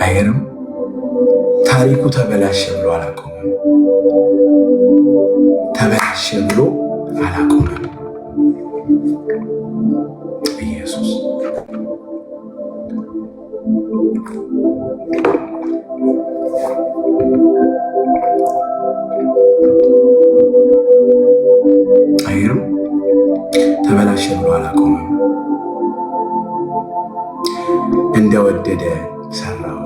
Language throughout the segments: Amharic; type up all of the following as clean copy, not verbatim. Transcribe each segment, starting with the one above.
አይገርም? ታሪኩ ተበላሸ ብሎ አላቆመም። ተበላሸ ብሎ አላቆመም። ኢየሱስ አይገርም? ተበላሸ ብሎ አላቆመም። እንደወደደ ሰራው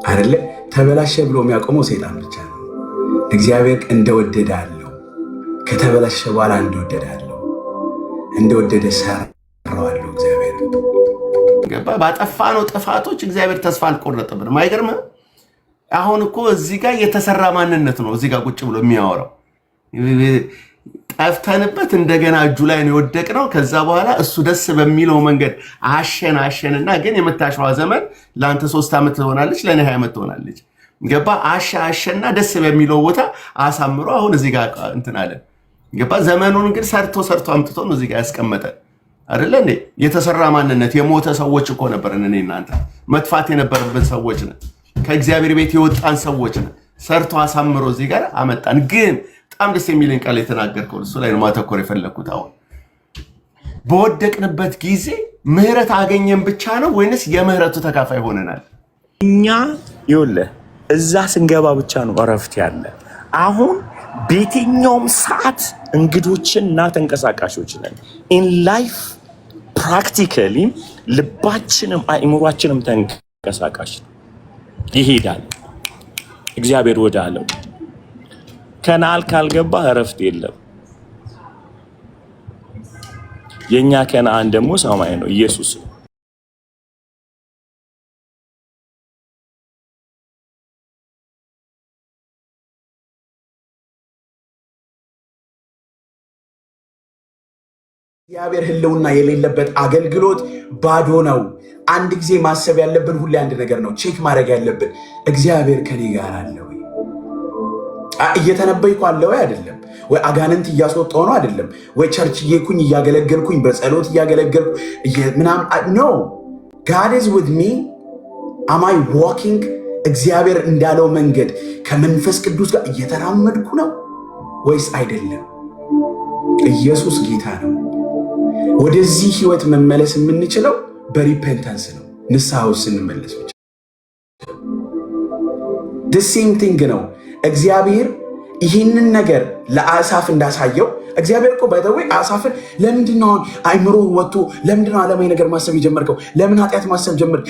አይደለ? ተበላሸ ብሎ የሚያቆመው ሰይጣን ብቻ ነው። እግዚአብሔር እንደወደደ አለው። ከተበላሸ በኋላ እንደወደደ አለው። እንደወደደ ሰራዋለሁ። እግዚአብሔር ገባ። ባጠፋነው ጥፋቶች እግዚአብሔር ተስፋ አልቆረጠብንም። አይገርምም? አሁን እኮ እዚህ ጋር የተሰራ ማንነት ነው እዚህ ጋር ቁጭ ብሎ የሚያወራው። ጠፍተንበት እንደገና እጁ ላይ ነው የወደቅነው። ከዛ በኋላ እሱ ደስ በሚለው መንገድ አሸንና ግን የምታሸዋ ዘመን ለአንተ 3 ዓመት ትሆናለች፣ ለእኔ 20 ዓመት ትሆናለች። ገባ። አሸና ደስ በሚለው ቦታ አሳምሮ አሁን እዚህ ጋር እንትን አለ። ገባ። ዘመኑን ግን ሰርቶ አምጥቶ ነው እዚህ ጋር ያስቀመጠ አይደለ እንዴ? የተሰራ ማንነት የሞተ ሰዎች እኮ ነበርን። እኔ እናንተ መጥፋት የነበረብን ሰዎች ነን። ከእግዚአብሔር ቤት የወጣን ሰዎች ነን። ሰርቶ አሳምሮ እዚህ ጋር አመጣን። ግን በጣም ደስ የሚልን ቃል የተናገርከው እሱ ላይ ነው ማተኮር የፈለኩት። አሁን በወደቅንበት ጊዜ ምህረት አገኘን ብቻ ነው ወይንስ የምህረቱ ተካፋይ ሆነናል? እኛ ይኸውልህ እዛ ስንገባ ብቻ ነው እረፍት ያለ። አሁን በየትኛውም ሰዓት እንግዶችና ተንቀሳቃሾች ነን። ኢን ላይፍ ፕራክቲካሊ ልባችንም አእምሯችንም ተንቀሳቃሽ ይሄዳል። እግዚአብሔር ወዳለው ከናል ካልገባ እረፍት የለም። የኛ ከነአን ደግሞ ሰማይ ነው፣ ኢየሱስ ነው። እግዚአብሔር ህልውና የሌለበት አገልግሎት ባዶ ነው። አንድ ጊዜ ማሰብ ያለብን ሁሌ አንድ ነገር ነው፣ ቼክ ማድረግ ያለብን እግዚአብሔር ከኔ ጋር አለ ወይ? እየተነበይኩ አለ ወይ? አይደለም ወይ አጋንንት እያስወጣሁ ነው? አይደለም ወይ ቸርች እየኩኝ እያገለገልኩኝ በጸሎት እያገለገልኩ ምናምን ኖ God is with me. am I walking እግዚአብሔር እንዳለው መንገድ ከመንፈስ ቅዱስ ጋር እየተራመድኩ ነው ወይስ አይደለም? ኢየሱስ ጌታ ነው። ወደዚህ ህይወት መመለስ የምንችለው በሪፔንታንስ ነው፣ ንስሐው ስንመለስ ብቻ። the same thing ነው። እግዚአብሔር ይህንን ነገር ለአሳፍ እንዳሳየው እግዚአብሔር እኮ ባይተወይ አሳፍን ለምንድነው አይምሮ ወጥቶ ለምንድነው ዓለማዊ ነገር ማሰብ የጀመርከው? ለምን ኃጢአት ማሰብ ጀመርክ?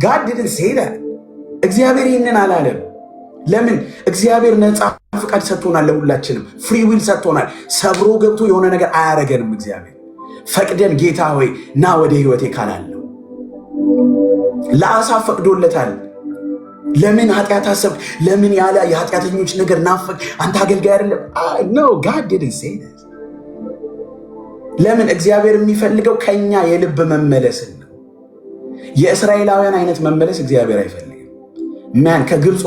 God didn't say that። እግዚአብሔር ይህንን አላለም። ለምን? እግዚአብሔር ነፃ ፍቃድ ሰጥቶናል፣ ለሁላችንም ፍሪ ዊል ሰጥቶናል። ሰብሮ ገብቶ የሆነ ነገር አያረገንም። እግዚአብሔር ፈቅደን ጌታ ሆይ ና ወደ ህይወቴ ካላለው ለአሳፍ ፈቅዶለታል። ለምን ኃጢአት አሰብክ? ለምን ያለ የኃጢአተኞች ነገር ናፈቅ? አንተ አገልጋይ አይደለም? no God didn't say that። ለምን? እግዚአብሔር የሚፈልገው ከኛ የልብ መመለስን ነው። የእስራኤላውያን አይነት መመለስ እግዚአብሔር አይፈልግም። ማን ከግብፅ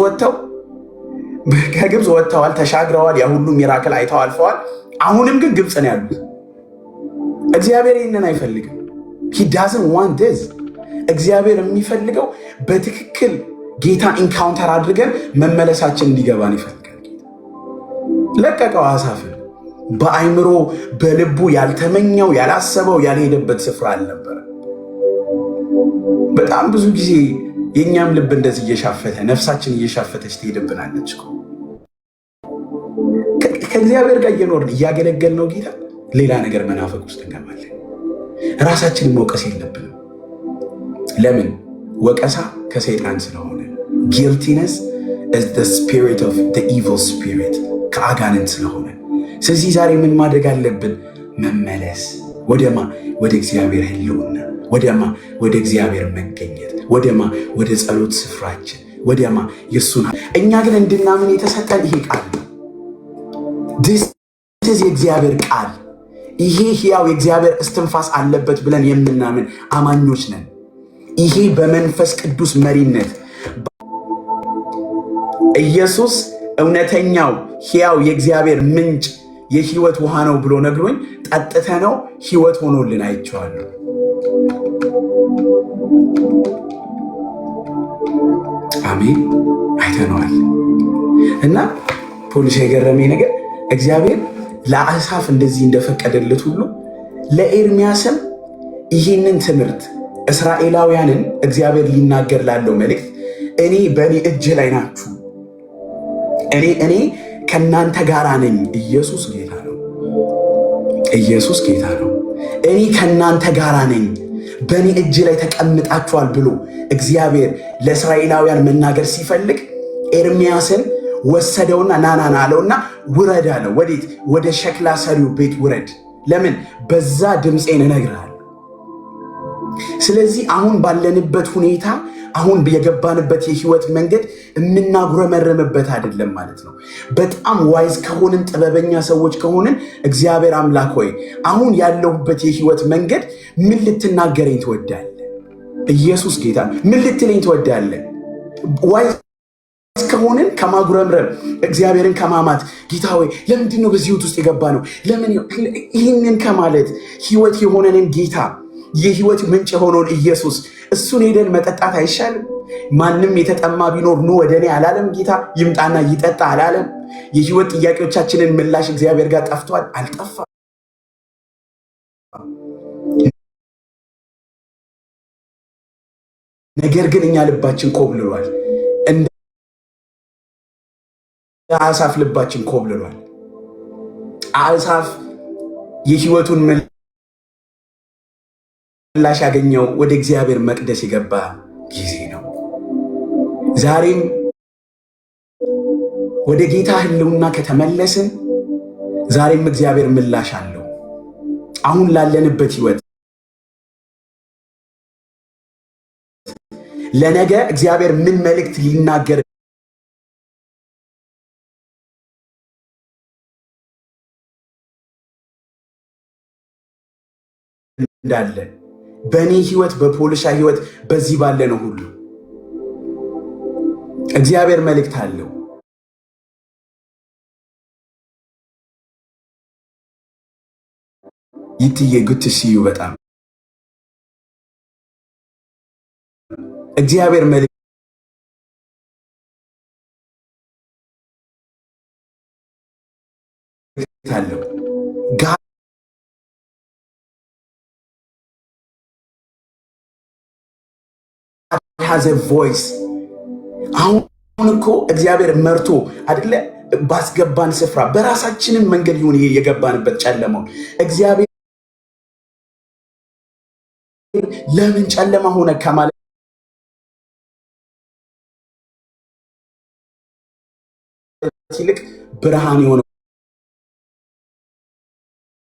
ወጥተዋል፣ ተሻግረዋል፣ ያ ሁሉ ሚራክል አይተው አልፈዋል። አሁንም ግን ግብፅ ነው ያሉት። እግዚአብሔር ይህንን አይፈልግም። he doesn't want this። እግዚአብሔር የሚፈልገው በትክክል ጌታ ኢንካውንተር አድርገን መመለሳችን እንዲገባን ይፈልጋል። ለቀቀው አሳፍን። በአይምሮ በልቡ ያልተመኘው ያላሰበው ያልሄደበት ስፍራ አልነበረ። በጣም ብዙ ጊዜ የኛም ልብ እንደዚህ እየሻፈተ ነፍሳችን እየሻፈተች ትሄድብናለች። ከእግዚአብሔር ጋር እየኖርን እያገለገል ነው ጌታ ሌላ ነገር መናፈቅ ውስጥ እንገባለን። ራሳችንን መውቀስ የለብንም። ለምን? ወቀሳ ከሰይጣን ስለሆነ። guiltiness is the spirit of the evil spirit ከአጋንንት ስለሆነ። ስለዚህ ዛሬ ምን ማድረግ አለብን? መመለስ። ወደማ? ወደ እግዚአብሔር ህልውና። ወደማ? ወደ እግዚአብሔር መገኘት። ወደማ? ወደ ጸሎት ስፍራችን። ወደማ? የሱን እኛ ግን እንድናምን የተሰጠን ይሄ ቃል ነው። this is የእግዚአብሔር ቃል። ይሄ ሕያው የእግዚአብሔር እስትንፋስ አለበት ብለን የምናምን አማኞች ነን። ይሄ በመንፈስ ቅዱስ መሪነት ኢየሱስ እውነተኛው ሕያው የእግዚአብሔር ምንጭ የህይወት ውሃ ነው ብሎ ነግሮኝ ጠጥተነው ህይወት ሆኖልን አይቼዋለሁ። አሜን። አይተነዋል። እና ፖሊስ የገረመኝ ነገር እግዚአብሔር ለአሳፍ እንደዚህ እንደፈቀደለት ሁሉ ለኤርሚያስም ይህንን ትምህርት እስራኤላውያንን እግዚአብሔር ሊናገር ላለው መልእክት እኔ በእኔ እጅ ላይ ናችሁ፣ እኔ ከእናንተ ጋር ነኝ። ኢየሱስ ጌታ ነው። ኢየሱስ ጌታ ነው። እኔ ከእናንተ ጋር ነኝ፣ በእኔ እጅ ላይ ተቀምጣችኋል ብሎ እግዚአብሔር ለእስራኤላውያን መናገር ሲፈልግ ኤርሚያስን ወሰደውና ናናና አለውና ውረድ አለው። ወዴት? ወደ ሸክላ ሰሪው ቤት ውረድ። ለምን? በዛ ድምፄን እነግርሃለሁ። ስለዚህ አሁን ባለንበት ሁኔታ፣ አሁን የገባንበት የህይወት መንገድ የምናጉረመረምበት አይደለም ማለት ነው። በጣም ዋይዝ ከሆንን ጥበበኛ ሰዎች ከሆንን እግዚአብሔር አምላክ ሆይ አሁን ያለሁበት የህይወት መንገድ ምን ልትናገረኝ ትወዳለህ? ኢየሱስ ጌታ ምን ልትለኝ ትወዳለህ? ዋይዝ ከሆንን ከማጉረምረም እግዚአብሔርን ከማማት ጌታ ሆይ ለምንድን ነው በዚህ ህይወት ውስጥ የገባ ነው? ለምን ይህንን ከማለት ህይወት የሆነንን ጌታ የህይወት ምንጭ የሆነውን ኢየሱስ እሱን ሄደን መጠጣት አይሻልም? ማንም የተጠማ ቢኖር ኑ ወደ እኔ አላለም? ጌታ ይምጣና ይጠጣ አላለም? የህይወት ጥያቄዎቻችንን ምላሽ እግዚአብሔር ጋር ጠፍቷል? አልጠፋም። ነገር ግን እኛ ልባችን ኮብልሏል። እንደ አሳፍ ልባችን ኮብልሏል። አሳፍ የህይወቱን ምላሽ ያገኘው ወደ እግዚአብሔር መቅደስ የገባ ጊዜ ነው። ዛሬም ወደ ጌታ ህልውና ከተመለስን ዛሬም እግዚአብሔር ምላሽ አለው። አሁን ላለንበት ህይወት ለነገ እግዚአብሔር ምን መልእክት ሊናገር እንዳለ በእኔ ህይወት በፖልሻ ህይወት በዚህ ባለ ነው ሁሉ እግዚአብሔር መልእክት አለው። ይትዬ ጉድ ሲዩ በጣም እግዚአብሔር መልእክት አለው። has a voice። አሁን እኮ እግዚአብሔር መርቶ አይደለ ባስገባን ስፍራ በራሳችንን መንገድ ይሁን ይሄ የገባንበት ጨለማው እግዚአብሔር ለምን ጨለማ ሆነ ከማለት ይልቅ ብርሃን የሆነው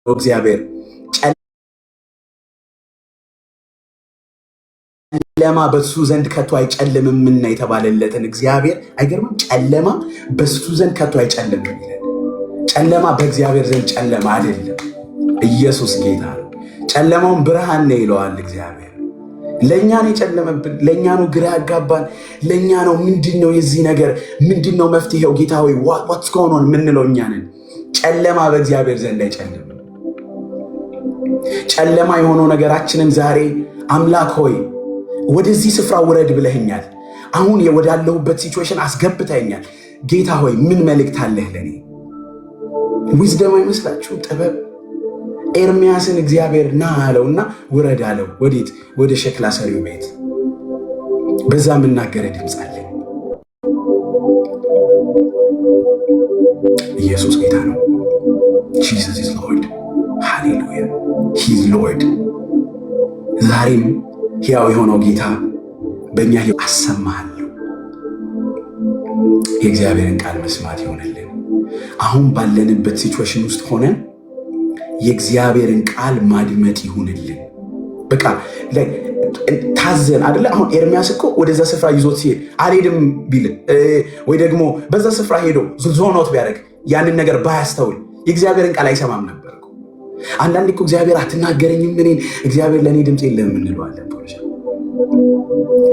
እግዚአብሔር ጨለማ በሱ ዘንድ ከቶ አይጨልምምና የተባለለትን እግዚአብሔር አይገርምም? ጨለማ በሱ ዘንድ ከቶ አይጨልምም ይላል። ጨለማ በእግዚአብሔር ዘንድ ጨለማ አይደለም። ኢየሱስ ጌታ ነው። ጨለማውን ብርሃን ነው ይለዋል እግዚአብሔር። ለእኛ ነው የጨለመብን፣ ለእኛ ነው ግራ ያጋባን፣ ለእኛ ነው ምንድን ነው የዚህ ነገር ምንድን ነው መፍትሄው? ጌታ ሆይ ዋትስ ጎን ኦን የምንለው እኛ ነን። ጨለማ በእግዚአብሔር ዘንድ አይጨልምም። ጨለማ የሆነው ነገራችንን ዛሬ አምላክ ሆይ ወደዚህ ስፍራ ውረድ ብለህኛል። አሁን ወዳለሁበት ሲቹዌሽን አስገብተኛል። ጌታ ሆይ ምን መልእክት አለህ ለኔ? ዊዝደም አይመስላችሁ? ጥበብ። ኤርሚያስን እግዚአብሔር ና አለውና ውረድ አለው። ወዴት? ወደ ሸክላ ሰሪው ቤት። በዛ የምናገረ ድምፅ አለኝ። ኢየሱስ ጌታ ነው። ጂሰስ ኢዝ ሎርድ። ሃሌሉያ ሂዝ ሎርድ። ዛሬም ሕያው የሆነው ጌታ በእኛ ሕይወት አሰማሃለሁ። የእግዚአብሔርን ቃል መስማት ይሆንልን። አሁን ባለንበት ሲቹዌሽን ውስጥ ሆነን የእግዚአብሔርን ቃል ማድመጥ ይሁንልን። በቃ ታዘን አደለ? አሁን ኤርሚያስ እኮ ወደዛ ስፍራ ይዞት ሲሄድ አልሄድም ቢል ወይ ደግሞ በዛ ስፍራ ሄዶ ዞኖት ቢያደርግ ያንን ነገር ባያስተውል የእግዚአብሔርን ቃል አይሰማም ነበር። አንዳንድ እኮ እግዚአብሔር አትናገረኝም እኔን እግዚአብሔር ለእኔ ድምፅ የለም እንለዋለን።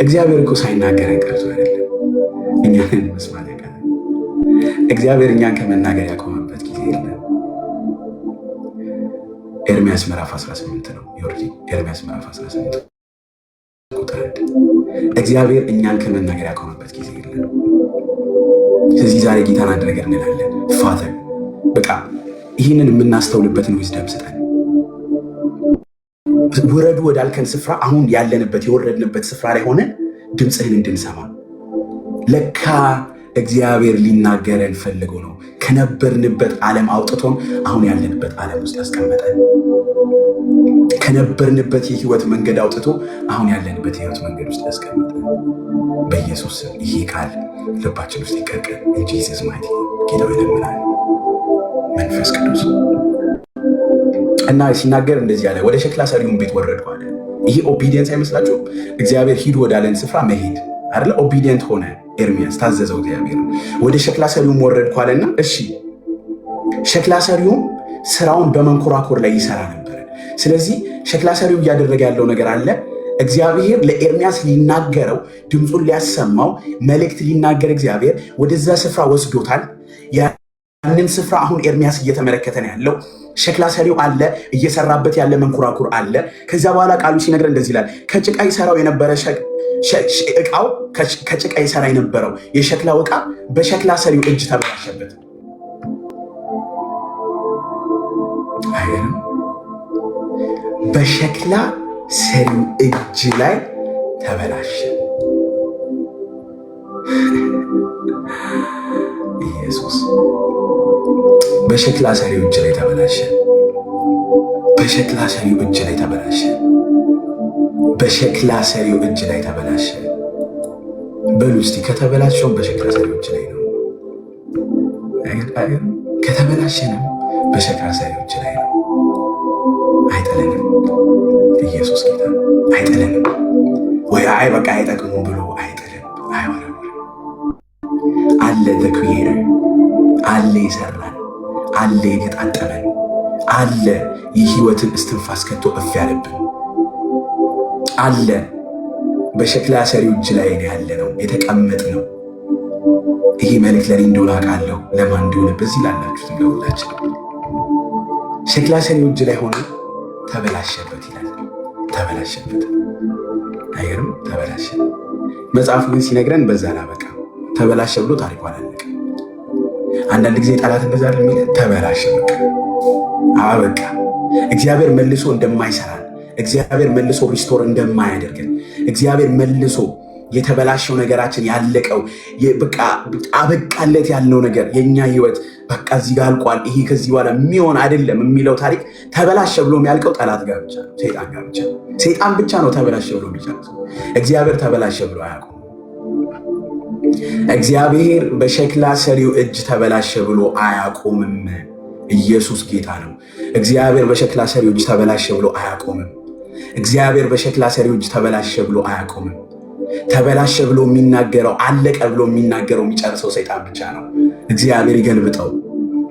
እግዚአብሔር እኮ ሳይናገረን ቀርቶ አይደለም፣ እኛን መስማት ያቀረ። እግዚአብሔር እኛን ከመናገር ያቆመበት ጊዜ የለም። ኤርሚያስ ምዕራፍ 18 ነው። ኤርሚያስ ምዕራፍ 18 ቁጥር አንድ እግዚአብሔር እኛን ከመናገር ያቆመበት ጊዜ የለም። ስለዚህ ዛሬ ጌታን አንድ ነገር እንላለን። ፋዘር በቃ ይህንን የምናስተውልበትን ዊዝደም ስጠን። ውረዱ ወዳልከን ስፍራ አሁን ያለንበት የወረድንበት ስፍራ ላይ ሆነን ድምፅህን እንድንሰማ ለካ እግዚአብሔር ሊናገረን ፈልጎ ነው ከነበርንበት ዓለም አውጥቶን አሁን ያለንበት ዓለም ውስጥ ያስቀመጠን። ከነበርንበት የህይወት መንገድ አውጥቶ አሁን ያለንበት የህይወት መንገድ ውስጥ ያስቀመጠን። በኢየሱስ ስም ይሄ ቃል ልባችን ውስጥ ይቀርቀን። እንጂ ጂሰስ ማይቲ ጌታው ይለምናል። መንፈስ ቅዱስ እና ሲናገር እንደዚህ ያለ ወደ ሸክላ ሰሪውን ቤት ወረድኩ አለ። ይሄ ኦቢዲየንስ አይመስላችሁም? እግዚአብሔር ሂድ ወዳለን ስፍራ መሄድ አይደለ? ኦቢዲየንት ሆነ ኤርሚያስ፣ ታዘዘው እግዚአብሔር። ወደ ሸክላ ሰሪውም ወረድኩ አለና እሺ፣ ሸክላ ሰሪውም ስራውን በመንኮራኮር ላይ ይሰራ ነበር። ስለዚህ ሸክላ ሰሪው እያደረገ ያለው ነገር አለ። እግዚአብሔር ለኤርሚያስ ሊናገረው ድምፁን ሊያሰማው መልእክት ሊናገር እግዚአብሔር ወደዛ ስፍራ ወስዶታል። ያንን ስፍራ አሁን ኤርሚያስ እየተመለከተ ነው ያለው። ሸክላ ሰሪው አለ፣ እየሰራበት ያለ መንኮራኩር አለ። ከዚያ በኋላ ቃሉ ሲነግር እንደዚህ ይላል፣ ከጭቃ ይሰራው የነበረ እቃው ከጭቃ ይሰራ የነበረው የሸክላው እቃ በሸክላ ሰሪው እጅ ተበላሸበት። አይገርም? በሸክላ ሰሪው እጅ ላይ ተበላሸ። ኢየሱስ በሸክላ ሰሪው እጅ ላይ ተበላሸ። በሸክላ ሰሪው እጅ ላይ ተበላሸ። በሸክላ ሰሪው እጅ ላይ ተበላሸ። በሉ እስቲ ከተበላሸውም በሸክላ ሰሪው እጅ ላይ ነው። ከተበላሸንም በሸክላ ሰሪው እጅ ላይ ነው። አይጥለንም። ኢየሱስ ጌታ አይጥለንም። ወይ አይ በቃ አይጠቅሙም ብሎ አይጥልም፣ አይወረውርም። አለ ዘ ክሪኤተር አለ የሰራን አለ የገጣጠመን አለ የህይወትን እስትንፋስ ከቶ እፍ ያለብን አለ። በሸክላ ሰሪው እጅ ላይ ያለ ነው የተቀመጥ ነው። ይሄ መልእክት ለኔ እንደሆነ አውቃለሁ። ለማን እንደሆነ በዚህ ላላችሁት ለሁላችን ሸክላ ሰሪው እጅ ላይ ሆነ ተበላሸበት ይላል። ተበላሸበት። አይገርም? ተበላሸ። መጽሐፉ ግን ሲነግረን በዛ ላበቃ ተበላሸ ብሎ ታሪኩ አላለቀ። አንዳንድ ጊዜ ጠላት እንደዛ የሚል ተበላሸ በቃ አበቃ። እግዚአብሔር መልሶ እንደማይሰራን፣ እግዚአብሔር መልሶ ሪስቶር እንደማያደርገን፣ እግዚአብሔር መልሶ የተበላሸው ነገራችን ያለቀው በቃ አበቃለት ያልነው ነገር የኛ ህይወት በቃ እዚህ ጋር አልቋል፣ ይሄ ከዚህ በኋላ የሚሆን አይደለም የሚለው ታሪክ ተበላሸ ብሎ የሚያልቀው ጠላት ጋር ብቻ ነው፣ ሰይጣን ጋር ብቻ። ሰይጣን ብቻ ነው ተበላሸ ብሎ የሚጨርሰው። እግዚአብሔር ተበላሸ ብሎ አያውቁም። እግዚአብሔር በሸክላ ሰሪው እጅ ተበላሸ ብሎ አያቆምም። ኢየሱስ ጌታ ነው። እግዚአብሔር በሸክላ ሰሪው እጅ ተበላሸ ብሎ አያቆምም። እግዚአብሔር በሸክላ ሰሪው እጅ ተበላሸ ብሎ አያቆምም። ተበላሸ ብሎ የሚናገረው አለቀ ብሎ የሚናገረው የሚጨርሰው ሰይጣን ብቻ ነው። እግዚአብሔር ይገልብጠው።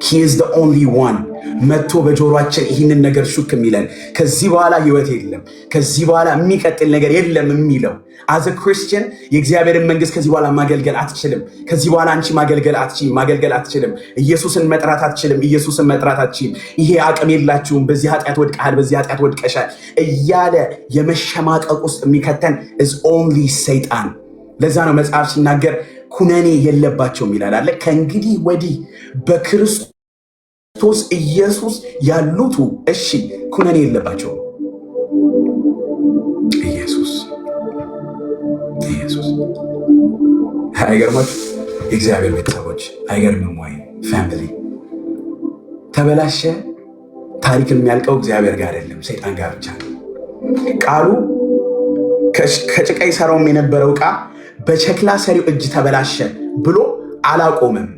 he is the only one መጥቶ በጆሮአችን ይህንን ነገር ሹክ የሚለን ከዚህ በኋላ ህይወት የለም፣ ከዚህ በኋላ የሚቀጥል ነገር የለም የሚለው as a Christian የእግዚአብሔርን መንግስት ከዚህ በኋላ ማገልገል አትችልም። ከዚህ በኋላ አንቺ ማገልገል አትችልም። ኢየሱስን መጥራት አትችልም። ኢየሱስን መጥራት አትችልም። ይሄ አቅም የላችሁም፣ በዚህ ኃጢአት ወድቀሃል፣ በዚህ ኃጢአት ወድቀሻል እያለ የመሸማቀቅ ውስጥ የሚከተን is only ሰይጣን። ለዛ ነው መጽሐፍ ሲናገር ኩነኔ የለባቸውም ይላል አለ። ከእንግዲህ ወዲህ በክርስቶስ ኢየሱስ ያሉቱ እሺ ኩነኔ የለባቸውም። ኢየሱስ አይገርማችሁ? የእግዚአብሔር ቤተሰቦች አይገርምም ወይ? ፋሚሊ ተበላሸ። ታሪክ የሚያልቀው እግዚአብሔር ጋር አይደለም፣ ሰይጣን ጋር ብቻ ነው። ቃሉ ከጭቃ ይሰራውም የነበረው ዕቃ በሸክላ ሰሪው እጅ ተበላሸ ብሎ አላቆመም።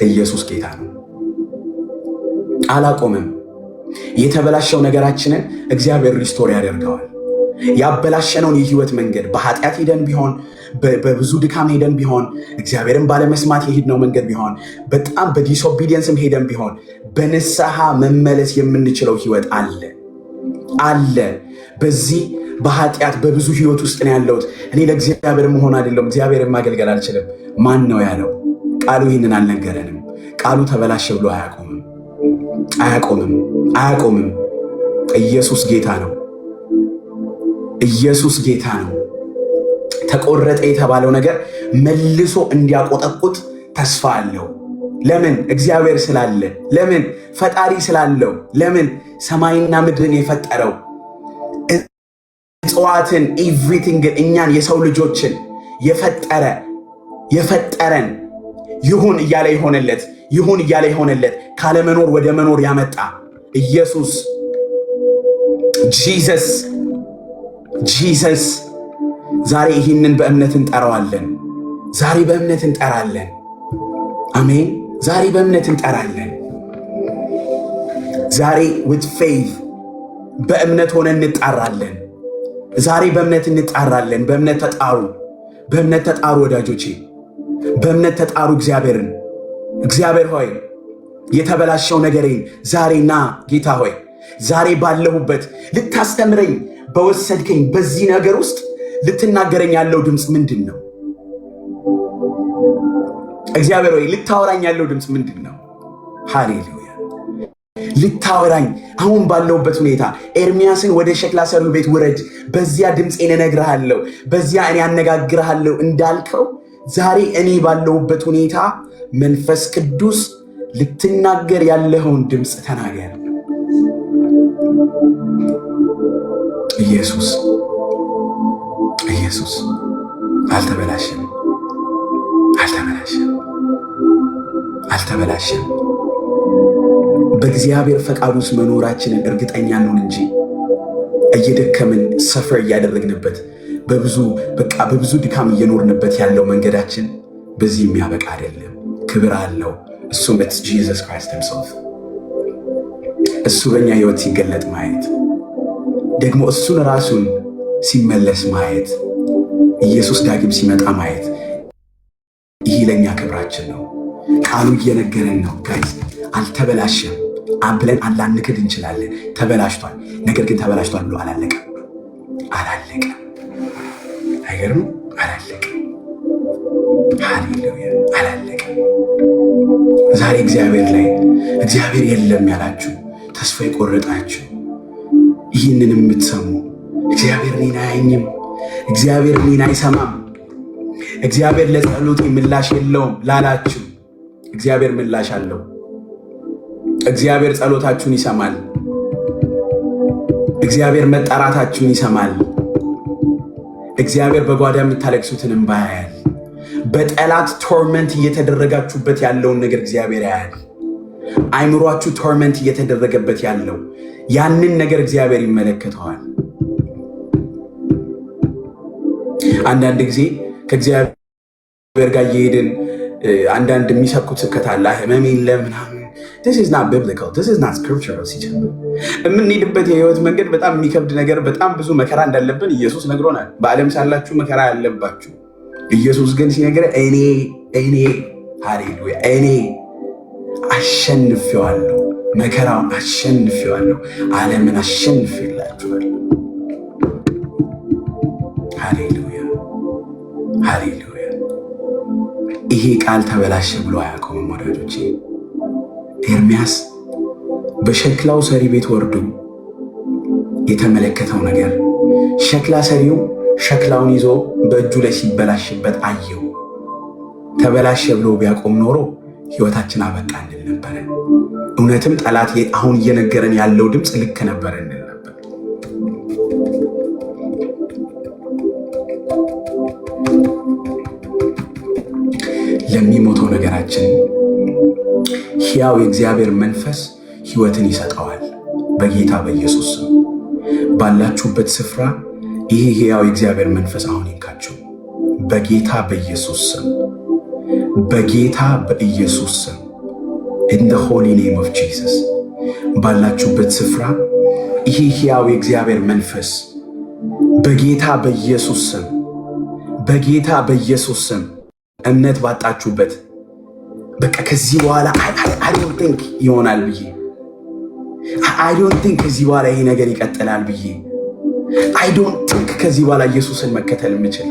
ኢየሱስ ጌታ ነው። አላቆመም። የተበላሸው ነገራችንን እግዚአብሔር ሪስቶር ያደርገዋል። ያበላሸነውን የህይወት መንገድ በኃጢአት ሄደን ቢሆን፣ በብዙ ድካም ሄደን ቢሆን፣ እግዚአብሔርን ባለመስማት የሄድነው መንገድ ቢሆን፣ በጣም በዲስኦቢዲየንስም ሄደን ቢሆን በንስሐ መመለስ የምንችለው ህይወት አለ። በዚህ በኃጢአት በብዙ ህይወት ውስጥ ነው ያለሁት፣ እኔ ለእግዚአብሔር መሆን አይደለም፣ እግዚአብሔርን ማገልገል አልችልም። ማን ነው ያለው? ቃሉ ይህንን አልነገረንም። ቃሉ ተበላሸ ብሎ አያቆምም። ኢየሱስ ጌታ ነው። ኢየሱስ ጌታ ነው። ተቆረጠ የተባለው ነገር መልሶ እንዲያቆጠቁጥ ተስፋ አለው። ለምን? እግዚአብሔር ስላለ። ለምን? ፈጣሪ ስላለው። ለምን? ሰማይና ምድርን የፈጠረው እጽዋትን፣ ኤቭሪቲንግን፣ እኛን የሰው ልጆችን የፈጠረን ይሁን እያለ የሆነለት ይሁን እያለ የሆነለት ካለመኖር ወደ መኖር ያመጣ ኢየሱስ ጂሰስ ዛሬ ይህንን በእምነት እንጠራዋለን። ዛሬ በእምነት እንጠራለን። አሜን። ዛሬ በእምነት እንጠራለን። ዛሬ with faith በእምነት ሆነን እንጣራለን። ዛሬ በእምነት እንጣራለን። በእምነት ተጣሩ። በእምነት ተጣሩ ወዳጆቼ፣ በእምነት ተጣሩ። እግዚአብሔር ሆይ የተበላሸው ነገሬን ዛሬ ና ጌታ ሆይ ዛሬ ባለሁበት ልታስተምረኝ በወሰድከኝ በዚህ ነገር ውስጥ ልትናገረኝ ያለው ድምፅ ምንድን ነው? እግዚአብሔር ሆይ ልታወራኝ ያለው ድምፅ ምንድን ነው? ሃሌሉያ። ልታወራኝ አሁን ባለሁበት ሁኔታ ኤርሚያስን ወደ ሸክላ ሰሪው ቤት ውረድ፣ በዚያ ድምፄን እነግርሃለሁ፣ በዚያ እኔ አነጋግርሃለሁ እንዳልከው ዛሬ እኔ ባለሁበት ሁኔታ መንፈስ ቅዱስ ልትናገር ያለኸውን ድምፅ ተናገር። ኢየሱስ አልተበላሸም። በእግዚአብሔር ፈቃድ ውስጥ መኖራችንን እርግጠኛ ነን እንጂ እየደከምን ሰፈር እያደረግንበት በብዙ ድካም እየኖርንበት ያለው መንገዳችን በዚህ የሚያበቃ አይደለም። ክብር አለው። እሱም ጂሰስ ክራይስት himself እሱ በእኛ ህይወት ሲገለጥ ማየት፣ ደግሞ እሱን ራሱን ሲመለስ ማየት፣ ኢየሱስ ዳግም ሲመጣ ማየት፣ ይህ ለእኛ ክብራችን ነው። ቃሉ እየነገረን ነው። ጋይስ አልተበላሸም ብለን አላንክድ እንችላለን። ተበላሽቷል። ነገር ግን ተበላሽቷል ብሎ አላለቀም። አይገርም? አላለቀም። ሃሌሉያ፣ አላለቀም። ዛሬ እግዚአብሔር የለም ያላችሁ፣ ተስፋ የቆረጣችሁ፣ ይህንን የምትሰሙ እግዚአብሔር እኔን አያየኝም፣ እግዚአብሔር እኔን አይሰማም፣ እግዚአብሔር ለጸሎቴ ምላሽ የለውም ላላችሁ፣ እግዚአብሔር ምላሽ አለው። እግዚአብሔር ጸሎታችሁን ይሰማል። እግዚአብሔር መጣራታችሁን ይሰማል። እግዚአብሔር በጓዳ የምታለቅሱትን እንባ ያያል። በጠላት ቶርመንት እየተደረጋችሁበት ያለውን ነገር እግዚአብሔር ያያል። አይምሯችሁ ቶርመንት እየተደረገበት ያለው ያንን ነገር እግዚአብሔር ይመለከተዋል። አንዳንድ ጊዜ ከእግዚአብሔር ጋር እየሄድን አንዳንድ የሚሰብኩት ስብከት አለ። ህመም የለም ምናምን። this is not biblical, this is not scriptural። ሲጀምር የምንሄድበት የህይወት መንገድ በጣም የሚከብድ ነገር፣ በጣም ብዙ መከራ እንዳለብን ኢየሱስ ነግሮናል። በዓለም ሳላችሁ መከራ ያለባችሁ፣ ኢየሱስ ግን ሲነግረ እኔ ሃሌሉያ እኔ አሸንፌዋለሁ፣ መከራውን አሸንፌዋለሁ፣ ዓለምን አሸንፌላችኋለሁ። ሃሌሉያ። ይሄ ቃል ተበላሸ ብሎ አያውቀውም ወዳጆቼ። ኤርሚያስ በሸክላው ሰሪ ቤት ወርዶ የተመለከተው ነገር፣ ሸክላ ሰሪው ሸክላውን ይዞ በእጁ ላይ ሲበላሽበት አየው። ተበላሸ ብሎ ቢያቆም ኖሮ ህይወታችን አበቃ እንል ነበረ። እውነትም ጠላት አሁን እየነገረን ያለው ድምፅ ልክ ነበር እንል ነበር። ለሚሞተው ነገራችን ሕያው የእግዚአብሔር መንፈስ ህይወትን ይሰጠዋል። በጌታ በኢየሱስ ስም ባላችሁበት ስፍራ ይሄ ሕያው የእግዚአብሔር መንፈስ አሁን ይንካችሁ። በጌታ በኢየሱስ ስም፣ በጌታ በኢየሱስ ስም፣ in the holy name of Jesus። ባላችሁበት ስፍራ ይሄ ሕያው የእግዚአብሔር መንፈስ በጌታ በኢየሱስ ስም፣ በጌታ በኢየሱስ ስም፣ እምነት ባጣችሁበት በቃ ከዚህ በኋላ I don't think ይሆናል ብዬ I don't think ከዚህ በኋላ ይሄ ነገር ይቀጥላል ብዬ I don't think ከዚህ በኋላ ኢየሱስን መከተል የምችል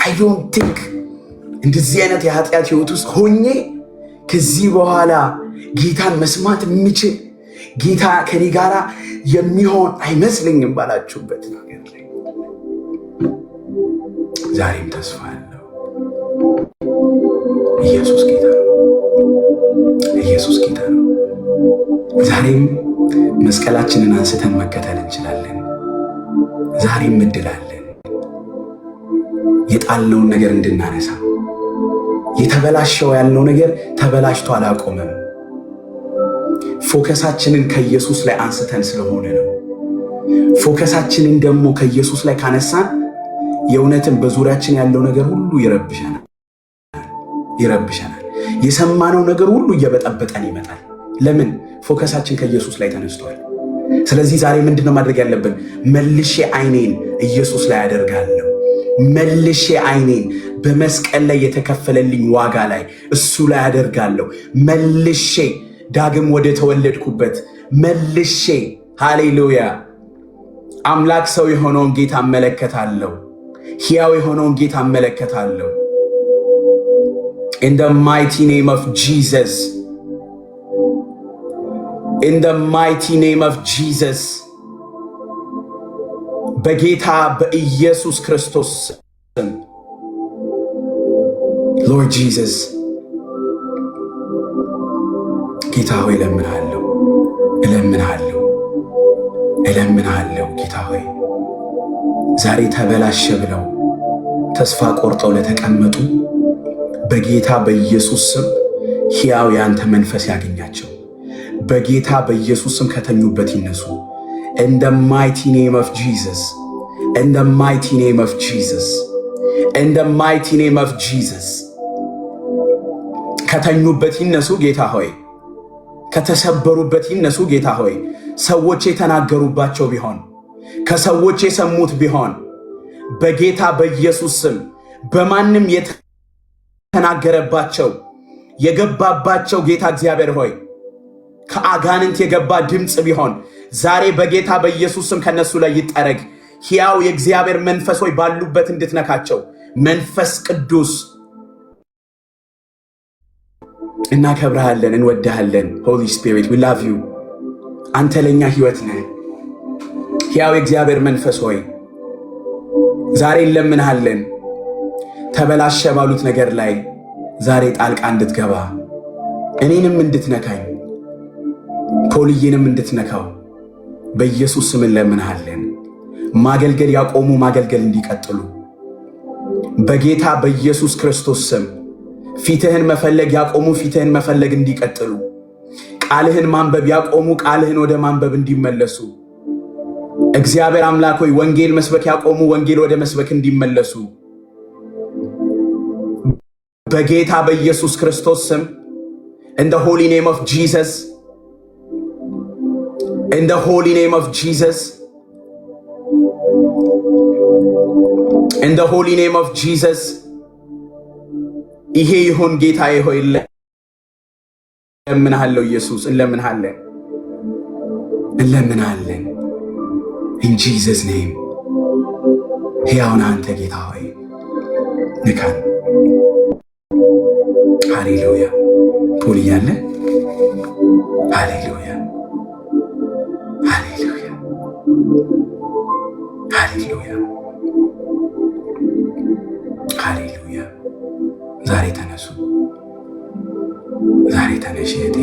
I don't think እንደዚህ አይነት የኃጢአት ህይወት ውስጥ ሆኜ ከዚህ በኋላ ጌታን መስማት የምችል ጌታ ከኔ ጋራ የሚሆን አይመስለኝም ባላችሁበት ነገር ላይ ዛሬም ተስፋ አለው። ኢየሱስ ጌታ ነው። ኢየሱስ ጌታ ነው። ዛሬም መስቀላችንን አንስተን መከተል እንችላለን። ዛሬም እድል አለን የጣልነውን ነገር እንድናነሳ። የተበላሸው ያልነው ነገር ተበላሽቶ አላቆመም። ፎከሳችንን ከኢየሱስ ላይ አንስተን ስለሆነ ነው። ፎከሳችንን ደግሞ ከኢየሱስ ላይ ካነሳን የእውነትም በዙሪያችን ያለው ነገር ሁሉ ይረብሸናል። የሰማነው ነገር ሁሉ እየበጠበጠን ይመጣል። ለምን? ፎከሳችን ከኢየሱስ ላይ ተነስቷል። ስለዚህ ዛሬ ምንድነው ማድረግ ያለብን? መልሼ አይኔን ኢየሱስ ላይ አደርጋለሁ። መልሼ አይኔን በመስቀል ላይ የተከፈለልኝ ዋጋ ላይ እሱ ላይ አደርጋለሁ። መልሼ ዳግም ወደ ተወለድኩበት መልሼ ሃሌሉያ አምላክ ሰው የሆነውን ጌታ እመለከታለሁ። ሕያው የሆነውን ጌታ እመለከታለሁ። in the mighty name of Jesus, in the mighty name of Jesus, በጌታ በኢየሱስ ክርስቶስ ስም Lord Jesus ጌታ ሆይ እለምንሃለሁ ጌታ ሆይ ዛሬ ተበላሸ ብለው ተስፋ ቆርጠው ለተቀመጡ በጌታ በኢየሱስ ስም ሕያው ያንተ መንፈስ ያገኛቸው። በጌታ በኢየሱስ ስም ከተኙበት ይነሱ። in the mighty name of Jesus, in the mighty name of Jesus, in the mighty name of Jesus ከተኙበት ይነሱ ጌታ ሆይ። ከተሰበሩበት ይነሱ ጌታ ሆይ። ሰዎች የተናገሩባቸው ቢሆን ከሰዎች የሰሙት ቢሆን በጌታ በኢየሱስ ስም በማንም የተናገረባቸው የገባባቸው ጌታ እግዚአብሔር ሆይ ከአጋንንት የገባ ድምፅ ቢሆን ዛሬ በጌታ በኢየሱስ ስም ከነሱ ላይ ይጠረግ። ሕያው የእግዚአብሔር መንፈስ ሆይ ባሉበት እንድትነካቸው መንፈስ ቅዱስ እናከብርሃለን፣ እንወድሃለን። ሆሊ ስፒሪት ዊ ላቭ ዩ። አንተ ለእኛ ሕይወት ነህ። ሕያው የእግዚአብሔር መንፈስ ሆይ ዛሬ እንለምንሃለን። ተበላሸ ባሉት ነገር ላይ ዛሬ ጣልቃ እንድትገባ እኔንም እንድትነካኝ ፖልዬንም እንድትነካው በኢየሱስ ስም እንለምንሃለን። ማገልገል ያቆሙ ማገልገል እንዲቀጥሉ በጌታ በኢየሱስ ክርስቶስ ስም ፊትህን መፈለግ ያቆሙ ፊትህን መፈለግ እንዲቀጥሉ፣ ቃልህን ማንበብ ያቆሙ ቃልህን ወደ ማንበብ እንዲመለሱ፣ እግዚአብሔር አምላክ ሆይ ወንጌል መስበክ ያቆሙ ወንጌል ወደ መስበክ እንዲመለሱ በጌታ በኢየሱስ ክርስቶስ ስም in the holy name of Jesus, in the holy name of Jesus, in the holy name of Jesus ይሄ ይሁን ጌታዬ ሆይ እንለምንሃለሁ። ኢየሱስ እንለምንሃለን in Jesus name። ሕያው ነህ አንተ ጌታ ሆይ ንካን። ሃሌሉያ ፖል እያለ ሃሌሉያ ሃሌሉያ ሃሌሉያ ሃሌሉያ። ዛሬ ተነሱ፣ ዛሬ ተነሽ እህቴ፣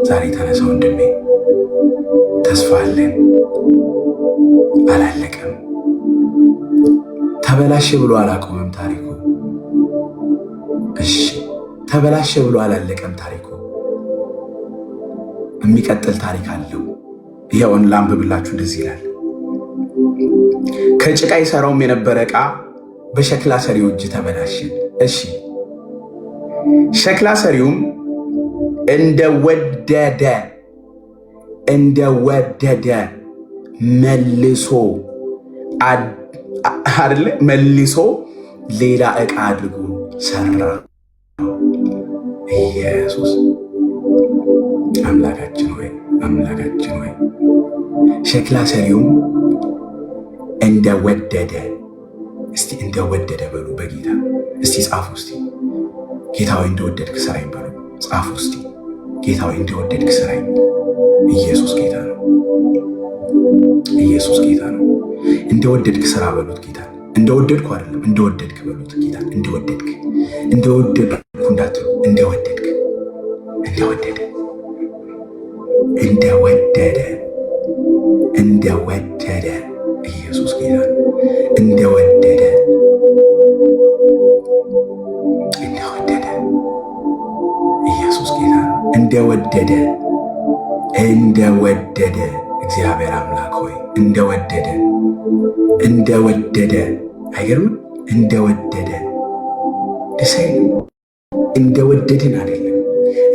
ዛሬ ተነሳ ወንድሜ። ተስፋ አለን፣ አላለቀም። ተበላሸ ብሎ አላቆመም ታሪኩ። እሺ ተበላሸ ብሎ አላለቀም ታሪኩ። የሚቀጥል ታሪክ አለው። ይሄውን ላንብብላችሁ። እንደዚህ ይላል። ከጭቃ ይሰራውም የነበረ ዕቃ በሸክላ ሰሪው እጅ ተበላሸ። እሺ ሸክላ ሰሪውም እንደወደደ መልሶ ሌላ ዕቃ አድርጎ ሰራ። ኢየሱስ አምላካችን ሆይ ሸክላ ሰሪውም እንደወደደ፣ እስቲ እንደወደደ በሉ በጌታ እስቲ ጻፉ። እስቲ ጌታ ሆይ እንደወደድክ ስራኝ በሉ ጻፉ። እስቲ ጌታ ሆይ እንደወደድክ ስራኝ። ኢየሱስ ጌታ ነው። ኢየሱስ ጌታ ነው። እንደወደድክ ስራ በሉት ጌታ እንደወደድኩ አይደለም፣ እንደወደድክ በሉት ጌታ። እንደወደድኩ እንዳትሉ፣ እንደወደድክ፣ እንደወደደ ኢየሱስ ጌታ እንደወደደ ኢየሱስ ጌታ እንደወደደ እግዚአብሔር አምላክ ሆይ እንደወደደ አይገርምም? እንደወደደ ደስ አይልም? እንደወደድን አይደለም፣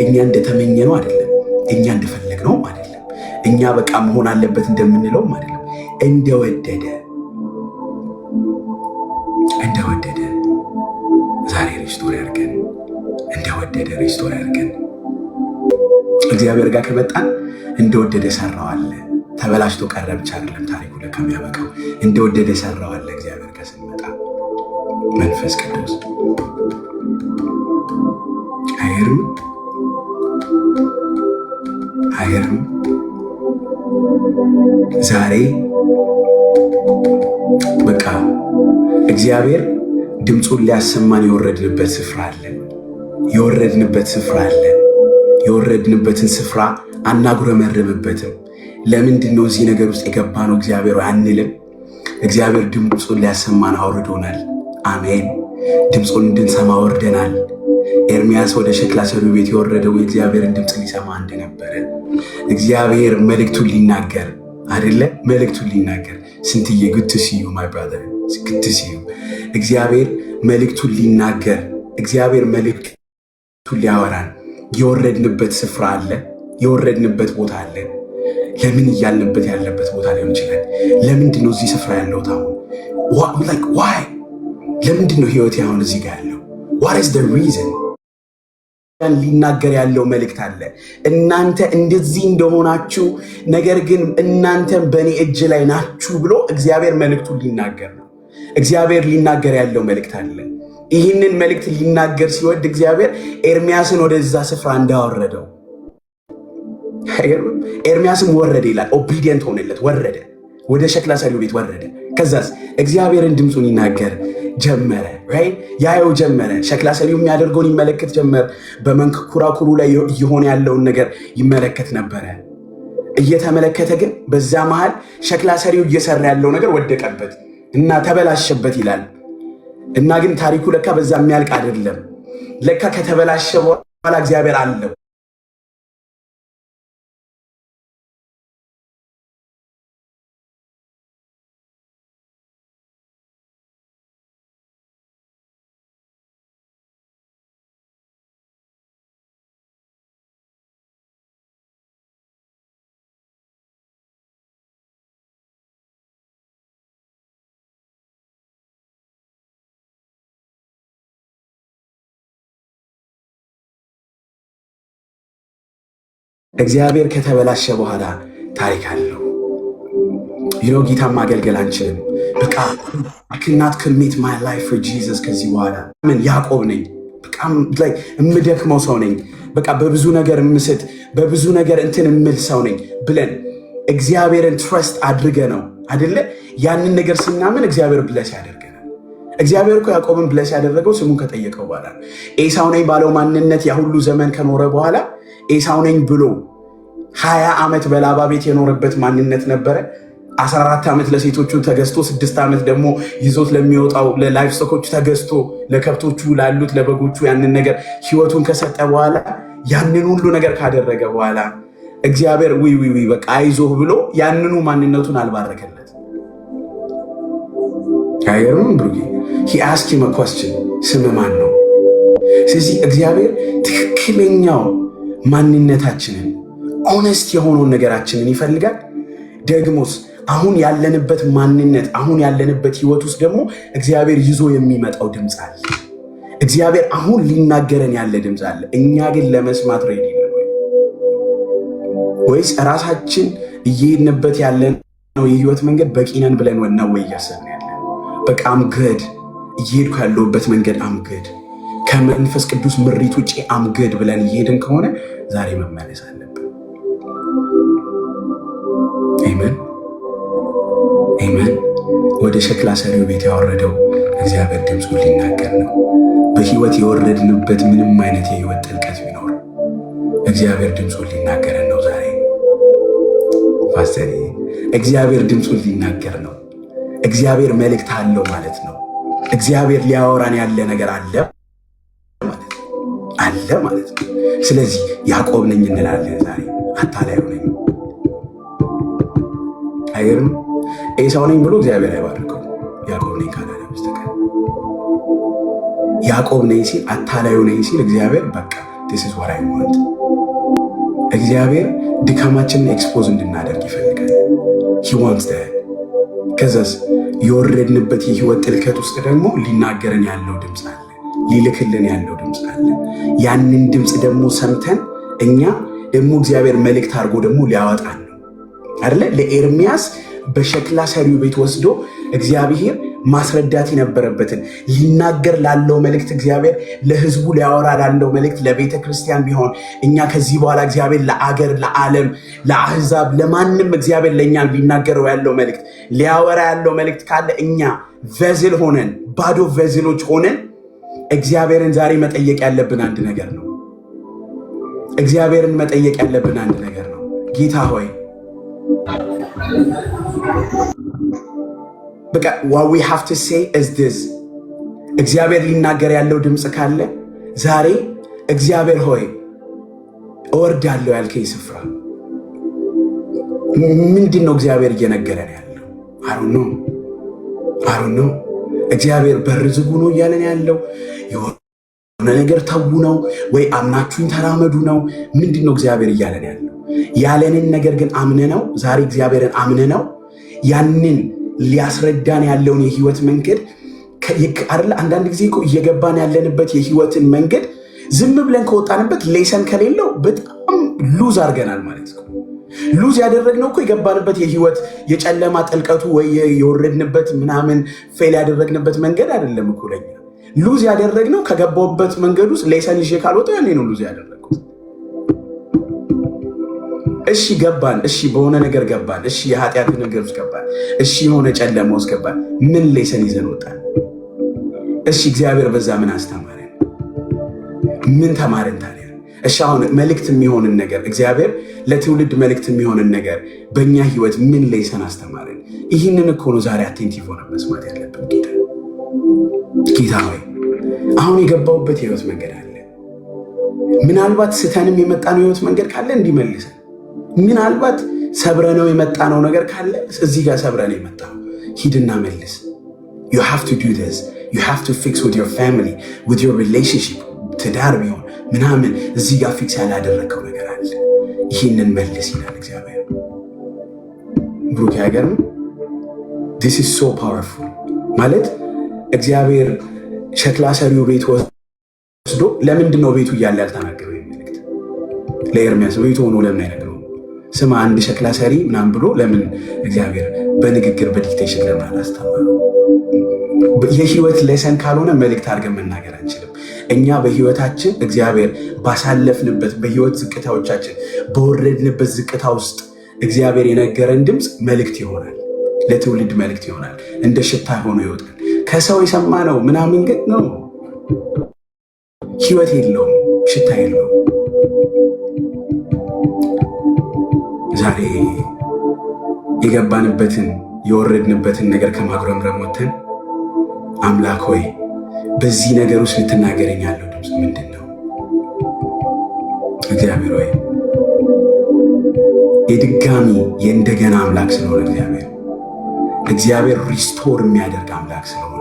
እኛ እንደተመኘነው አይደለም፣ እኛ እንደፈለግነውም አይደለም፣ እኛ በቃ መሆን አለበት እንደምንለውም አይደለም። እንደወደደ ዛሬ ሪስቶር ያድርገን። እንደወደደ ሪስቶር ያድርገን። እግዚአብሔር ጋር ከመጣን እንደወደደ ሰራዋለ። ተበላሽቶ ቀረ ብቻ አይደለም ታሪኩ ለከሚያበቃው እንደወደደ ሰራዋለ። እግዚአብሔር ጋር ስንመጣ መንፈስ ቅዱስ አይገርም? ዛሬ በቃ እግዚአብሔር ድምፁን ሊያሰማን የወረድንበት ስፍራ አለ። የወረድንበትን ስፍራ አናጉረመርምበትም። ለምንድን ነው እዚህ ነገር ውስጥ የገባ ነው እግዚአብሔር አንልም። እግዚአብሔር ድምፁን ሊያሰማን አውርዶናል። አሜን። ድምፁን እንድንሰማ ወርደናል። ኤርምያስ ወደ ሸክላ ሰሪ ቤት የወረደው የእግዚአብሔርን ድምፅ ሊሰማ እንደነበረ እግዚአብሔር መልእክቱን ሊናገር አይደለ? መልእክቱን ሊናገር ስንትዬ good to see you my brother good to see you። እግዚአብሔር መልእክቱን ሊናገር፣ እግዚአብሔር መልእክቱን ሊያወራን የወረድንበት ስፍራ አለ፣ የወረድንበት ቦታ አለ። ለምን እያልንበት ያለበት ቦታ ሊሆን ይችላል። ለምንድን ነው እዚህ ስፍራ ያለሁት አሁን? why ለምንድን ነው ህይወቴ አሁን እዚህ ጋር ያለው? what is the reason? ሊናገር ያለው መልእክት አለ። እናንተ እንደዚህ እንደሆናችሁ ነገር ግን እናንተም በእኔ እጅ ላይ ናችሁ ብሎ እግዚአብሔር መልእክቱን ሊናገር ነው። እግዚአብሔር ሊናገር ያለው መልእክት አለ። ይህንን መልእክት ሊናገር ሲወድ እግዚአብሔር ኤርምያስን ወደዛ ስፍራ እንዳወረደው፣ ኤርምያስም ወረደ ይላል። ኦቢዲየንት ሆነለት፣ ወረደ፣ ወደ ሸክላ ሰሪው ቤት ወረደ። ከዛስ እግዚአብሔርን ድምፁን ይናገር ጀመረ። ያየው ጀመረ። ሸክላ ሰሪው የሚያደርገውን ይመለከት ጀመር። በመንኮራኩሩ ላይ እየሆነ ያለውን ነገር ይመለከት ነበረ። እየተመለከተ ግን በዛ መሃል ሸክላ ሰሪው እየሰራ ያለው ነገር ወደቀበት እና ተበላሸበት ይላል። እና ግን ታሪኩ ለካ በዛ የሚያልቅ አይደለም። ለካ ከተበላሸ በኋላ እግዚአብሔር አለው። እግዚአብሔር ከተበላሸ በኋላ ታሪክ አለው። ጌታን ማገልገል አንችልም። በቃ cannot commit my life for Jesus ከዚህ በኋላ ምን ያዕቆብ ነኝ፣ በቃ እምደክመው ሰው ነኝ፣ በቃ በብዙ ነገር እምስት፣ በብዙ ነገር እንትን እምል ሰው ነኝ ብለን እግዚአብሔርን ትረስት አድርገ ነው አይደለ? ያንን ነገር ስናምን እግዚአብሔር ብለስ ያደርገናል። እግዚአብሔር እኮ ያዕቆብን ብለስ ያደረገው ስሙን ከጠየቀው በኋላ ኤሳው ነኝ ባለው ማንነት ያ ሁሉ ዘመን ከኖረ በኋላ ኤሳው ነኝ ብሎ 20 ዓመት በላባ ቤት የኖረበት ማንነት ነበረ። 14 ዓመት ለሴቶቹ ተገዝቶ 6 ዓመት ደግሞ ይዞት ለሚወጣው ለላይፍ ስቶኮቹ ተገዝቶ ለከብቶቹ ላሉት ለበጎቹ ያንን ነገር ህይወቱን ከሰጠ በኋላ ያንን ሁሉ ነገር ካደረገ በኋላ እግዚአብሔር ዊ በቃ አይዞህ ብሎ ያንኑ ማንነቱን አልባረከለት። አይገርምም? ብሩጌ he asked him a question ስም ማን ነው? ስለዚህ እግዚአብሔር ትክክለኛው ማንነታችንን ኦነስት የሆነውን ነገራችንን ይፈልጋል። ደግሞስ አሁን ያለንበት ማንነት አሁን ያለንበት ህይወት ውስጥ ደግሞ እግዚአብሔር ይዞ የሚመጣው ድምፅ አለ። እግዚአብሔር አሁን ሊናገረን ያለ ድምፅ አለ። እኛ ግን ለመስማት ሬዲ ነን ወይስ ራሳችን እየሄድንበት ያለን ነው የህይወት መንገድ በቂ ነን ብለን ነው ወይ እያሰብን ያለን? በቃ አምገድ እየሄድኩ ያለሁበት መንገድ አምገድ ከመንፈስ ቅዱስ ምሪት ውጪ አምገድ ብለን እየሄድን ከሆነ ዛሬ መመለስ አለብን። አሜን አሜን። ወደ ሸክላ ሰሪው ቤት ያወረደው እግዚአብሔር ድምፁን ሊናገር ነው። በህይወት የወረድንበት ምንም አይነት የህይወት ጥልቀት ቢኖር እግዚአብሔር ድምፁን ሊናገረን ነው። ዛሬ ፓስተር እግዚአብሔር ድምፁን ሊናገር ነው። እግዚአብሔር መልእክት አለው ማለት ነው። እግዚአብሔር ሊያወራን ያለ ነገር አለ ማለት ነው። ስለዚህ ያዕቆብ ነኝ እንላለን ዛሬ። አታላይ ነኝ አይገርም? ኤሳው ነኝ ብሎ እግዚአብሔር አይባርከው ያዕቆብ ነኝ ካላለ በስተቀር። ያዕቆብ ነኝ ሲል አታላዩ ነኝ ሲል እግዚአብሔር በቃ this is what I want። እግዚአብሔር ድካማችንን ኤክስፖዝ እንድናደርግ ይፈልጋል። he wants that። ከዛስ የወረድንበት የህይወት ጥልቀት ውስጥ ደግሞ ሊናገረን ያለው ድምፅ አለ፣ ሊልክልን ያለው ድምፅ አለ። ያንን ድምፅ ደግሞ ሰምተን እኛ ደግሞ እግዚአብሔር መልእክት አድርጎ ደግሞ ሊያወጣን ነው አይደለ? ለኤርሚያስ በሸክላ ሰሪው ቤት ወስዶ እግዚአብሔር ማስረዳት የነበረበትን ሊናገር ላለው መልእክት እግዚአብሔር ለህዝቡ ሊያወራ ላለው መልእክት ለቤተ ክርስቲያን ቢሆን እኛ ከዚህ በኋላ እግዚአብሔር ለአገር፣ ለዓለም፣ ለአህዛብ፣ ለማንም እግዚአብሔር ለእኛ ሊናገረው ያለው መልእክት ሊያወራ ያለው መልእክት ካለ እኛ ቬዝል ሆነን ባዶ ቬዝሎች ሆነን እግዚአብሔርን ዛሬ መጠየቅ ያለብን አንድ ነገር ነው። እግዚአብሔርን መጠየቅ ያለብን አንድ ነገር ነው። ጌታ ሆይ በቃ what we have to say is this። እግዚአብሔር ሊናገር ያለው ድምፅ ካለ ዛሬ እግዚአብሔር ሆይ እወርዳለሁ ያልከኝ ስፍራ ምንድን ነው? እግዚአብሔር እየነገረን ያለው I don't know። እግዚአብሔር በር ዝጉ ነው እያለን ያለው? የሆነ ነገር ተዉ ነው ወይ አምናችሁኝ ተራመዱ ነው? ምንድን ነው እግዚአብሔር እያለን ያለው? ያለንን ነገር ግን አምነነው ዛሬ እግዚአብሔርን አምነነው ያንን ሊያስረዳን ያለውን የህይወት መንገድ አይደለ? አንዳንድ ጊዜ እኮ እየገባን ያለንበት የህይወትን መንገድ ዝም ብለን ከወጣንበት ሌሰን ከሌለው በጣም ሉዝ አድርገናል ማለት ነው። ሉዝ ያደረግነው እኮ የገባንበት የህይወት የጨለማ ጥልቀቱ ወይ የወረድንበት ምናምን ፌል ያደረግንበት መንገድ አይደለም እኮ ለኛ ሉዝ ያደረግነው ከገባውበት መንገድ ውስጥ ሌሰን ይዤ ካልወጣሁ ያኔ ነው ሉዝ ያደረግኩት። እሺ ገባን፣ እሺ በሆነ ነገር ገባን፣ እሺ የኃጢአት ነገር ውስጥ ገባን፣ እሺ የሆነ ጨለማ ውስጥ ገባን። ምን ሌሰን ይዘን ወጣን? እሺ እግዚአብሔር በዛ ምን አስተማረን? ምን ተማረን ታዲያ? እሺ አሁን መልእክት የሚሆንን ነገር እግዚአብሔር ለትውልድ መልእክት የሚሆንን ነገር በእኛ ህይወት ምን ሌሰን አስተማረን? ይህንን እኮ ነው ዛሬ አቴንቲቭ ሆነ መስማት ያለብን። ጌታ ሆይ አሁን የገባውበት የህይወት መንገድ አለ። ምናልባት ስተንም የመጣነው የህይወት መንገድ ካለ እንዲመልሰን፣ ምናልባት ሰብረነው የመጣነው ነገር ካለ እዚህ ጋር ሰብረነው የመጣው ሂድና መልስ። you have to do this, you have to fix with your family, with your relationship። ትዳር ቢሆን ምናምን እዚህ ጋር ፊክስ ያላደረከው ነገር አለ፣ ይህንን መልስ ይላል እግዚአብሔር። ብሩክ ያገርም። this is so powerful ማለት እግዚአብሔር ሸክላ ሰሪው ቤት ወስዶ ለምንድን ነው ቤቱ እያለ ያልተናገረው? የሚልክት ለኤርሚያስ ቤቱ ሆኖ ለምን አይነግረው? ስማ አንድ ሸክላ ሰሪ ምናምን ብሎ ለምን እግዚአብሔር በንግግር በዲክቴሽን ለምን አላስተማረው? የህይወት ሌሰን ካልሆነ መልእክት አድርገን መናገር አንችልም። እኛ በህይወታችን እግዚአብሔር ባሳለፍንበት በህይወት ዝቅታዎቻችን በወረድንበት ዝቅታ ውስጥ እግዚአብሔር የነገረን ድምፅ መልእክት ይሆናል፣ ለትውልድ መልእክት ይሆናል፣ እንደ ሽታ ሆኖ ይወጣል። ከሰው የሰማነው ምናምን ግን ነው ህይወት የለውም፣ ሽታ የለውም። ዛሬ የገባንበትን የወረድንበትን ነገር ከማጉረምረም ወተን አምላክ ሆይ በዚህ ነገር ውስጥ ልትናገረኝ ያለው ድምፅ ምንድን ነው? እግዚአብሔር ሆይ የድጋሚ የእንደገና አምላክ ስለሆነ እግዚአብሔር ሪስቶር የሚያደርግ አምላክ ስለሆነ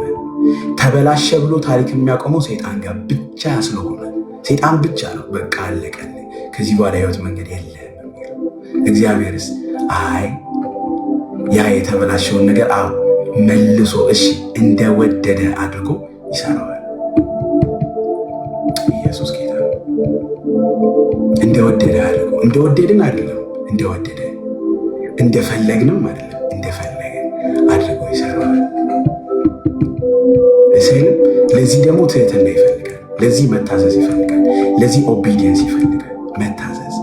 ተበላሸ ብሎ ታሪክ የሚያቆመው ሰይጣን ጋር ብቻ ስለሆነ ሰይጣን ብቻ ነው። በቃ አለቀል፣ ከዚህ በኋላ ህይወት መንገድ የለም። እግዚአብሔርስ አይ ያ የተበላሸውን ነገር መልሶ እሺ እንደወደደ አድርጎ ይሰራዋል። ኢየሱስ ጌታ እንደወደደ አድርጎ እንደወደድን አይደለም እንደወደደ እንደፈለግንም አይደለም እንደፈለገ አድርጎ ይሰራዋል። እስልም ለዚህ ደግሞ ትህትና ይፈልጋል። ለዚህ መታዘዝ ይፈልጋል። ለዚህ ኦቢዲየንስ ይፈልጋል። መታዘዝ።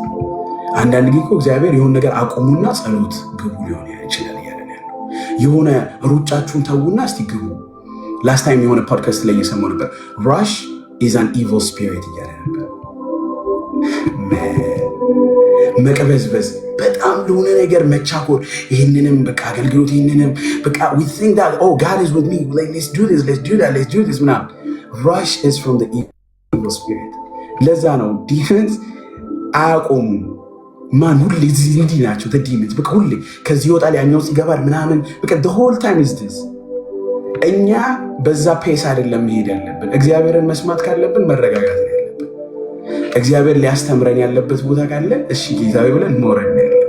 አንዳንድ ጊዜ እኮ እግዚአብሔር የሆነ ነገር አቁሙና ጸሎት ግቡ ሊሆን ይችላል እያለን ያለው የሆነ ሩጫችሁን ተዉና እስቲ ግቡ። ላስት ታይም የሆነ ፖድካስት ላይ እየሰማሁ ነበር። ራሽ ኢዝ አን ኢቪል ስፒሪት እያለ ነበር። መቅበዝበዝ፣ በጣም ለሆነ ነገር መቻኮል፣ ይህንንም በቃ አገልግሎት፣ ይህንንም በቃ we think that oh God is with me, like let's do this ምናምን። rush is from the evil spirit። ለዛ ነው ዲፈንስ አያቆሙም። ማን ሁሌ እንዲህ ናቸው ዲመንስ። በቃ ሁሌ ከዚህ ይወጣል ያኛው ይገባል ምናምን። በቃ the whole time is this። እኛ በዛ ፔስ አይደለም መሄድ ያለብን። እግዚአብሔርን መስማት ካለብን መረጋጋት ነው ያለብን። እግዚአብሔር ሊያስተምረን ያለበት ቦታ ካለ እሺ ጌታዬ ብለን መውረድ ነው ያለብን።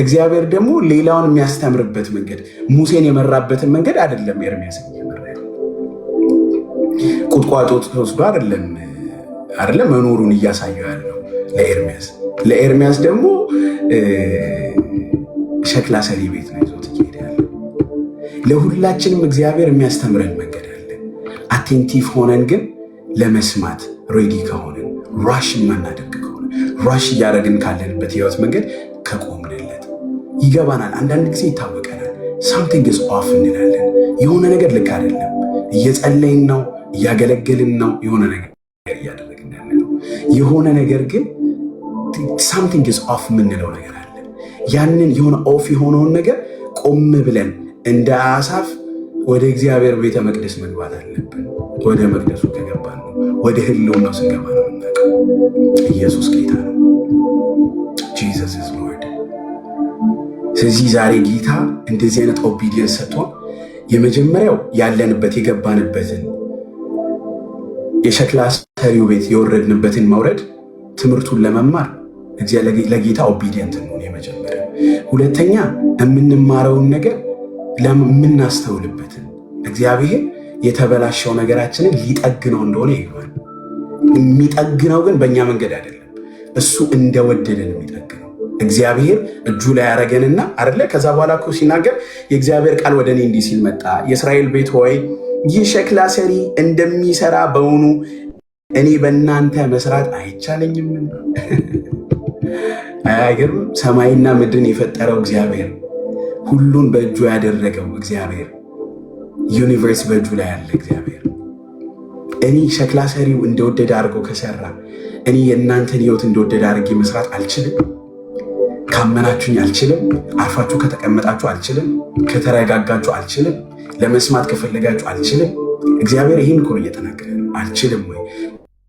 እግዚአብሔር ደግሞ ሌላውን የሚያስተምርበት መንገድ፣ ሙሴን የመራበትን መንገድ አይደለም ኤርሚያስ እየመራ ያለው። ቁጥቋጦ ተወስዶ አይደለም መኖሩን እያሳየው ያለው ለኤርሚያስ ደግሞ ሸክላ ሰሪ ቤት ነው ይዞት እየሄደ ያለው። ለሁላችንም እግዚአብሔር የሚያስተምረን መንገድ አለ። አቴንቲቭ ሆነን ግን ለመስማት ሬዲ ከሆነን፣ ራሽ የማናደርግ ከሆነ፣ ራሽ እያደረግን ካለንበት ህይወት መንገድ ከቆምንለት ይገባናል። አንዳንድ ጊዜ ይታወቀናል። ሳምቲንግ ኢዝ ኦፍ እንላለን። የሆነ ነገር ልክ አይደለም። እየጸለይን ነው፣ እያገለገልን ነው፣ የሆነ ነገር እያደረግን ያለ ነው። የሆነ ነገር ግን ሳምቲንግ ኢዝ ኦፍ የምንለው ነገር አለ። ያንን የሆነ ኦፍ የሆነውን ነገር ቆም ብለን እንደ አሳፍ ወደ እግዚአብሔር ቤተ መቅደስ መግባት አለብን። ወደ መቅደሱ ከገባን ነው፣ ወደ ህልውናው ስንገባ ነው የምናውቀው ኢየሱስ ጌታ ነው። ጂሰስ ኢዝ ሎርድ። ስለዚህ ዛሬ ጌታ እንደዚህ አይነት ኦቢዲየንስ ሰጥቶን የመጀመሪያው ያለንበት የገባንበትን የሸክላ ሰሪው ቤት የወረድንበትን መውረድ ትምህርቱን ለመማር ለጌታ ኦቢዲየንት ነው የመጀመሪያው። ሁለተኛ የምንማረውን ነገር የምናስተውልበትን እግዚአብሔር የተበላሸው ነገራችንን ሊጠግነው እንደሆነ ይገባል። የሚጠግነው ግን በእኛ መንገድ አይደለም። እሱ እንደወደደን የሚጠግነው እግዚአብሔር እጁ ላይ ያደረገንና አይደለ። ከዛ በኋላ እኮ ሲናገር የእግዚአብሔር ቃል ወደ እኔ እንዲህ ሲል መጣ፣ የእስራኤል ቤት ሆይ ይህ ሸክላ ሰሪ እንደሚሰራ በውኑ እኔ በእናንተ መስራት አይቻለኝም? አይገርም? ሰማይና ምድርን የፈጠረው እግዚአብሔር፣ ሁሉን በእጁ ያደረገው እግዚአብሔር፣ ዩኒቨርስ በእጁ ላይ ያለ እግዚአብሔር እኔ ሸክላ ሰሪው እንደወደደ አድርጎ ከሰራ እኔ የእናንተን ህይወት እንደወደደ አድርጌ መስራት አልችልም? ካመናችሁኝ አልችልም? አርፋችሁ ከተቀመጣችሁ አልችልም? ከተረጋጋችሁ አልችልም? ለመስማት ከፈለጋችሁ አልችልም? እግዚአብሔር ይህን እኮ ነው እየተናገረ ነው። አልችልም ወይ?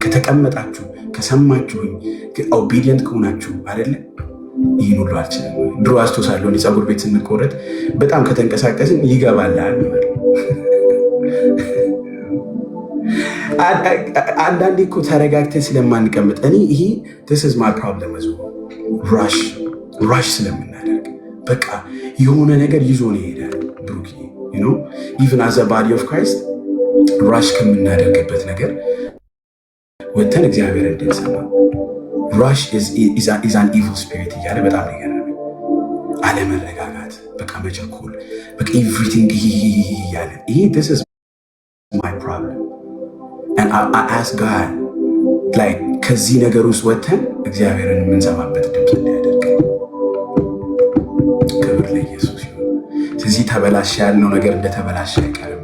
ከተቀመጣችሁ ከሰማችሁኝ ኦቢዲየንት ከሆናችሁ አይደለ? ይህን ሁሉ አልችልም ወይ? ድሮ አስታውሳለሁ የፀጉር ቤት ስንቆረጥ በጣም ከተንቀሳቀስን ይገባላል። አንዳንዴ እኮ ተረጋግተን ስለማንቀምጥ ይሄ this is my problem as well። ራሽ ስለምናደርግ በቃ የሆነ ነገር ይዞ ነው ይሄዳል። ብሩክ ኢቭን አዘ ባዲ ኦፍ ክራይስት ራሽ ከምናደርግበት ነገር ወተን እግዚአብሔር እንድንሰማ ራሽ is an evil spirit እያለ በጣም ይገርመኝ። አለመረጋጋት፣ በቃ መቸኮል፣ በቃ ኤቭሪቲንግ እያለ ይሄ this is my problem and I ask God like ከዚህ ነገር ውስጥ ወተን እግዚአብሔርን የምንሰማበት ድምፅ እንዲያደርግ። ክብር ለኢየሱስ ይሁን። ስለዚህ ተበላሸ ያልነው ነገር እንደተበላሸ አይቀርም።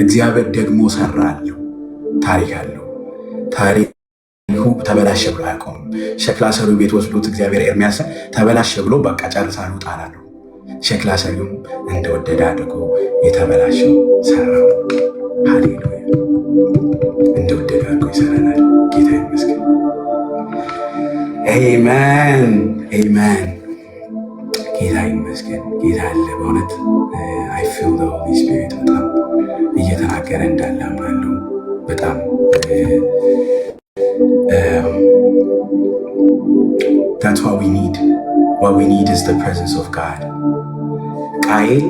እግዚአብሔር ደግሞ ሰራ አለው፣ ታሪክ አለው። ታሪኩ ተበላሸ ብሎ አያውቀውም። ሸክላ ሰሪው ቤት ወስዶት እግዚአብሔር ኤርሚያስን ተበላሸ ብሎ በቃ ጨርሳለሁ ጣላለሁ። ሸክላ ሰሪውም እንደወደደ አድርጎ የተበላሸው ሰራው። ሃሌሉያ! እንደወደደ አድርጎ ይሰራናል። ጌታ ይመስገን። አሜን አሜን። ጌታ ይመስገን። ጌታ አለ በእውነት። አይ ፊል ዘ ሆሊ ስፒሪት በጣም እየተናገረ እንዳለ አምናለሁ። በጣም that's what we need is the presence of God። ቃየል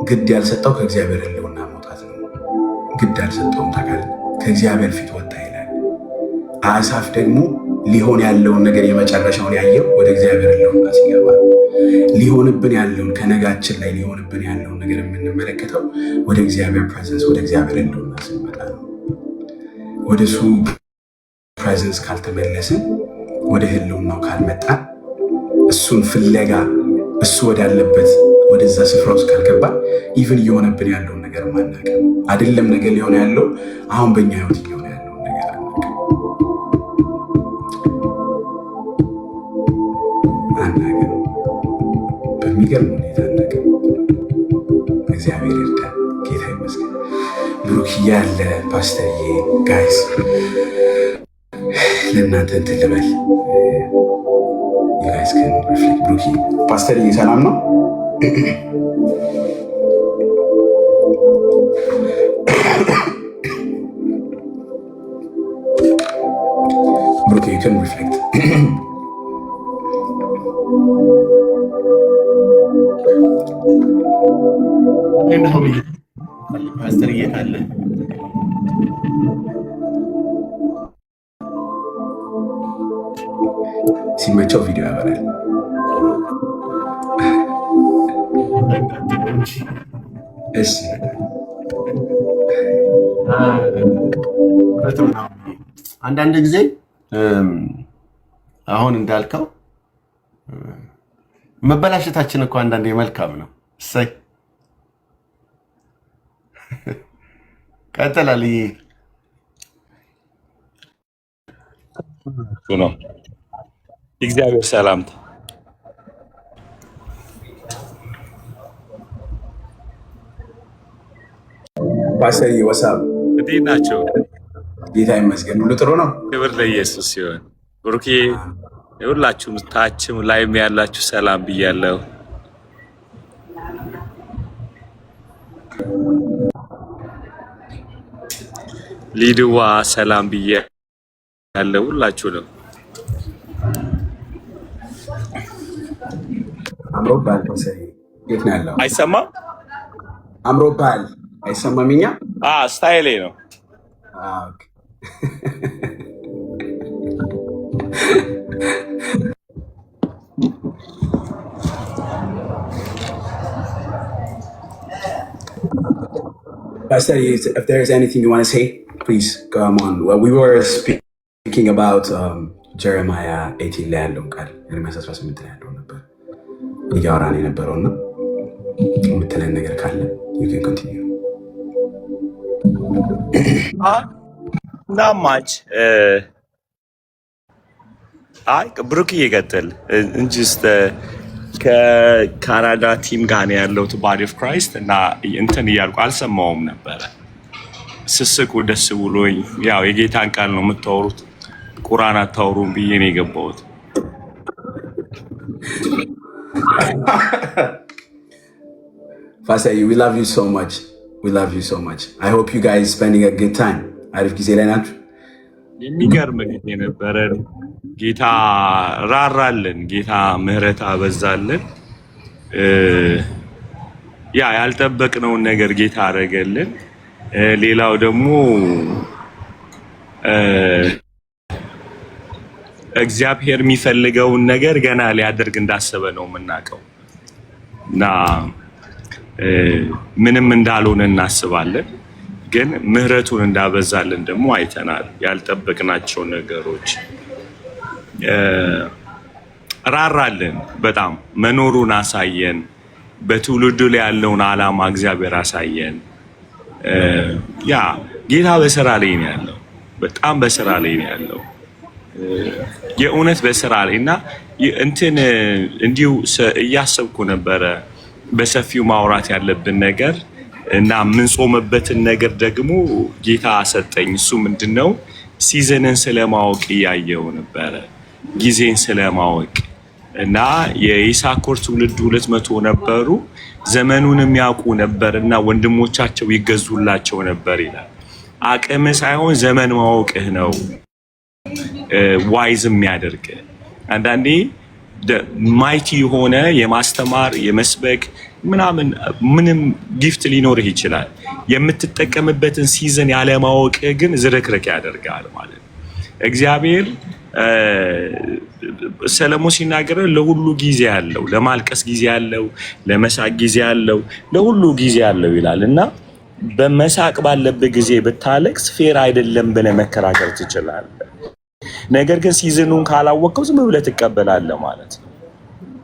ግድ ያልሰጠው ከእግዚአብሔር ህልውና መውጣት ነው። ግድ ያልሰጠውም ታውቃለህ፣ ከእግዚአብሔር ፊት ወጣ ይላል። አሳፍ ደግሞ ሊሆን ያለውን ነገር የመጨረሻውን ያየው ወደ እግዚአብሔር ህልውና ሲገባ፣ ሊሆንብን ያለውን ከነጋችን ላይ ሊሆንብን ያለውን ነገር የምንመለከተው ወደ እግዚአብሔር ፕሬዘንስ ወደ እግዚአብሔር ህልውና ስንመጣ ነው። ወደ እሱ ፕሬዘንስ ካልተመለስን፣ ወደ ህልውናው ካልመጣን፣ እሱን ፍለጋ እሱ ወዳለበት ወደዛ ስፍራ ውስጥ ካልገባ ኢቭን እየሆነብን ያለውን ነገር ማናውቅም። አይደለም ነገር ሊሆን ያለው አሁን በእኛ ህይወት እየሆነ ያለውን ነገር አናውቅም። በሚገርም ሁኔታ አናውቅም። እግዚአብሔር ይርዳል። ጌታ ይመስገን። ብሩክ ያለ ፓስተርዬ ጋይስ ለእናንተ እንትን ልበል ጋይስ ግን ሪፍሌክት ብሩክ ፓስተርዬ ሰላም ነው? ብሩክ you can reflect ፓስተርዬ ካለ ሲመቸው ቪዲዮ ያበራል። እሺ አንዳንድ ጊዜ አሁን እንዳልከው መበላሸታችን እኮ አንዳንዴ መልካም ነው። እሰይ ቀጥላል ነው እግዚአብሔር ሰላምታ ፓስተርዬ ወሳብ እንዴት ናቸው? ጌታ ይመስገን ሁሉ ጥሩ ነው። ክብር ለኢየሱስ ሲሆን ብሩኬ ሁላችሁም ታችም ላይም ያላችሁ ሰላም ብያለሁ። ሊድዋ ሰላም ብያለሁ ሁላችሁ ነው። አምሮብሃል ፓስተርዬ። የት ነው ያለው? አይሰማም? አምሮብሃል አይሰማም? እኛ ስታይሌ ነው። Pastor, if there is anything you want to say, please come on. Well, we were speaking about Jeremiah 18 ላይ ያለውን ቃል ኤርምያስ 18 ላይ ያለውን ነበር እያወራን የነበረው እና የምትለን ነገር ካለ you can continue. Not much. ብሩክ እየቀጥል እንጂስ ከካናዳ ቲም ጋር ነው ያለሁት ባዲ ኦፍ ክራይስት እና እንትን እያልኩ አልሰማውም ነበረ። ስስቁ ደስ ብሎኝ ያው የጌታን ቃል ነው የምታወሩት ቁርአን አታወሩም ብዬ ነው የገባሁት። Pastor, we love you so much. We love you so much. I hope you guys spending a good time. አሪፍ ጊዜ ላይ ናችሁ። የሚገርም ጊዜ ነበረን። ጌታ ራራልን፣ ጌታ ምህረት አበዛልን። ያ ያልጠበቅነውን ነገር ጌታ አረገልን። ሌላው ደግሞ እግዚአብሔር የሚፈልገውን ነገር ገና ሊያደርግ እንዳሰበ ነው የምናውቀው እና ምንም እንዳልሆነ እናስባለን፣ ግን ምህረቱን እንዳበዛልን ደግሞ አይተናል። ያልጠበቅናቸው ነገሮች ራራልን፣ በጣም መኖሩን አሳየን። በትውልዱ ላይ ያለውን ዓላማ እግዚአብሔር አሳየን። ያ ጌታ በስራ ላይ ነው ያለው፣ በጣም በስራ ላይ ነው ያለው፣ የእውነት በስራ ላይ እና እንትን እንዲሁ እያሰብኩ ነበረ በሰፊው ማውራት ያለብን ነገር እና የምንጾምበትን ነገር ደግሞ ጌታ ሰጠኝ። እሱ ምንድነው? ሲዝንን ስለማወቅ እያየው ነበረ፣ ጊዜን ስለማወቅ እና የይሳኮር ትውልድ 200 ነበሩ፣ ዘመኑን የሚያውቁ ነበር እና ወንድሞቻቸው ይገዙላቸው ነበር ይላል። አቅም ሳይሆን ዘመን ማወቅህ ነው ዋይዝ የሚያደርግ። አንዳንዴ ማይቲ የሆነ የማስተማር የመስበክ ምንም ጊፍት ሊኖርህ ይችላል። የምትጠቀምበትን ሲዝን ያለማወቅህ ግን ዝርክርክ ያደርጋል ማለት ነው። እግዚአብሔር ሰለሞን ሲናገር ለሁሉ ጊዜ አለው፣ ለማልቀስ ጊዜ አለው፣ ለመሳቅ ጊዜ አለው፣ ለሁሉ ጊዜ አለው ይላል እና በመሳቅ ባለበት ጊዜ ብታለቅስ ፌር አይደለም ብለህ መከራከር ትችላለህ። ነገር ግን ሲዝኑን ካላወቀው ዝም ብለህ ትቀበላለህ ማለት ነው።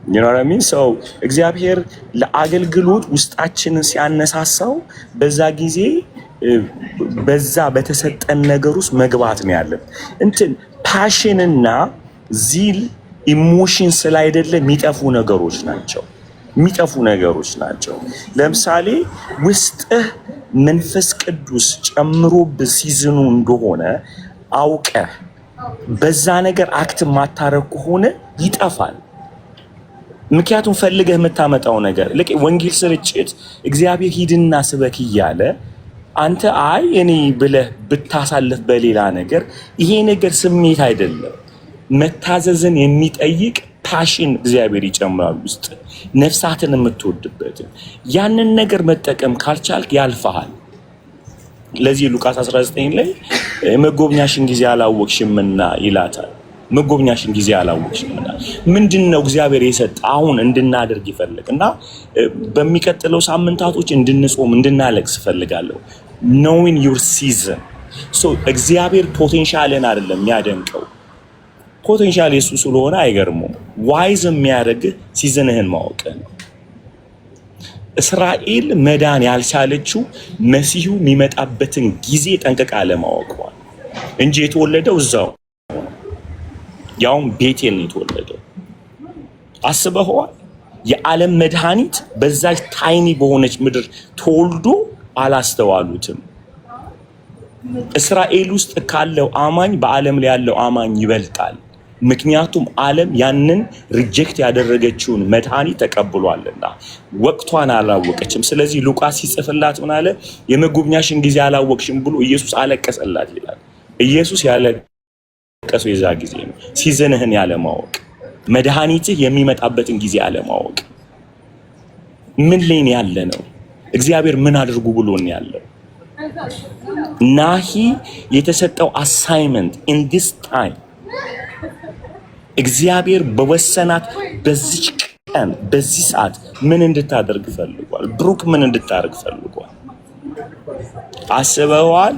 ይኖራሚን ሰው እግዚአብሔር ለአገልግሎት ውስጣችንን ሲያነሳሳው በዛ ጊዜ በዛ በተሰጠን ነገር ውስጥ መግባት ነው ያለን። እንትን ፓሽንና ዚል ኢሞሽን ስላይደለ የሚጠፉ ነገሮች ናቸው። ለምሳሌ ውስጥህ መንፈስ ቅዱስ ጨምሮብህ ሲዝኑ እንደሆነ አውቀህ በዛ ነገር አክት ማታረግ ከሆነ ይጠፋል። ምክንያቱም ፈልገህ የምታመጣው ነገር ልክ ወንጌል ስርጭት እግዚአብሔር ሂድና ስበክ እያለ አንተ አይ እኔ ብለህ ብታሳልፍ በሌላ ነገር ይሄ ነገር ስሜት አይደለም። መታዘዝን የሚጠይቅ ፓሽን እግዚአብሔር ይጨምራል ውስጥ ነፍሳትን የምትወድበት ያንን ነገር መጠቀም ካልቻልክ ያልፈሃል። ለዚህ ሉቃስ 19 ላይ መጎብኛሽን ጊዜ አላወቅሽምና ይላታል። መጎብኛሽን ጊዜ አላወቅሽምና ምንድነው እግዚአብሔር የሰጠ አሁን እንድናደርግ ይፈልግና በሚቀጥለው ሳምንታቶች እንድንጾም እንድናለቅስ ፈልጋለሁ። knowing your season so እግዚአብሔር ፖቴንሻልን አይደለም የሚያደንቀው ፖቴንሻል የሱ ስለሆነ አይገርመውም። ዋይዝ የሚያደርግ ሲዝንህን ማወቅ ነው። እስራኤል መዳን ያልቻለችው መሲሁ የሚመጣበትን ጊዜ ጠንቅቃ ለማወቅ እንጂ የተወለደው እዛው ያውም ቤቴል ነው የተወለደው። አስበኸዋል? የዓለም መድኃኒት በዛች ታይኒ በሆነች ምድር ተወልዶ አላስተዋሉትም። እስራኤል ውስጥ ካለው አማኝ በዓለም ላይ ያለው አማኝ ይበልጣል። ምክንያቱም ዓለም ያንን ሪጀክት ያደረገችውን መድኃኒት ተቀብሏልና ወቅቷን አላወቀችም። ስለዚህ ሉቃስ ሲጽፍላት ምን አለ? የመጎብኛሽን ጊዜ አላወቅሽም ብሎ ኢየሱስ አለቀሰላት ይላል። ኢየሱስ ያለቀሰው የዛ ጊዜ ነው። ሲዝንህን ያለማወቅ፣ መድኃኒትህ የሚመጣበትን ጊዜ አለማወቅ። ምን ላይ ያለ ነው? እግዚአብሔር ምን አድርጉ ብሎን ያለው? ናሂ የተሰጠው አሳይመንት ኢን ዲስ ታይም እግዚአብሔር በወሰናት በዚች ቀን በዚህ ሰዓት ምን እንድታደርግ ፈልጓል? ብሩክ ምን እንድታደርግ ፈልጓል? አስበዋል?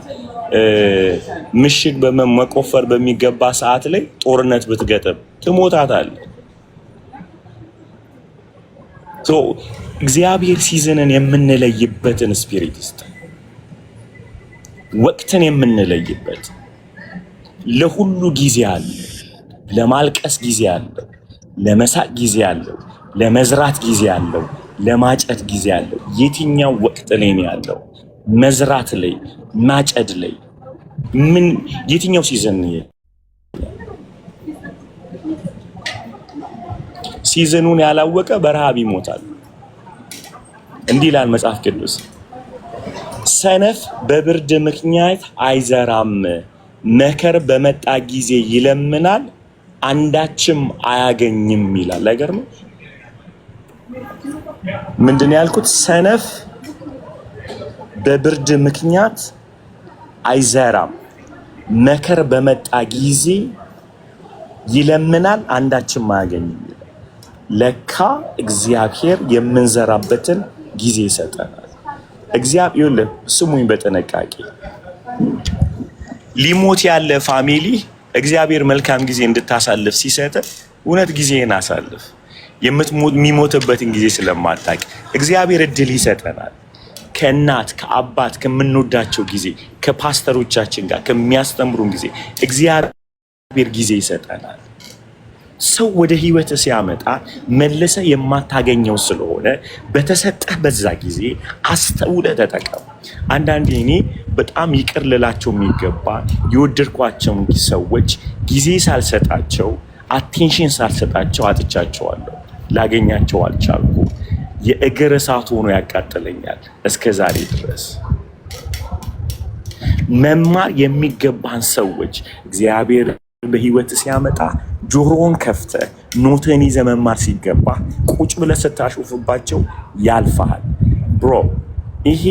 ምሽግ በመቆፈር በሚገባ ሰዓት ላይ ጦርነት ብትገጥም ትሞታታለህ። እግዚአብሔር ሲዝንን የምንለይበትን ስፒሪት ይስጥ። ወቅትን የምንለይበት ለሁሉ ጊዜ አለ። ለማልቀስ ጊዜ አለው፣ ለመሳቅ ጊዜ አለው፣ ለመዝራት ጊዜ አለው፣ ለማጨድ ጊዜ አለው። የትኛው ወቅት ላይ ነው ያለው? መዝራት ላይ፣ ማጨድ ላይ ምን የትኛው ሲዝን ነው? ሲዝኑን ያላወቀ በረሃብ ይሞታል። እንዲህ ይላል መጽሐፍ ቅዱስ፣ ሰነፍ በብርድ ምክንያት አይዘራም፣ መከር በመጣ ጊዜ ይለምናል አንዳችም አያገኝም ይላል። አይገርም? ምንድን ያልኩት? ሰነፍ በብርድ ምክንያት አይዘራም፣ መከር በመጣ ጊዜ ይለምናል አንዳችም አያገኝም ይላል። ለካ እግዚአብሔር የምንዘራበትን ጊዜ ይሰጠናል። እግዚአብሔር ስሙኝ በጥንቃቄ ሊሞት ያለ ፋሚሊ እግዚአብሔር መልካም ጊዜ እንድታሳልፍ ሲሰጥ እውነት ጊዜህን አሳልፍ። የሚሞትበትን ጊዜ ስለማታውቅ እግዚአብሔር እድል ይሰጠናል። ከእናት ከአባት ከምንወዳቸው ጊዜ ከፓስተሮቻችን ጋር ከሚያስተምሩን ጊዜ እግዚአብሔር ጊዜ ይሰጠናል። ሰው ወደ ህይወት ሲያመጣ መልሰ የማታገኘው ስለሆነ በተሰጠህ በዛ ጊዜ አስተውለ ተጠቀም። አንዳንዴ እኔ በጣም ይቅር ልላቸው የሚገባ የወደድኳቸው ሰዎች ጊዜ ሳልሰጣቸው አቴንሽን ሳልሰጣቸው አጥቻቸዋለሁ። ላገኛቸው አልቻልኩም። የእግር እሳት ሆኖ ያቃጥለኛል እስከ ዛሬ ድረስ። መማር የሚገባን ሰዎች እግዚአብሔር በህይወት ሲያመጣ ጆሮውን ከፍተ ኖትን ይዘ መማር ሲገባ ቁጭ ብለህ ስታሾፍባቸው ያልፋል። ብሮ ይሄ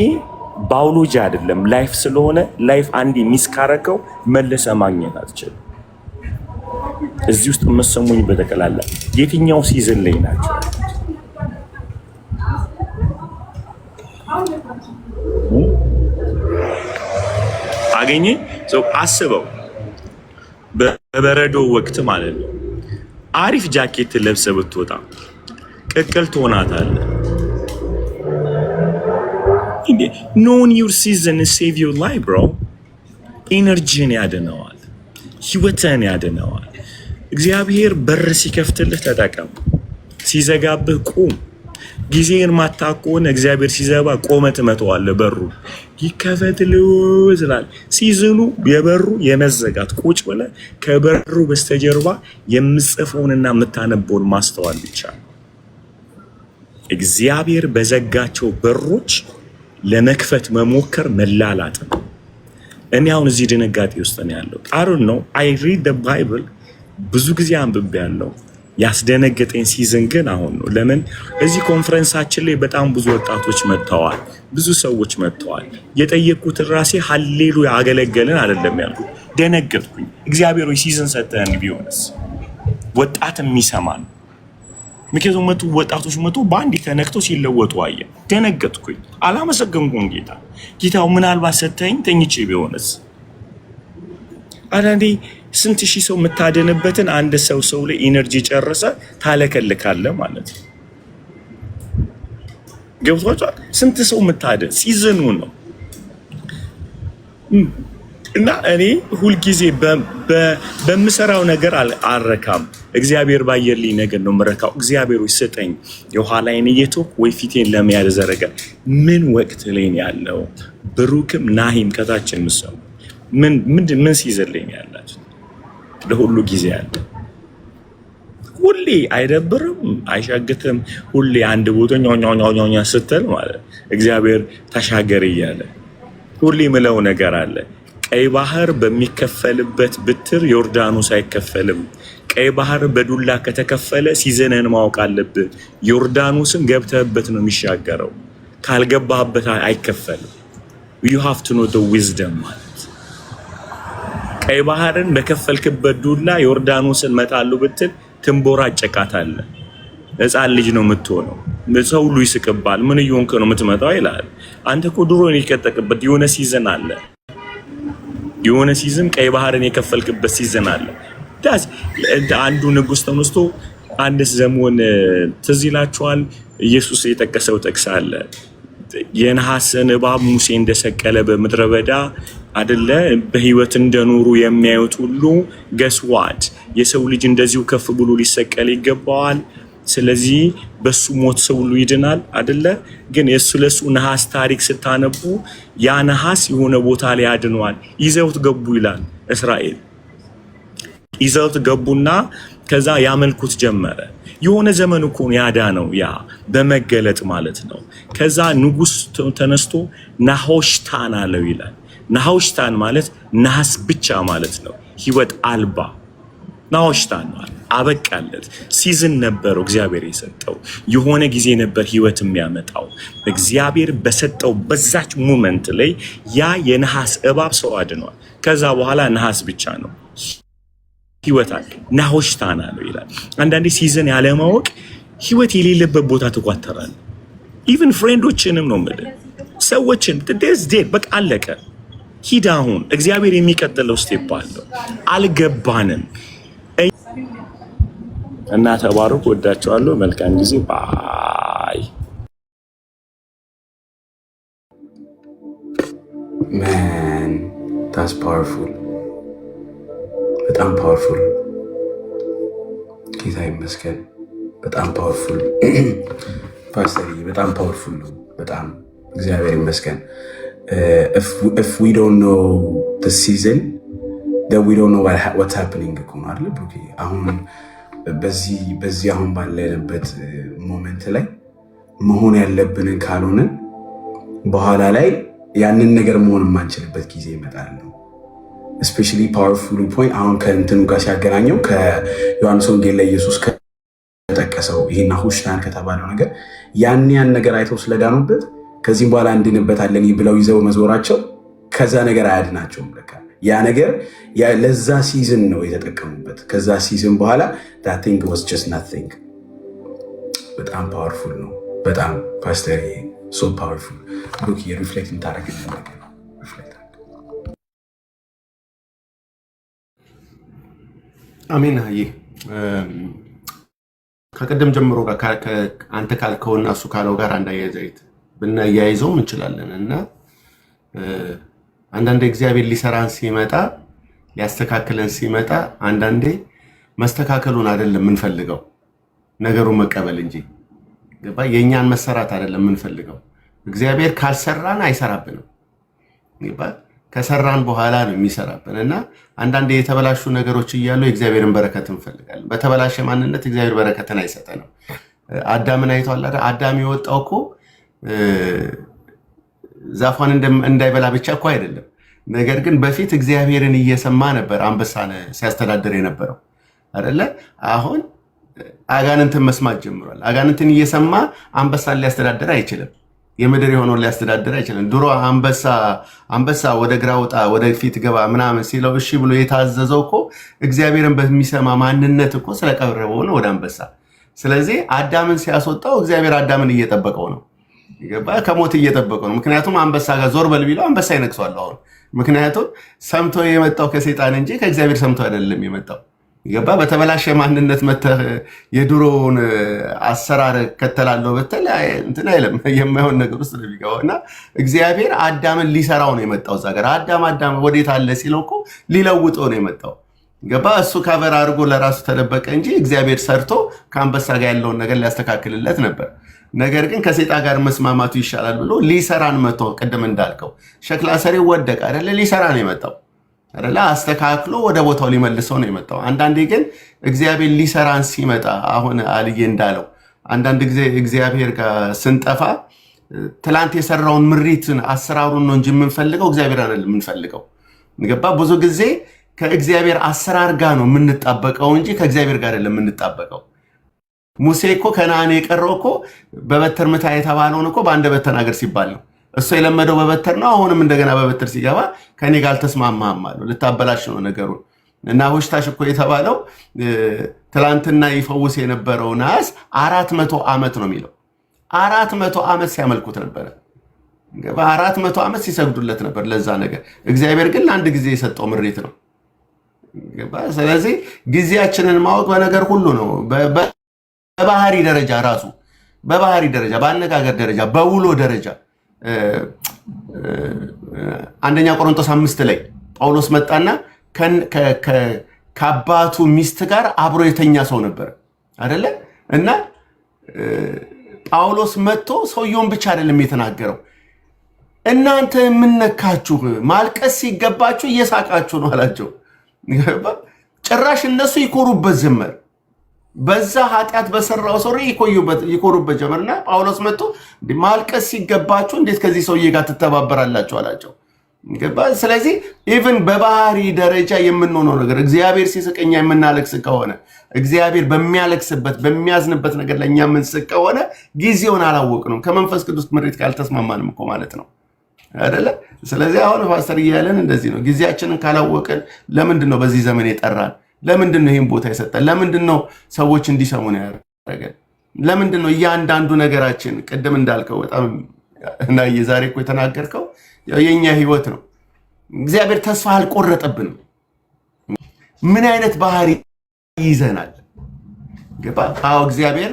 ባዮሎጂ አይደለም፣ ላይፍ ስለሆነ ላይፍ አንዴ ሚስ ካረከው መልሰ ማግኘት አትችልም። እዚህ ውስጥ መሰሙኝ በተቀላላ የትኛው ሲዝን ላይ ናቸው? አገኘ ሰው አስበው። በበረዶ ወቅት ማለት ነው አሪፍ ጃኬት ለብሰህ ብትወጣ ቅቅል ትሆናታለህ። ኖን ዩር ሲዝን ሴቭ ዩር ላይፍ ብሮ። ኢነርጂን ያድነዋል፣ ህይወትን ያድነዋል። እግዚአብሔር በር ሲከፍትልህ ተጠቀም፣ ሲዘጋብህ ቁም። ጊዜን ማታውቅ ከሆነ እግዚአብሔር ሲዘባ ቆመ ትመተዋለህ። በሩ ይከፈትልህ ይላል። ሲዝኑ የበሩ የመዘጋት ቁጭ ብለህ ከበሩ በስተጀርባ የምጽፈውንና የምታነበውን ማስተዋል ብቻ። እግዚአብሔር በዘጋቸው በሮች ለመክፈት መሞከር መላላጥ ነው። እኔ አሁን እዚህ ድንጋጤ ውስጥ ነው ያለው። አሩን ነው አይ ሪድ ዘ ባይብል ብዙ ጊዜ አንብቤ ያለው። ያስደነገጠኝ ሲዝን ግን አሁን ነው። ለምን እዚህ ኮንፈረንሳችን ላይ በጣም ብዙ ወጣቶች መጥተዋል፣ ብዙ ሰዎች መጥተዋል። የጠየቅኩት ራሴ ሃሌሉያ አገለገልን አይደለም ያልኩት። ደነገጥኩኝ። እግዚአብሔር ሆይ ሲዝን ሰጠን ቢሆንስ ወጣት የሚሰማን። ምክንያቱም ወጣቶች መጡ በአንድ ተነክተው ሲለወጡ አየ። ደነገጥኩኝ። አላመሰገንኩም ጌታው ምናልባት ሰጠኝ ተኝቼ ቢሆንስ። አንዳንዴ ስንት ሺህ ሰው የምታደንበትን አንድ ሰው ላይ ኢነርጂ ጨርሰ ታለከልካለህ ማለት ነው። ገብቷችኋል? ስንት ሰው የምታደን ሲዝኑ ነው። እና እኔ ሁልጊዜ በምሰራው ነገር አልረካም። እግዚአብሔር ባየልኝ ነገር ነው የምረካው። እግዚአብሔር ሆይ ስጠኝ፣ የኋላዬን እየተውኩ ወይ ፊቴን ለመያዝ ዘረጋ። ምን ወቅት ላይ ነው ያለው? ብሩክም ናሂም ከታች እንሰሙ ምን ሲዘለኝ ያላችሁ? ለሁሉ ጊዜ አለ። ሁሌ አይደብርም፣ አይሻግትም። ሁሌ አንድ ቦታ ኛኛኛኛ ስትል ማለት እግዚአብሔር ተሻገር እያለ ሁሌ ምለው ነገር አለ። ቀይ ባህር በሚከፈልበት ብትር ዮርዳኖስ አይከፈልም። ቀይ ባህር በዱላ ከተከፈለ ሲዘነን ማወቅ አለብህ። ዮርዳኖስን ገብተህበት ነው የሚሻገረው። ካልገባህበት አይከፈልም። you have to know the wisdom ማለት ቀይ ባህርን በከፈልክበት ዱላ ዮርዳኖስን መጣሉ ብትል ትንቦራጨቃታለህ። ሕፃን ልጅ ነው የምትሆነው። ሰው ሁሉ ይስቅባል። ምን እየሆንክ ነው የምትመጣው ይላል። አንተ እኮ ድሮ የቀጠቅበት የሆነ ሲዝን አለ። የሆነ ሲዝን ቀይ ባህርን የከፈልክበት ሲዝን አለ። ዳስ አንዱ ንጉስ ተነስቶ አንድ ዘመን ትዝ ይላችኋል፣ ኢየሱስ የጠቀሰው ጥቅስ አለ። የነሐስን እባብ ሙሴ እንደሰቀለ በምድረ በዳ አይደለ? በህይወት እንደኖሩ የሚያዩት ሁሉ ገስዋት የሰው ልጅ እንደዚሁ ከፍ ብሎ ሊሰቀል ይገባዋል። ስለዚህ በሱ ሞት ሰው ሁሉ ይድናል አይደለ? ግን ለሱ ነሐስ ታሪክ ስታነቡ ያ ነሐስ የሆነ ቦታ ላይ ያድነዋል። ይዘውት ገቡ ይላል። እስራኤል ይዘውት ገቡና ከዛ ያመልኩት ጀመረ። የሆነ ዘመን እኮ ያዳነው ያ በመገለጥ ማለት ነው። ከዛ ንጉስ ተነስቶ ናሆሽታን አለው ይላል። ናሆሽታን ማለት ነሐስ ብቻ ማለት ነው። ህይወት አልባ ናሆሽታን ማለት አበቃለት። ሲዝን ነበረው እግዚአብሔር የሰጠው። የሆነ ጊዜ ነበር ህይወት የሚያመጣው። እግዚአብሔር በሰጠው በዛች ሞመንት ላይ ያ የነሐስ እባብ ሰው አድኗል። ከዛ በኋላ ነሐስ ብቻ ነው ህይወት አለ። ናሆሽታን አለው ይላል። አንዳንዴ ሲዝን ያለማወቅ ህይወት የሌለበት ቦታ ተቋተራል። ኢቭን ፍሬንዶችንም ነው ማለት ሰዎችን ዴዝ ዴድ በቃ አለቀ። ሂድ አሁን እግዚአብሔር የሚቀጥለው ስቴፕ አለው። አልገባንም እና ተባረኩ። ወዳቸዋለሁ። መልካም ጊዜ ባይ ማን ታስ ፓወርፉል በጣም ፓወርፉል። ጌታ ይመስገን። በጣም ፓወርፉል ፓስተር፣ በጣም ፓወርፉል ነው። በጣም እግዚአብሔር ይመስገን። if we don't know the season then we don't know what's happening እኮ ነው አይደል? ብሩክ አሁን በዚህ አሁን ባለንበት ሞመንት ላይ መሆን ያለብንን ካልሆነን በኋላ ላይ ያንን ነገር መሆን የማንችልበት ጊዜ ይመጣል ነው። ስፔሻሊ ፓወርፉል ፖይንት አሁን ከእንትኑ ጋር ሲያገናኘው ከዮሐንስ ወንጌል ላይ ኢየሱስ ከጠቀሰው ይሄ ናሆሽታን ከተባለው ነገር ያን ነገር አይተው ስለዳኑበት ከዚህም በኋላ እንድንበታለን ብለው ይዘው መዞራቸው ከዛ ነገር አያድናቸውም። ለካ ያ ነገር ለዛ ሲዝን ነው የተጠቀሙበት። ከዛ ሲዝን በኋላ that thing was just nothing። በጣም ፓወርፉል ነው። በጣም ፓስተር so powerful። ብሩክ ሪፍሌክት እንታረግልን ነገር ነው። ሪፍሌክት አሜን። አይ ከቅድም ጀምሮ አንተ ካልከውና እሱ ካለው ጋር ብናያይዘውም እንችላለን እና አንዳንዴ እግዚአብሔር ሊሰራን ሲመጣ ሊያስተካክለን ሲመጣ አንዳንዴ መስተካከሉን አይደለም የምንፈልገው ነገሩን መቀበል እንጂ የኛን መሰራት አይደለም የምንፈልገው። እግዚአብሔር ካልሰራን አይሰራብንም። ከሰራን በኋላ ነው የሚሰራብን እና አንዳንዴ የተበላሹ ነገሮች እያሉ የእግዚአብሔርን በረከት እንፈልጋለን። በተበላሸ ማንነት እግዚአብሔር በረከትን አይሰጠንም። አዳምን አይተዋል አይደል? አዳም የወጣው እኮ ዛፏን እንዳይበላ ብቻ እኮ አይደለም። ነገር ግን በፊት እግዚአብሔርን እየሰማ ነበር አንበሳን ሲያስተዳድር የነበረው አይደለ? አሁን አጋንንትን መስማት ጀምሯል። አጋንንትን እየሰማ አንበሳን ሊያስተዳድር አይችልም። የምድር የሆነውን ሊያስተዳድር አይችልም። ድሮ አንበሳ ወደ ግራ ወጣ ወደ ፊት ገባ ምናምን ሲለው እሺ ብሎ የታዘዘው እኮ እግዚአብሔርን በሚሰማ ማንነት እኮ ስለቀረበው ነው ወደ አንበሳ። ስለዚህ አዳምን ሲያስወጣው እግዚአብሔር አዳምን እየጠበቀው ነው። ከሞት እየጠበቀው ነው። ምክንያቱም አንበሳ ጋር ዞር በል ቢለው አንበሳ ይነክሷል አሁን። ምክንያቱም ሰምቶ የመጣው ከሰይጣን እንጂ ከእግዚአብሔር ሰምቶ አይደለም የመጣው። በተበላሸ ማንነት መተህ የድሮውን አሰራር ከተላለው በተለ እንትን አይለም የማይሆን ነገር ውስጥ ነው የሚገባው እና እግዚአብሔር አዳምን ሊሰራው ነው የመጣው። እዛ ጋር አዳም ወዴት አለ ሲለው እኮ ሊለውጠው ነው የመጣው። እሱ ካቨር አድርጎ ለራሱ ተደበቀ እንጂ እግዚአብሔር ሰርቶ ከአንበሳ ጋር ያለውን ነገር ሊያስተካክልለት ነበር። ነገር ግን ከሰይጣን ጋር መስማማቱ ይሻላል ብሎ ሊሰራን መጥቶ ቅድም እንዳልከው ሸክላ ሰሪው ወደቀ አይደለ? ሊሰራ ነው የመጣው አይደለ? አስተካክሎ ወደ ቦታው ሊመልሰው ነው የመጣው። አንዳንዴ ግን እግዚአብሔር ሊሰራን ሲመጣ አሁን አልዬ እንዳለው አንዳንድ ጊዜ እግዚአብሔር ጋር ስንጠፋ ትላንት የሰራውን ምሪትን አሰራሩን ነው እንጂ የምንፈልገው እግዚአብሔር አይደለም የምንፈልገው። ብዙ ጊዜ ከእግዚአብሔር አሰራር ጋር ነው የምንጣበቀው እንጂ ከእግዚአብሔር ጋር አይደለም የምንጣበቀው። ሙሴ እኮ ከነዓን የቀረው እኮ በበትር ምታ የተባለውን እኮ በአንደበት ተናገር ሲባል ነው። እሱ የለመደው በበትር ነው። አሁንም እንደገና በበትር ሲገባ ከኔ ጋር አልተስማማህም አለው። ልታበላሽ ነው ነገሩን። እና ሆሽታሽ እኮ የተባለው ትላንትና ይፈውስ የነበረው ናስ 400 ዓመት ነው የሚለው። 400 ዓመት ሲያመልኩት ነበረ። 400 ዓመት ሲሰግዱለት ነበር ለዛ ነገር። እግዚአብሔር ግን ለአንድ ጊዜ የሰጠው ምሪት ነው። ስለዚህ ጊዜያችንን ማወቅ በነገር ሁሉ ነው። በባህሪ ደረጃ ራሱ በባህሪ ደረጃ፣ በአነጋገር ደረጃ፣ በውሎ ደረጃ አንደኛ ቆሮንቶስ 5 ላይ ጳውሎስ መጣና ከአባቱ ሚስት ጋር አብሮ የተኛ ሰው ነበር አይደለ? እና ጳውሎስ መጥቶ ሰውየውን ብቻ አይደለም የተናገረው፣ እናንተ የምነካችሁ ማልቀስ ሲገባችሁ እየሳቃችሁ ነው አላቸው። ጭራሽ እነሱ ይኮሩበት ጀመር። በዛ ኃጢአት በሰራው ሰው ይኮሩበት ጀመርና ጳውሎስ መጥቶ ማልቀስ ሲገባችሁ እንዴት ከዚህ ሰውዬ ጋር ትተባበራላችሁ አላቸው። ስለዚህ ኢቭን በባህሪ ደረጃ የምንሆነው ነገር እግዚአብሔር ሲስቀኛ የምናለቅስ ከሆነ እግዚአብሔር በሚያለቅስበት በሚያዝንበት ነገር ለእኛ የምንስቅ ከሆነ ጊዜውን አላወቅንም፣ ከመንፈስ ቅዱስ ምሪት ካልተስማማንም እኮ ማለት ነው አይደለ? ስለዚህ አሁን ፓስተር እያለን እንደዚህ ነው። ጊዜያችንን ካላወቅን ለምንድን ነው በዚህ ዘመን የጠራን? ለምንድን ነው ይህን ቦታ የሰጠን? ለምንድን ነው ሰዎች እንዲሰሙ ነው ያደረገን? ለምንድን ነው እያንዳንዱ ነገራችን ቅድም እንዳልከው በጣም እና የዛሬ እኮ የተናገርከው የኛ ህይወት ነው። እግዚአብሔር ተስፋ አልቆረጠብንም። ምን አይነት ባህሪ ይዘናል? አዎ እግዚአብሔር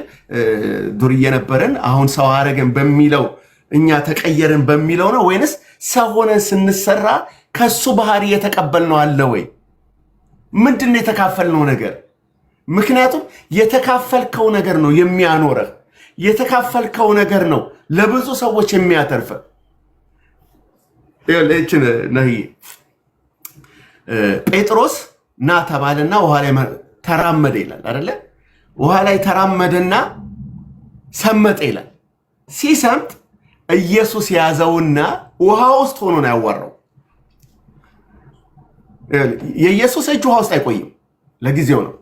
ዱርዬ ነበርን አሁን ሰው አረገን በሚለው እኛ ተቀየርን በሚለው ነው ወይንስ ሰው ሆነን ስንሰራ ከሱ ባህሪ የተቀበልነው አለ ወይ? ምንድነው የተካፈልነው ነገር? ምክንያቱም የተካፈልከው ነገር ነው የሚያኖረህ። የተካፈልከው ነገር ነው ለብዙ ሰዎች የሚያተርፈህ። ለእችን ነህ ጴጥሮስ ና ተባለና ውሃ ላይ ተራመደ ይላል አይደለ? ውሃ ላይ ተራመደና ሰመጠ ይላል። ሲሰምጥ ኢየሱስ ያዘውና ውሃ ውስጥ ሆኖ ነው ያዋራው። የኢየሱስ እጅ ውሃ ውስጥ አይቆይም፣ ለጊዜው ነው።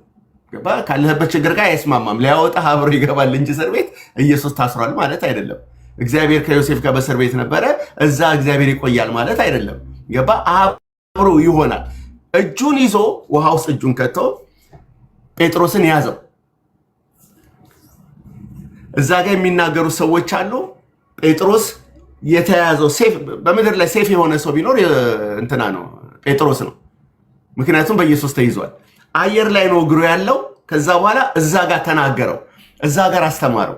ካለህበት ችግር ጋር አይስማማም። ሊያወጣህ አብሮ ይገባል እንጂ እስር ቤት ኢየሱስ ታስሯል ማለት አይደለም። እግዚአብሔር ከዮሴፍ ጋር በእስር ቤት ነበረ፣ እዛ እግዚአብሔር ይቆያል ማለት አይደለም። አብሮ ይሆናል። እጁን ይዞ ውሃ ውስጥ እጁን ከቶ ጴጥሮስን ያዘው። እዛ ጋር የሚናገሩ ሰዎች አሉ። ጴጥሮስ የተያዘው ሴፍ በምድር ላይ ሴፍ የሆነ ሰው ቢኖር እንትና ነው ጴጥሮስ ነው። ምክንያቱም በኢየሱስ ተይዟል። አየር ላይ ነው እግሩ ያለው። ከዛ በኋላ እዛ ጋር ተናገረው። እዛ ጋር አስተማረው።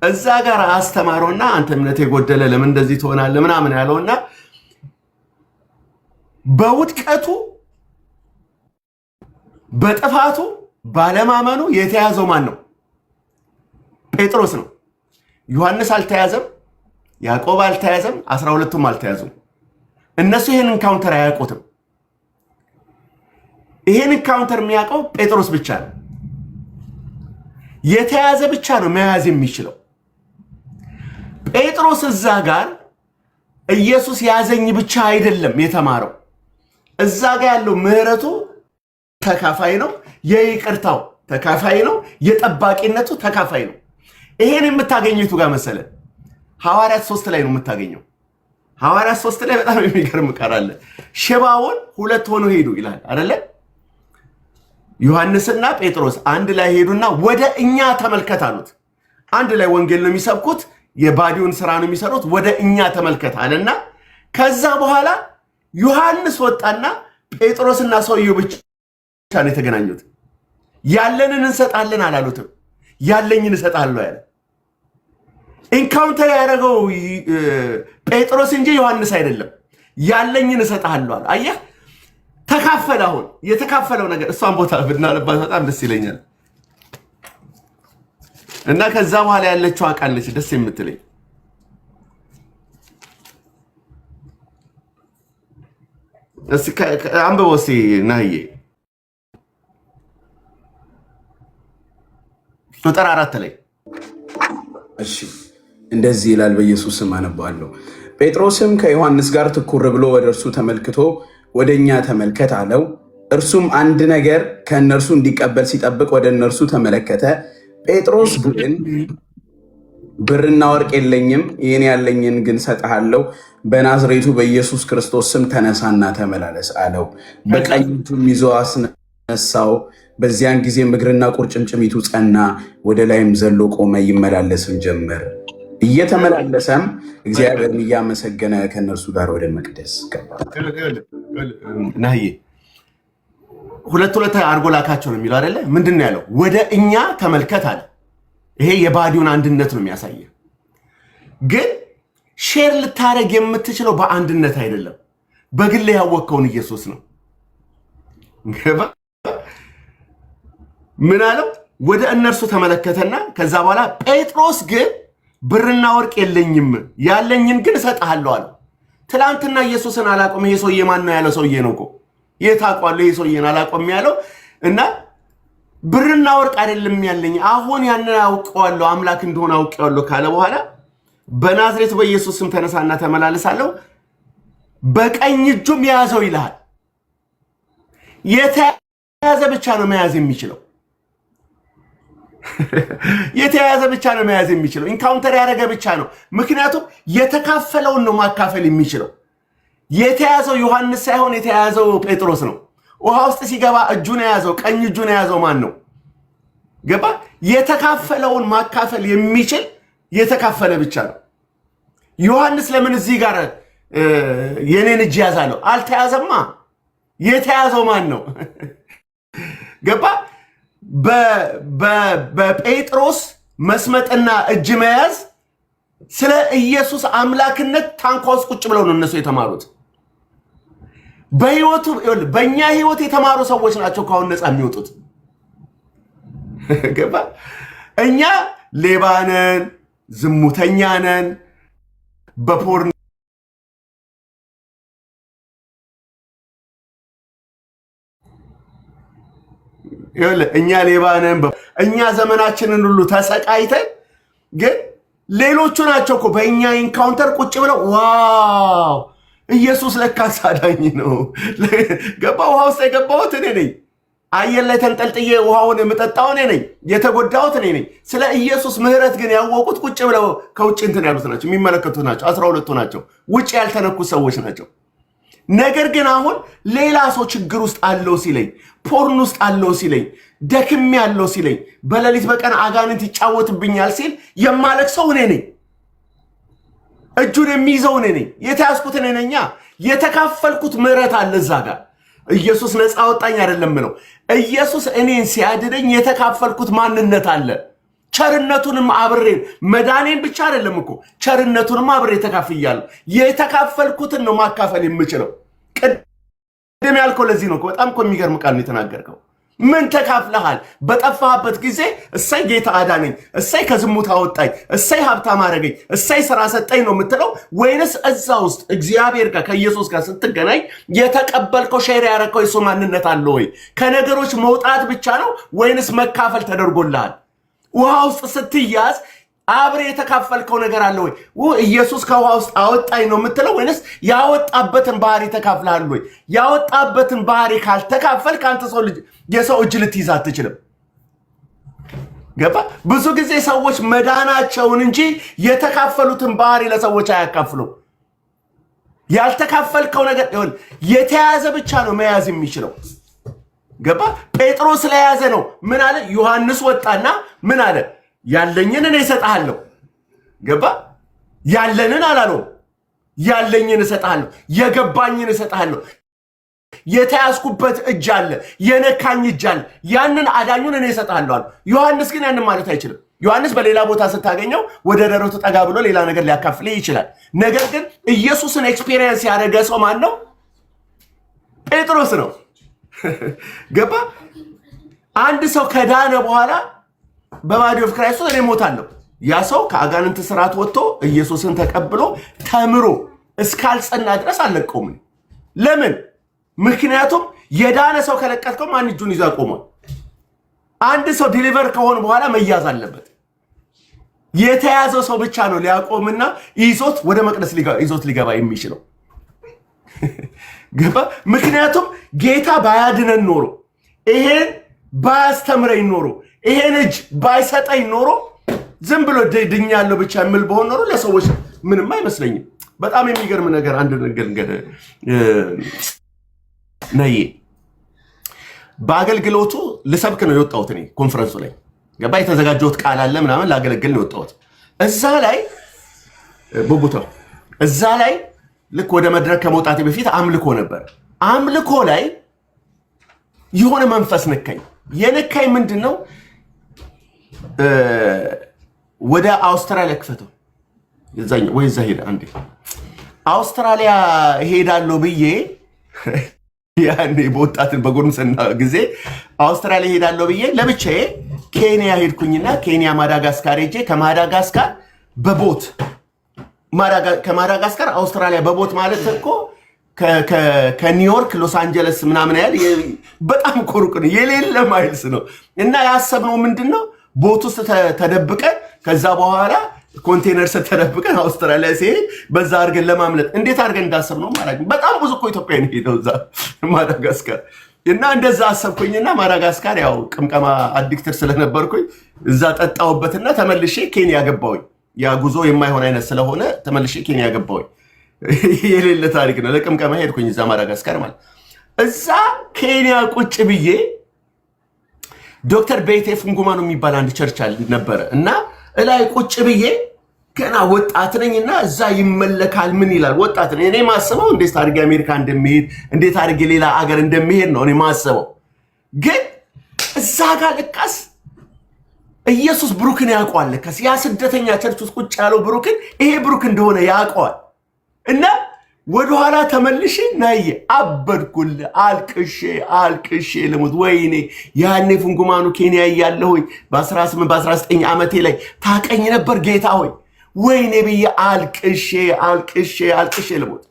እዛ ጋር አስተማረውና አንተ እምነት የጎደለ ለምን እንደዚህ ትሆናለህ ምናምን ያለውና በውድቀቱ በጥፋቱ ባለማመኑ የተያዘው ማን ነው? ጴጥሮስ ነው። ዮሐንስ አልተያዘም፣ ያዕቆብ አልተያዘም፣ 12ቱም አልተያዙም። እነሱ ይሄን ኢንካውንተር አያውቁትም። ይሄን ኢንካውንተር የሚያውቀው ጴጥሮስ ብቻ ነው። የተያዘ ብቻ ነው መያዝ የሚችለው። ጴጥሮስ እዛ ጋር ኢየሱስ ያዘኝ ብቻ አይደለም የተማረው። እዛ ጋር ያለው ምህረቱ ተካፋይ ነው፣ የይቅርታው ተካፋይ ነው፣ የጠባቂነቱ ተካፋይ ነው። ይሄን የምታገኘው የቱ ጋር መሰለ? ሐዋርያት 3 ላይ ነው የምታገኘው። ሐዋርያት 3 ላይ በጣም የሚገርም ቃል አለ። ሽባውን 2 ሆኖ ሄዱ ይላል አይደለ? ዮሐንስና ጴጥሮስ አንድ ላይ ሄዱና ወደ እኛ ተመልከት አሉት። አንድ ላይ ወንጌል ነው የሚሰብኩት፣ የባዲውን ስራ ነው የሚሰሩት። ወደ እኛ ተመልከት አለና ከዛ በኋላ ዮሐንስ ወጣና ጴጥሮስና ሰውየው ብቻ ነው የተገናኙት። ያለንን እንሰጣለን አላሉትም። ያለኝን እሰጣለሁ ያለ ኢንካውንተር ያደረገው ጴጥሮስ እንጂ ዮሐንስ አይደለም። ያለኝን እሰጣለሁ አለ። አየህ፣ ተካፈለ። አሁን የተካፈለው ነገር እሷን ቦታ ብናለባት በጣም ደስ ይለኛል። እና ከዛ በኋላ ያለችው አቃለች ደስ የምትለኝ አንብበው እስኪ ናዬ ቁጥር 4 ላይ። እሺ እንደዚህ ይላል፣ በኢየሱስ ስም አነባለሁ። ጴጥሮስም ከዮሐንስ ጋር ትኩር ብሎ ወደ እርሱ ተመልክቶ ወደ እኛ ተመልከት አለው። እርሱም አንድ ነገር ከእነርሱ እንዲቀበል ሲጠብቅ ወደ እነርሱ ተመለከተ። ጴጥሮስ ግን ብርና ወርቅ የለኝም፣ ይህን ያለኝን ግን ሰጥሃለሁ። በናዝሬቱ በኢየሱስ ክርስቶስ ስም ተነሳና ተመላለስ አለው። በቀኝ እጁም ይዞ አስነሳው። በዚያን ጊዜም እግርና ቁርጭምጭሚቱ ጸና፣ ወደ ላይም ዘሎ ቆመ፣ ይመላለስም ጀመር። እየተመላለሰም እግዚአብሔርን እያመሰገነ ከእነርሱ ጋር ወደ መቅደስ ገባ። ናዬ 2 አድርጎ ላካቸው ነው የሚለው አይደለ? ምንድን ነው ያለው? ወደ እኛ ተመልከት አለ። ይሄ የባዲውን አንድነት ነው የሚያሳየ። ግን ሼር ልታደርግ የምትችለው በአንድነት አይደለም፣ በግል ያወቅከውን ኢየሱስ ነው። ምን አለው? ወደ እነርሱ ተመለከተና ከዛ በኋላ ጴጥሮስ ግን ብርና ወርቅ የለኝም፣ ያለኝን ግን እሰጥሃለሁ አለው። ትላንትና ኢየሱስን አላቆም። ይሄ ሰውዬ ማን ነው ያለው? ሰውዬ ነው እኮ የታውቋለሁ። ይሄ ሰውዬን አላቆም ያለው እና ብርና ወርቅ አይደለም ያለኝ፣ አሁን ያንን አውቀዋለሁ፣ አምላክ እንደሆነ አውቀዋለሁ ካለ በኋላ በናዝሬቱ በኢየሱስ ስም ተነሳና ተመላለሳለሁ፣ በቀኝ እጁም ያዘው ይልሃል። የተያዘ ብቻ ነው መያዝ የሚችለው። የተያዘ ብቻ ነው መያዝ የሚችለው። ኢንካውንተር ያደረገ ብቻ ነው። ምክንያቱም የተካፈለውን ነው ማካፈል የሚችለው። የተያዘው ዮሐንስ ሳይሆን የተያዘው ጴጥሮስ ነው። ውሃ ውስጥ ሲገባ እጁን የያዘው ቀኝ እጁን የያዘው ማን ነው? ገባ? የተካፈለውን ማካፈል የሚችል የተካፈለ ብቻ ነው። ዮሐንስ ለምን እዚህ ጋር የኔን እጅ ያዛለው? አልተያዘማ። የተያዘው ማን ነው? ገባ? በጴጥሮስ መስመጥና እጅ መያዝ ስለ ኢየሱስ አምላክነት ታንኳ ውስጥ ቁጭ ብለው ነው እነሱ የተማሩት። በህይወቱ በእኛ ህይወት የተማሩ ሰዎች ናቸው ካሁን ነፃ የሚወጡት። ገባ? እኛ ሌባ ነን፣ ዝሙተኛ ነን፣ በፖርን እኛ ሌባ ነን፣ እኛ ዘመናችንን ሁሉ ተሰቃይተን፣ ግን ሌሎቹ ናቸው እኮ በእኛ ኢንካውንተር ቁጭ ብለው ዋው ኢየሱስ ለካስ አዳኝ ነው። ገባ? ውሃ ውስጥ የገባሁት እኔ ነኝ። አየር ላይ ተንጠልጥዬ ውሃውን የምጠጣው እኔ ነኝ። የተጎዳሁት እኔ ነኝ። ስለ ኢየሱስ ምህረት ግን ያወቁት ቁጭ ብለው ከውጭ እንትን ያሉት ናቸው፣ የሚመለከቱት ናቸው። 12ቱ ናቸው፣ ውጭ ያልተነኩት ሰዎች ናቸው። ነገር ግን አሁን ሌላ ሰው ችግር ውስጥ አለው ሲለኝ፣ ፖርን ውስጥ አለው ሲለኝ፣ ደክም ያለው ሲለኝ፣ በሌሊት በቀን አጋንንት ይጫወትብኛል ሲል የማለቅሰው እኔ ነኝ። እጁን የሚይዘው እኔ ነኝ። የተያዝኩት እኔ ነኛ። የተካፈልኩት ምህረት አለ እዛ ጋር። ኢየሱስ ነፃ አወጣኝ አይደለም ነው። ኢየሱስ እኔን ሲያድነኝ የተካፈልኩት ማንነት አለ። ቸርነቱንም አብሬ መዳኔን ብቻ አይደለም እኮ ቸርነቱንም አብሬ ተካፍያለሁ። የተካፈልኩትን ነው ማካፈል የምችለው። ቅድም ያልከው ለዚህ ነው። በጣም እኮ የሚገርም ቃል ነው የተናገርከው። ምን ተካፍለሃል? በጠፋህበት ጊዜ እሰይ ጌታ አዳነኝ፣ እሰይ ከዝሙት አወጣኝ፣ እሰይ ሀብታም አደረገኝ፣ እሰይ ስራ ሰጠኝ ነው የምትለው? ወይንስ እዛ ውስጥ እግዚአብሔር ጋር ከኢየሱስ ጋር ስትገናኝ የተቀበልከው ሼር ያደረከው የሱ ማንነት አለ ወይ? ከነገሮች መውጣት ብቻ ነው ወይንስ መካፈል ተደርጎልሃል? ውሃ ውስጥ ስትያዝ አብሬ የተካፈልከው ነገር አለ ወይ? ኢየሱስ ከውሃ ውስጥ አወጣኝ ነው የምትለው ወይንስ ያወጣበትን ባህሪ ተካፍለሃል ወይ? ያወጣበትን ባህሪ ካልተካፈል ከአንተ ሰው ልጅ የሰው እጅ ልትይዝ አትችልም። ገባ? ብዙ ጊዜ ሰዎች መዳናቸውን እንጂ የተካፈሉትን ባህሪ ለሰዎች አያካፍሉም። ያልተካፈልከው ነገር ይሁን የተያዘ ብቻ ነው መያዝ የሚችለው። ገባ? ጴጥሮስ ስለያዘ ነው ምን አለ? ዮሐንስ ወጣና ምን አለ? ያለኝን እኔ እሰጥሃለሁ። ገባ? ያለንን አላለው፣ ያለኝን እሰጥሃለሁ፣ የገባኝን እሰጥሃለሁ። የተያዝኩበት እጅ አለ፣ የነካኝ እጅ አለ፣ ያንን አዳኙን እኔ እሰጥሃለሁ አለ። ዮሐንስ ግን ያንን ማለት አይችልም። ዮሐንስ በሌላ ቦታ ስታገኘው ወደ ደረቱ ጠጋ ብሎ ሌላ ነገር ሊያካፍልህ ይችላል። ነገር ግን ኢየሱስን ኤክስፔሪየንስ ያደረገ ሰው ማን ነው? ጴጥሮስ ነው። ገባ? አንድ ሰው ከዳነ በኋላ በባዲ ኦፍ ክራይስት እኔ እሞታለሁ። ያ ሰው ከአጋንንት ስርዓት ወጥቶ ኢየሱስን ተቀብሎ ተምሮ እስካልጸና ድረስ አልለቀውም። ለምን? ምክንያቱም የዳነ ሰው ከለቀትከው ማን እጁን ይዞ ያቆማል? አንድ ሰው ዲሊቨር ከሆነ በኋላ መያዝ አለበት። የተያዘው ሰው ብቻ ነው ሊያቆምና ይዞት ወደ መቅደስ ይዞት ሊገባ የሚችለው። ገባ? ምክንያቱም ጌታ ባያድነን ኖሮ፣ ይሄን ባያስተምረኝ ኖሮ፣ ይሄን እጅ ባይሰጠኝ ኖሮ ዝም ብሎ ድኛለሁ ብቻ የምል በሆን ኖሮ ለሰዎች ምንም አይመስለኝም። በጣም የሚገርም ነገር አንድ ነገር ነይ በአገልግሎቱ ልሰብክ ነው የወጣሁት። እኔ ኮንፈረንሱ ላይ ገባ? የተዘጋጀሁት ቃል አለ ምናምን ላገለግል ነው የወጣሁት። እዛ ላይ ቡቡታው እዛ ላይ ልክ ወደ መድረክ ከመውጣቴ በፊት አምልኮ ነበር። አምልኮ ላይ የሆነ መንፈስ ነካኝ። የነካኝ ምንድን ነው? ወደ አውስትራሊያ ክፈተው የዛኛው ወይ እዛ ሄደ አንዴ አውስትራሊያ ሄዳለሁ ብዬ ያኔ በወጣትን በጎርምስና ጊዜ አውስትራሊያ ሄዳለሁ ብዬ ለብቻዬ ኬንያ ሄድኩኝና ኬንያ ማዳጋስካር ሄጄ ከማዳጋስካር በቦት ከማዳጋስካር አውስትራሊያ በቦት ማለት እኮ ከኒውዮርክ ሎስ አንጀለስ ምናምን ያህል በጣም ኮሩቅ ነው፣ የሌለ ማይልስ ነው። እና ያሰብነው ምንድነው ቦት ውስጥ ተደብቀን ከዛ በኋላ ኮንቴነር ተደብቀን አውስትራሊያ ሲሄድ በዛ አድርገን ለማምለጥ እንዴት አድርገን እንዳሰብነው ማለት ነው። በጣም ብዙ እኮ ኢትዮጵያውያን ሄደው እዛ ማዳጋስካር እና እንደዛ አሰብኩኝና ማዳጋስካር ያው ቅምቀማ አዲክተር ስለነበርኩኝ እዛ ጠጣሁበትና ተመልሼ ኬንያ ገባሁኝ። ያ ጉዞ የማይሆን አይነት ስለሆነ ተመልሼ ኬንያ ገባሁኝ። የሌለ ታሪክ ነው። ለቅምቀማ ሄድኩኝ እዛ ማዳጋስካር ማለት። እዛ ኬንያ ቁጭ ብዬ ዶክተር ቤቴ ፍንጉማኑ የሚባል አንድ ቸርች ነበረ እና እላይ ቁጭ ብዬ ገና ወጣት ነኝና እዛ ይመለካል ምን ይላል ወጣት ነኝ። እኔ ማስበው እንዴት አድርጌ አሜሪካ እንደሚሄድ እንዴት አድርጌ ሌላ አገር እንደሚሄድ ነው እኔ ማስበው። ግን እዛ ጋር ልቃስ ኢየሱስ ብሩክን ያውቀዋል። ለካስ ያ ስደተኛ ቸርች ውስጥ ቁጭ ያለው ብሩክን ይሄ ብሩክ እንደሆነ ያውቀዋል። እና ወደኋላ ተመልሼ ናየ አበድኩል አልቅሼ ልሙት። ወይኔ ያኔ ፍንጉማኑ ኬንያ እያለሁኝ በ18 በ19 ዓመቴ ላይ ታቀኝ ነበር ጌታ ሆይ ወይኔ ብዬ አልቅሼ ልሙት።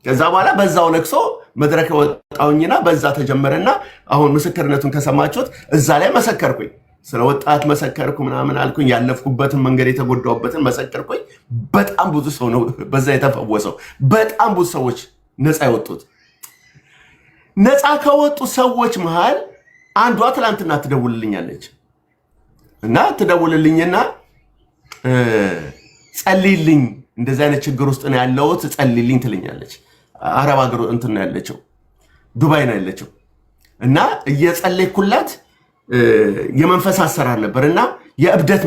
ከዛ በኋላ በዛው ለቅሶ መድረክ ወጣውኝና በዛ ተጀመረና አሁን ምስክርነቱን ከሰማችሁት እዛ ላይ መሰከርኩኝ። ስለ ወጣት መሰከርኩ ምናምን አልኩኝ። ያለፍኩበትን መንገድ የተጎዳሁበትን መሰከርኩኝ። በጣም ብዙ ሰው ነው በዛ የተፈወሰው። በጣም ብዙ ሰዎች ነፃ የወጡት። ነፃ ከወጡ ሰዎች መሃል አንዷ ትላንትና ትደውልልኛለች እና ትደውልልኝና ጸልይልኝ፣ እንደዚህ አይነት ችግር ውስጥ ነው ያለሁት ጸልይልኝ ትልኛለች። አረብ ሀገር እንትን ነው ያለችው፣ ዱባይ ነው ያለችው እና እየጸለይኩላት የመንፈስ አሰራር ነበር እና የእብደት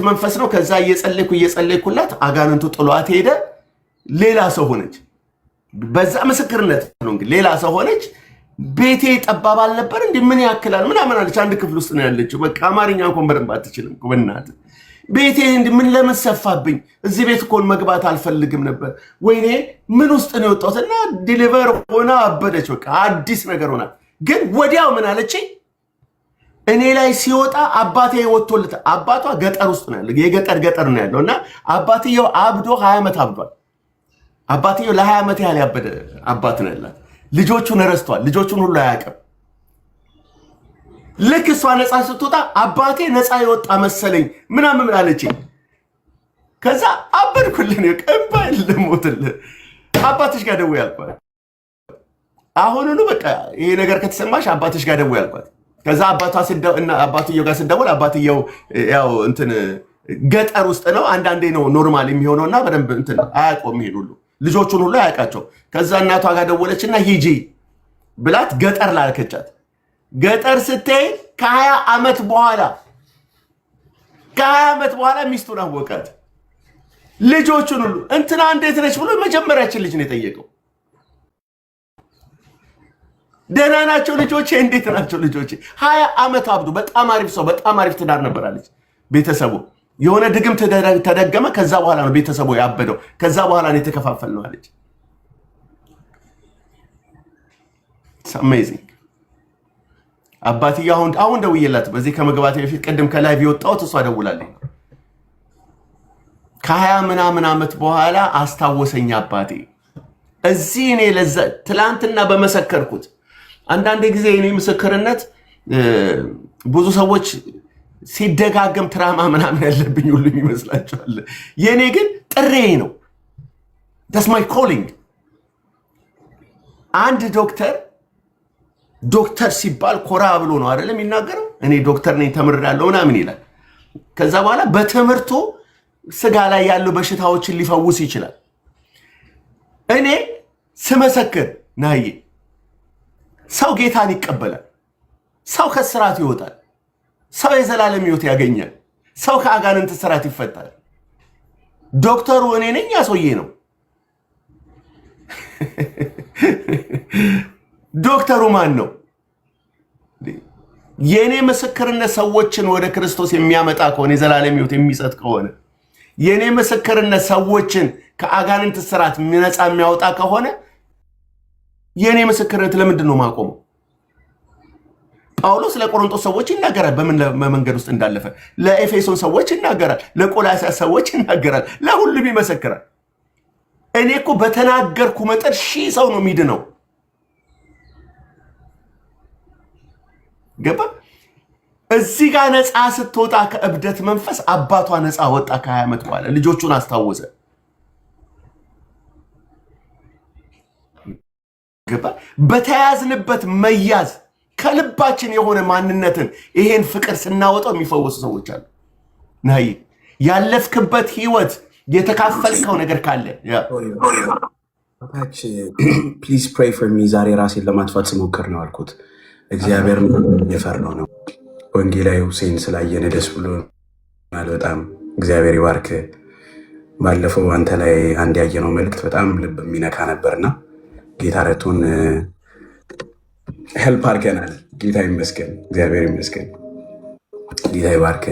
መንፈስ ነው። ከዛ እየጸለይኩላት አጋንንቱ ጥሏት ሄደ። ሌላ ሰው ሆነች። በዛ ምስክርነት ነው እንግዲህ ሌላ ሰው ሆነች። ቤቴ ጠባብ አልነበር እንዴ ምን ያክላል ምናምን አለች። አንድ ክፍል ውስጥ ነው ያለችው። በቃ አማርኛ እንኳን በደንብ አትችልም። በእናትህ ቤቴ እንዴ ምን ለመሰፋብኝ እዚህ ቤት እኮ መግባት አልፈልግም ነበር። ወይኔ ምን ውስጥ ነው የወጣሁትና ዲሊቨር ሆና አበደች። በቃ አዲስ ነገር ሆና ግን ወዲያው ምን አለች? እኔ ላይ ሲወጣ አባቴ ወጥቶልት አባቷ ገጠር ውስጥ ነው ያለው። የገጠር ነው ያለውና አባትየው አብዶ 20 ዓመት አብዷል። አባትየው ለ20 ዓመት ያህል ያበደ አባት ነው ያላት። ልጆቹን ረስቷል። ልጆቹን ሁሉ አያውቅም። ልክ እሷ ነፃ ስትወጣ አባቴ ነፃ የወጣ መሰለኝ ምናምን አለች። ከዛ አበድኩልን ቀባይል ደሞትል አባትሽ ጋር ደውዬ አልኳት። አሁኑኑ በቃ ይሄ ነገር ከተሰማሽ አባትሽ ጋር ደውዬ አልኳት። ከዛ አባትየው ጋር ስደውል አባትየው ያው እንትን ገጠር ውስጥ ነው። አንዳንዴ ነው ኖርማል የሚሆነውና በደንብ እንትን አያውቀውም። ይሄን ሁሉ ልጆቹን ሁሉ አያውቃቸው። ከዛ እናቷ ጋር ደወለችና ሂጂ ብላት ገጠር ላልከቻት። ገጠር ስትሄድ ከ20 ዓመት በኋላ ሚስቱን አወቃት። ልጆቹን ሁሉ እንትና እንዴት ነች ብሎ መጀመሪያችን ልጅ ነው የጠየቀው። ደህና ናቸው ልጆቼ፣ እንዴት ናቸው ልጆቼ? 20 ዓመት አብዱ። በጣም አሪፍ ሰው፣ በጣም አሪፍ ትዳር ነበራለች። ቤተሰቡ የሆነ ድግም ተደገመ። ከዛ በኋላ ነው ቤተሰቡ ያበደው። ከዛ በኋላ ነው የተከፋፈል ነው አለች። አሜዚንግ። አባትዬ አሁን ደውዬላት በዚህ ከመግባቴ በፊት ቅድም ከላይ ቢወጣው እሷ ደውላለች። ከ20 ምናምን ዓመት በኋላ አስታወሰኝ አባቴ። እዚህ እኔ ለዛ ትላንትና በመሰከርኩት አንዳንድ ጊዜ እኔ ምስክርነት ብዙ ሰዎች ሲደጋገም ትራማ ምናምን ያለብኝ ሁሉ ይመስላችኋል። የኔ ግን ጥሬ ነው። that's my calling። አንድ ዶክተር ሲባል ኮራ ብሎ ነው አይደለም የሚናገረው። እኔ ዶክተር ነኝ ተምሬያለሁ ምናምን ይላል። ከዛ በኋላ በትምህርቱ ስጋ ላይ ያሉ በሽታዎችን ሊፈውስ ይችላል። እኔ ስመሰክር ናዬ ሰው ጌታን ይቀበላል። ሰው ከስራት ይወጣል። ሰው የዘላለም ሕይወት ያገኛል። ሰው ከአጋንንት ስራት ይፈታል። ዶክተሩ እኔ ነኝ፣ ያ ሰውዬ ነው። ዶክተሩ ማን ነው? የኔ ምስክርነት ሰዎችን ወደ ክርስቶስ የሚያመጣ ከሆነ የዘላለም ሕይወት የሚሰጥ ከሆነ የኔ ምስክርነት ሰዎችን ከአጋንንት ስራት ነፃ የሚያወጣ ከሆነ የኔ ምስክርነት ለምንድን ነው ማቆመው? ጳውሎስ ለቆሮንቶስ ሰዎች ይናገራል፣ በምን መንገድ ውስጥ እንዳለፈ። ለኤፌሶን ሰዎች ይናገራል፣ ለቆላስይስ ሰዎች ይናገራል፣ ለሁሉም ይመሰክራል። እኔ እኮ በተናገርኩ መጠን 1000 ሰው ነው የሚድነው። ገባ? እዚህ ጋር ነፃ ስትወጣ ከእብደት መንፈስ አባቷ ነፃ ወጣ። ከ20 ዓመት በኋላ ልጆቹን አስታወሰ። ገባ? በተያዝንበት መያዝ ከልባችን የሆነ ማንነትን ይሄን ፍቅር ስናወጣው የሚፈወሱ ሰዎች አሉ። ናይ ያለፍክበት ህይወት የተካፈልከው ነገር ካለ ፕሊዝ ፕሬይ ፎር ሚ። ዛሬ ራሴን ለማጥፋት ስሞክር ነው አልኩት። እግዚአብሔር እየፈራሁ ነው። ወንጌላዊ ሁሴን ስላየን ደስ ብሎናል በጣም። እግዚአብሔር ይባርክ። ባለፈው አንተ ላይ አንድ ያየነው መልእክት በጣም ልብ የሚነካ ነበርና ጌታ ረቶን ሄልፕ አድርገናል። ጌታ ይመስገን፣ እግዚአብሔር ይመስገን። ጌታ ይባርክ።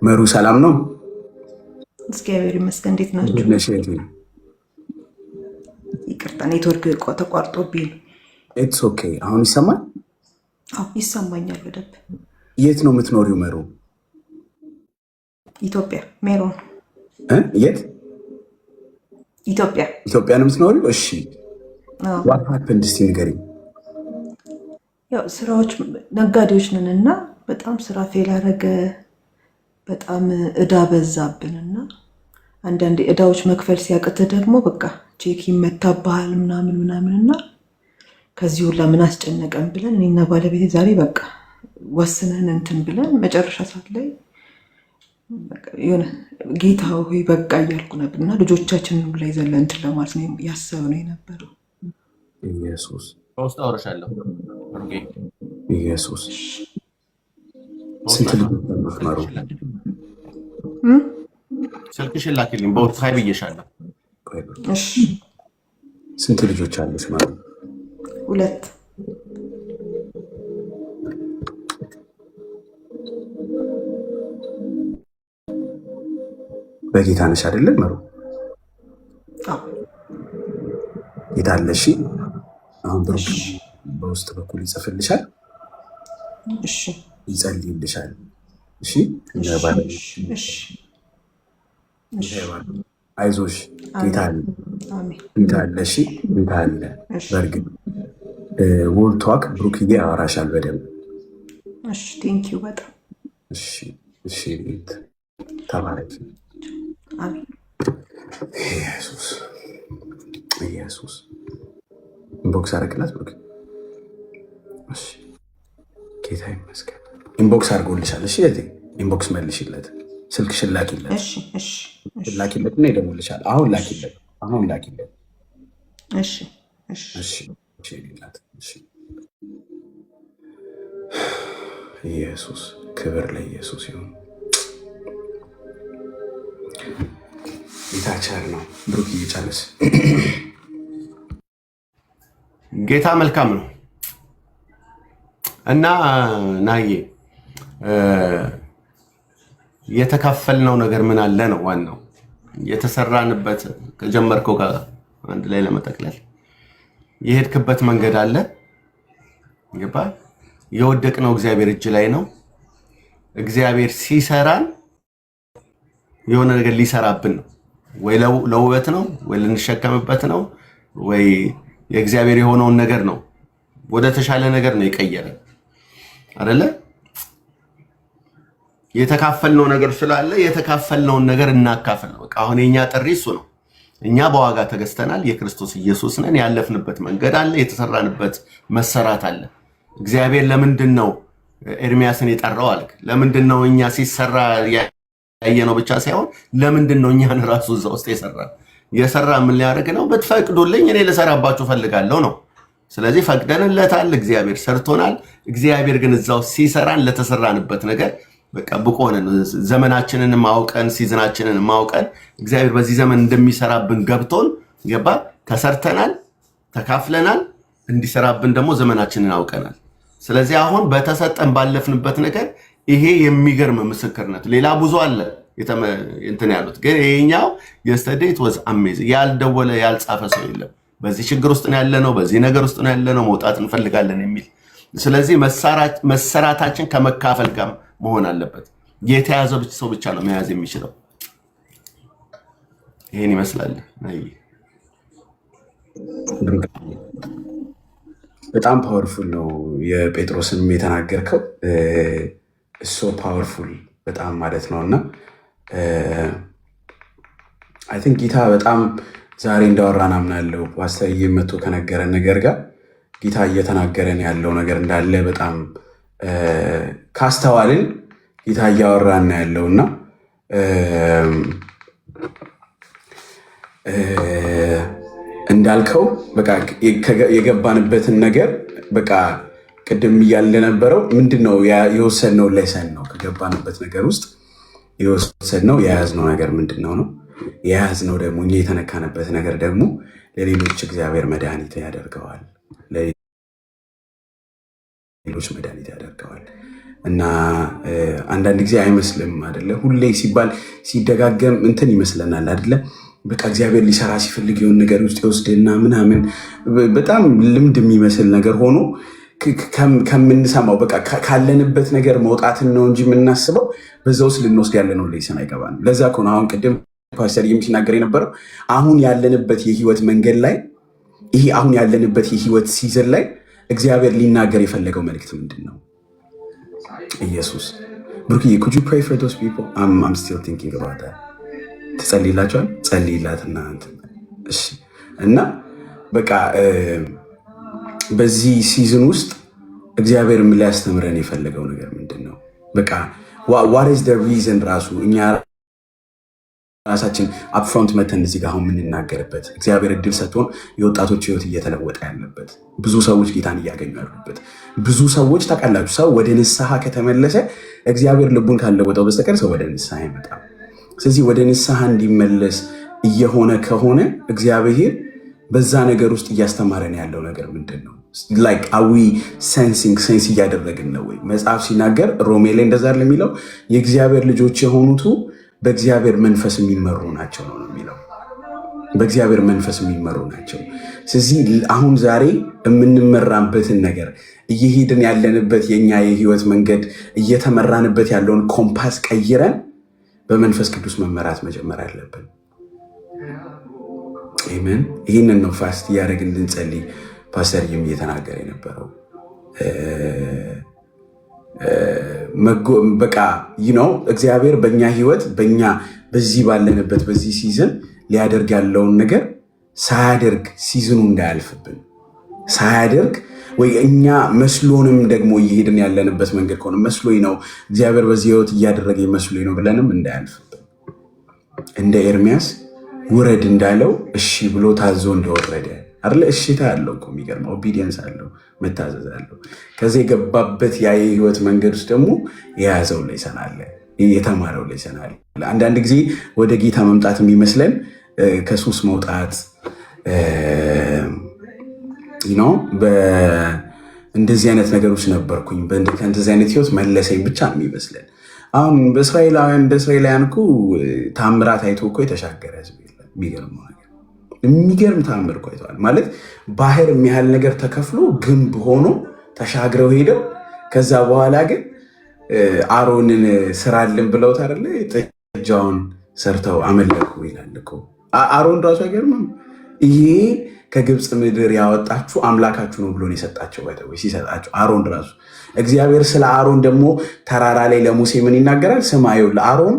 መሩ ሰላም ነው? እግዚአብሔር ይመስገን። እንዴት ናችሁ? ይቅርታ ኔትወርክ ተቋርጦብኝ። ኢትስ ኦኬ። አሁን ይሰማል? አዎ ይሰማኛል በደንብ። የት ነው የምትኖሪው መሩ? ኢትዮጵያ ሜሮን። የት? ኢትዮጵያ። ኢትዮጵያ ነው የምትኖሪው? እሺ። ዋት ሃፕንድ እስቲ ንገሪኝ። ያው ስራዎች ነጋዴዎች ነን እና በጣም ስራ ፌል አደረገ። በጣም እዳ በዛብንና አንዳንድ እዳዎች መክፈል ሲያቅትህ ደግሞ በቃ ቼክ ይመታብሃል ምናምንና ከዚህ ሁላ ምን አስጨነቀን ብለን እኔና ባለቤቴ ዛሬ በቃ ወስነን እንትን ብለን መጨረሻ ሰዓት ላይ የሆነ ጌታ ሆይ በቃ እያልኩ ነበር እና ልጆቻችንን ላይ ዘለን እንትን ለማለት ነው ያሰብነው የነበረው። ኢየሱስ ውስጥ አውርሻለሁ። ኢየሱስ ስንት ልጅ ተመክመሩ? ስልክሽን ላኪልኝ በውስጥ ሀይ ብዬሻለሁ። እሺ ስንት ልጆች አሉሽ ማሩ? 2 በጌታ ነሽ አይደለም መሩ? ጌታ አለሽ። አሁን ብሩክ በውስጥ በኩል ይጽፍልሻል፣ ይጸልይልሻል። እሺ አይዞሽ፣ ጌታ አለ፣ ጌታ አለ። እሺ ጌታ አለ። በእርግጥ ወልቷክ ብሩክዬ ያወራሻል በደንብ። እሺ ቴንኪው በጣም እሺ። እሺ ተባረክ። አሜን። ኢየሱስ ኢየሱስ ኢንቦክስ አደረግላት ብሩክ። እሺ ጌታ ይመስገን። ኢንቦክስ አድርጎልሻል። እሺ ኢንቦክስ መልሽለት፣ ስልክሽን ላኪለት። እሺ እሺ ላኪለት እና ይደውልልሻል። አሁን ላኪለት፣ አሁን ላኪለት። እሺ እሺ እሺ እሺ ይላት። እሺ ኢየሱስ ክብር ለኢየሱስ ይሁን። ጌታቻል ነው። ብሩክ እየጨረስ ጌታ መልካም ነው እና ናዬ የተካፈልነው ነገር ምን አለ ነው ዋናው። የተሰራንበት ከጀመርከው ጋር አንድ ላይ ለመጠቅለል የሄድክበት መንገድ አለ። ገባ? የወደቅነው እግዚአብሔር እጅ ላይ ነው። እግዚአብሔር ሲሰራን የሆነ ነገር ሊሰራብን ነው። ወይ ለውበት ነው፣ ወይ ልንሸከምበት ነው፣ ወይ የእግዚአብሔር የሆነውን ነገር ነው ወደ ተሻለ ነገር ነው የቀየረን አይደለ? የተካፈልነው ነገር ስላለ የተካፈልነውን ነገር እናካፍል ነው። በቃ አሁን የኛ ጥሪ እሱ ነው። እኛ በዋጋ ተገዝተናል። የክርስቶስ ኢየሱስ ነን። ያለፍንበት መንገድ አለ፣ የተሰራንበት መሰራት አለ። እግዚአብሔር ለምንድን ነው ኤርሚያስን የጠራው አልክ? ለምንድን ነው እኛ ሲሰራ ያየነው ብቻ ሳይሆን ለምንድን ነው እኛን ራሱ እዛ ውስጥ የሰራ ምን ሊያደርግ ነው? ብትፈቅዱልኝ እኔ ልሰራባችሁ ፈልጋለሁ ነው። ስለዚህ ፈቅደንለታል። እግዚአብሔር ሰርቶናል። እግዚአብሔር ግን እዛው ሲሰራን ለተሰራንበት ነገር በቃ ብቁ ሆነን ዘመናችንን ማውቀን ሲዝናችንን ማውቀን እግዚአብሔር በዚህ ዘመን እንደሚሰራብን ገብቶን ገባ ተሰርተናል፣ ተካፍለናል። እንዲሰራብን ደግሞ ዘመናችንን አውቀናል። ስለዚህ አሁን በተሰጠን ባለፍንበት ነገር ይሄ የሚገርም ምስክርነት ሌላ ብዙ አለ እንትን ያሉት ግን ይሄኛው yesterday it was amazing። ያልደወለ ያልጻፈ ሰው የለም። በዚህ ችግር ውስጥ ነው ያለነው፣ በዚህ ነገር ውስጥ ነው ያለነው፣ መውጣት እንፈልጋለን የሚል። ስለዚህ መሰራታችን ከመካፈል ጋር መሆን አለበት። የተያዘ ሰው ብቻ ነው መያዝ የሚችለው። ይሄን ይመስላል። በጣም ፓወርፉል ነው የጴጥሮስንም የተናገርከው እሶ ፓወርፉል በጣም ማለት ነው። እና አይ ቲንክ ጌታ በጣም ዛሬ እንዳወራን አምናለሁ። ፓስተርዬ መጥቶ ከነገረን ነገር ጋር ጌታ እየተናገረን ያለው ነገር እንዳለ በጣም ካስተዋልን ጌታ እያወራን ያለው እና እንዳልከው በቃ የገባንበትን ነገር በቃ ቅድም እያለ ነበረው ምንድነው የወሰድነው ሌሰን ነው። ከገባንበት ነገር ውስጥ የወሰድነው የያዝነው ነገር ምንድነው ነው የያዝነው ደግሞ እኛ የተነካንበት ነገር ደግሞ ለሌሎች እግዚአብሔር መድኃኒት ያደርገዋል፣ ለሌሎች መድኃኒት ያደርገዋል። እና አንዳንድ ጊዜ አይመስልም አይደለ? ሁሌ ሲባል ሲደጋገም እንትን ይመስለናል አይደለ? በቃ እግዚአብሔር ሊሰራ ሲፈልግ የሆነ ነገር ውስጥ ይወስድና ምናምን በጣም ልምድ የሚመስል ነገር ሆኖ ከምንሰማው በቃ ካለንበት ነገር መውጣትን ነው እንጂ የምናስበው በዛ ውስጥ ልንወስድ ያለነው ሌሰን አይገባንም። ለዛ ከሆነ አሁን ቅድም ፓስተር ሲናገር የነበረው አሁን ያለንበት የህይወት መንገድ ላይ ይሄ አሁን ያለንበት የህይወት ሲዝን ላይ እግዚአብሔር ሊናገር የፈለገው መልእክት ምንድን ነው? ኢየሱስ ብሩክዬ could you pray for those people? I'm still thinking about that። ትጸልይላቸዋል? ጸልይላትና እሺ። እና በቃ በዚህ ሲዝን ውስጥ እግዚአብሔር ምን ሊያስተምረን የፈለገው ነገር ምንድን ነው? በቃ what is the reason ራሱ እኛ ራሳችን አፕፍሮንት መተን እዚህ ጋር አሁን የምንናገርበት እግዚአብሔር እድል ሰጥቶን የወጣቶች ህይወት እየተለወጠ ያለበት ብዙ ሰዎች ጌታን እያገኙ ያሉበት ብዙ ሰዎች ታውቃላችሁ፣ ሰው ወደ ንስሐ ከተመለሰ እግዚአብሔር ልቡን ካለወጠው በስተቀር ሰው ወደ ንስሐ አይመጣም። ስለዚህ ወደ ንስሐ እንዲመለስ እየሆነ ከሆነ እግዚአብሔር በዛ ነገር ውስጥ እያስተማረን ያለው ነገር ምንድን ነው? ላይክ አዊ ሴንስ እያደረግን ነው ወይ? መጽሐፍ ሲናገር ሮሜ ላይ እንደዛ የሚለው የእግዚአብሔር ልጆች የሆኑቱ በእግዚአብሔር መንፈስ የሚመሩ ናቸው ነው የሚለው። በእግዚአብሔር መንፈስ የሚመሩ ናቸው። ስለዚህ አሁን ዛሬ የምንመራበትን ነገር እየሄድን ያለንበት የኛ የህይወት መንገድ እየተመራንበት ያለውን ኮምፓስ ቀይረን በመንፈስ ቅዱስ መመራት መጀመር አለብን። አሜን። ይህንን ነው ፋስት እያደረግን እንድንጸልይ ፓስተርም እየተናገረ የነበረው። በቃ እግዚአብሔር በእኛ ህይወት በእኛ በዚህ ባለንበት በዚህ ሲዝን ሊያደርግ ያለውን ነገር ሳያደርግ ሲዝኑ እንዳያልፍብን ሳያደርግ ወይ እኛ መስሎንም ደግሞ እየሄድን ያለንበት መንገድ ከሆነ መስሎኝ ነው እግዚአብሔር በዚህ ህይወት እያደረገ መስሎኝ ነው ብለንም እንዳያልፍብን እንደ ኤርሚያስ ውረድ እንዳለው እሺ ብሎ ታዞ እንደወረደ አይደለ? እሺታ አለው እኮ የሚገርም ኦቢዲየንስ አለው፣ መታዘዝ አለው። ከዚህ የገባበት ያ የህይወት መንገድ ውስጥ ደግሞ የያዘው ሌሰን አለ፣ የተማረው ሌሰን አለ። አንዳንድ ጊዜ ወደ ጌታ መምጣት የሚመስለን ከሱስ መውጣት እንደዚህ አይነት ነገር ውስጥ ነበርኩኝ ከእንደዚህ አይነት ህይወት መለሰኝ ብቻ ነው የሚመስለን። አሁን በእስራኤላውያን እንደ እስራኤላውያን እኮ ታምራት አይቶ እኮ የተሻገረ ህዝብ የለም። የሚገርመው ነገር የሚገርም ታምር እኮ አይተዋል ማለት ባህር የሚያህል ነገር ተከፍሎ ግንብ ሆኖ ተሻግረው ሄደው ከዛ በኋላ ግን አሮንን ስራልን ብለውት አይደለ ጥጃውን ሰርተው አመለኩ ይላል እኮ። አሮን ራሱ አይገርምም? ይሄ ከግብፅ ምድር ያወጣችሁ አምላካችሁ ነው ብሎ የሰጣቸው ሲሰጣቸው አሮን ራሱ እግዚአብሔር ስለ አሮን ደግሞ ተራራ ላይ ለሙሴ ምን ይናገራል? ስማየው ለአሮን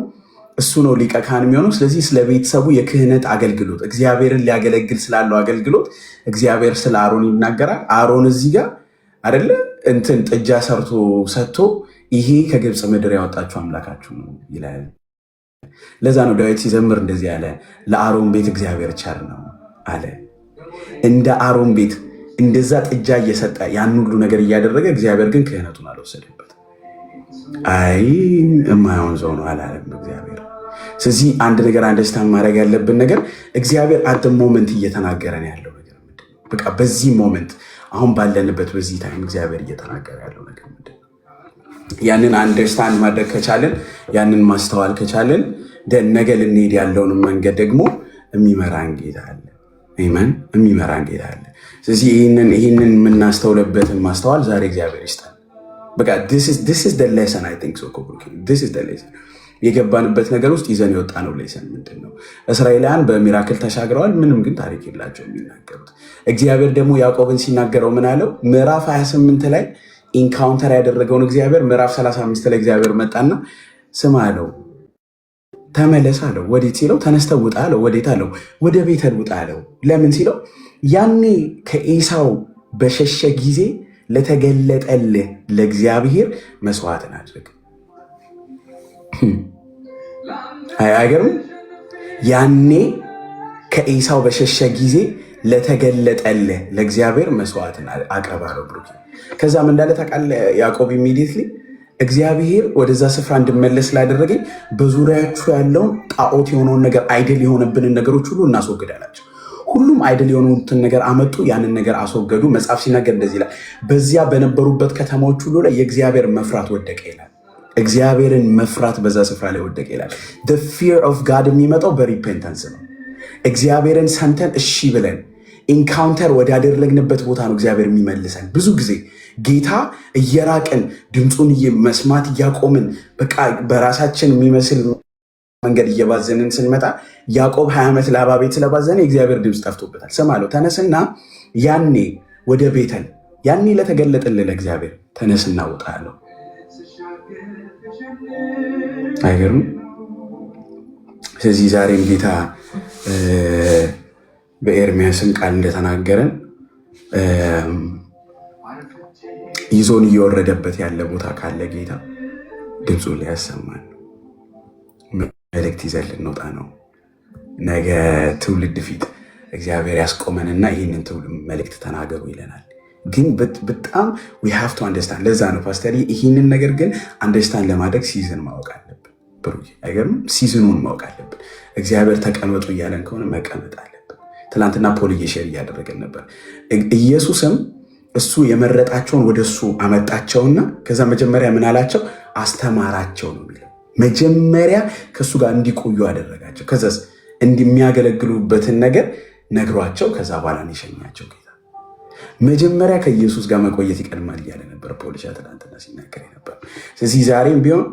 እሱ ነው ሊቀ ካህን የሚሆነው። ስለዚህ ስለ ቤተሰቡ የክህነት አገልግሎት እግዚአብሔርን ሊያገለግል ስላለው አገልግሎት እግዚአብሔር ስለ አሮን ይናገራል። አሮን እዚህ ጋር አይደለ እንትን ጥጃ ሰርቶ ሰጥቶ ይሄ ከግብፅ ምድር ያወጣችሁ አምላካችሁ ነው ይላል። ለዛ ነው ዳዊት ሲዘምር እንደዚህ ያለ ለአሮን ቤት እግዚአብሔር ቸር ነው አለ። እንደ አሮን ቤት እንደዛ ጥጃ እየሰጠ ያን ሁሉ ነገር እያደረገ እግዚአብሔር ግን ክህነቱን አልወሰደበት። አይ የማይሆን ሰው ነው አላለም እግዚአብሔር። ስለዚህ አንድ ነገር አንደርስታንድ ማድረግ ያለብን ነገር እግዚአብሔር አት ሞመንት እየተናገረን ያለው ነገር ምንድን ነው? በቃ በዚህ ሞመንት አሁን ባለንበት በዚህ ታይም እግዚአብሔር እየተናገረ ያለው ነገር ምንድን ነው? ያንን አንደርስታንድ ማድረግ ከቻለን ያንን ማስተዋል ከቻለን ነገ ልንሄድ ያለውን መንገድ ደግሞ የሚመራን ጌታ አለ። አሜን። የሚመራን ጌታ አለ። ስለዚህ ይህንን የምናስተውልበትን ማስተዋል ዛሬ እግዚአብሔር ይስጠን። በቃ this is the lesson I think so this is the lesson የገባንበት ነገር ውስጥ ይዘን የወጣ ነው። ሌሰን ምንድን ነው? እስራኤላውያን በሚራክል ተሻግረዋል። ምንም ግን ታሪክ የላቸው የሚናገሩት። እግዚአብሔር ደግሞ ያዕቆብን ሲናገረው ምን አለው? ምዕራፍ 28 ላይ ኢንካውንተር ያደረገውን እግዚአብሔር ምዕራፍ 35 ላይ እግዚአብሔር መጣና ስማ አለው፣ ተመለስ አለው። ወዴት ሲለው ተነስተህ ውጣ አለው። ወዴት አለው? ወደ ቤተል ውጣ አለው። ለምን ሲለው ያኔ ከኤሳው በሸሸ ጊዜ ለተገለጠልህ ለእግዚአብሔር መስዋዕትን አድርግ። አይገርም? ያኔ ከኤሳው በሸሸ ጊዜ ለተገለጠልህ ለእግዚአብሔር መስዋዕትን አቅርባለሁ ብሎ ከዛ ምን እንዳለ ታውቃለህ? ያዕቆብ ኢሚዲየትሊ እግዚአብሔር ወደዛ ስፍራ እንድመለስ ስላደረገኝ በዙሪያችሁ ያለውን ጣዖት የሆነውን ነገር አይደል የሆነብንን ነገሮች ሁሉ እናስወግዳላቸው። ሁሉም አይደል የሆኑትን ነገር አመጡ፣ ያንን ነገር አስወገዱ። መጽሐፍ ሲናገር እንደዚህ ይላል፣ በዚያ በነበሩበት ከተማዎች ሁሉ ላይ የእግዚአብሔር መፍራት ወደቀ ይላል። እግዚአብሔርን መፍራት በዛ ስፍራ ላይ ወደቀ ይላል። the fear of God የሚመጣው በሪፔንተንስ ነው። እግዚአብሔርን ሰምተን እሺ ብለን ኢንካውንተር ወዳደረግንበት ቦታ ነው እግዚአብሔር የሚመልሰን። ብዙ ጊዜ ጌታ እየራቅን ድምፁን መስማት እያቆምን በቃ በራሳችን የሚመስል መንገድ እየባዘንን ስንመጣ ያዕቆብ 20 ዓመት ላባ ቤት ስለባዘነ የእግዚአብሔር ድምፅ ጠፍቶበታል። ስማ አለው፣ ተነስና ያኔ ወደ ቤተል ያኔ ለተገለጠልህ ለእግዚአብሔር ተነስና ውጣ አለው። አይገርም? ስለዚህ ዛሬም ጌታ በኤርሚያስም ቃል እንደተናገረን ይዞን እየወረደበት ያለ ቦታ ካለ ጌታ ድምፁን ሊያሰማን መልእክት ይዘን ልንወጣ ነው። ነገ ትውልድ ፊት እግዚአብሔር ያስቆመንና ይህንን ትውልድ መልእክት ተናገሩ ይለናል። ግን በጣም we have to understand። ለዛ ነው ፓስተር ይህንን ነገር ግን አንደርስታንድ ለማድረግ ሲዝን ማወቅ አለብን። ብሩክ አይገርም? ሲዝኑን ማወቅ አለብን። እግዚአብሔር ተቀመጡ እያለን ከሆነ መቀመጥ አለብን። ትናንትና ፖል ሼር እያደረገን ነበር። ኢየሱስም እሱ የመረጣቸውን ወደ እሱ አመጣቸውና ከዛ መጀመሪያ ምን አላቸው? አስተማራቸው ነው የሚለው። መጀመሪያ ከእሱ ጋር እንዲቆዩ አደረጋቸው። ከዛስ እንደሚያገለግሉበትን ነገር ነግሯቸው ከዛ በኋላ የሸኛቸው ጌታ። መጀመሪያ ከኢየሱስ ጋር መቆየት ይቀድማል እያለ ነበር ፖሊሻ ትናንትና ሲናገር ነበር። ስለዚህ ዛሬም ቢሆን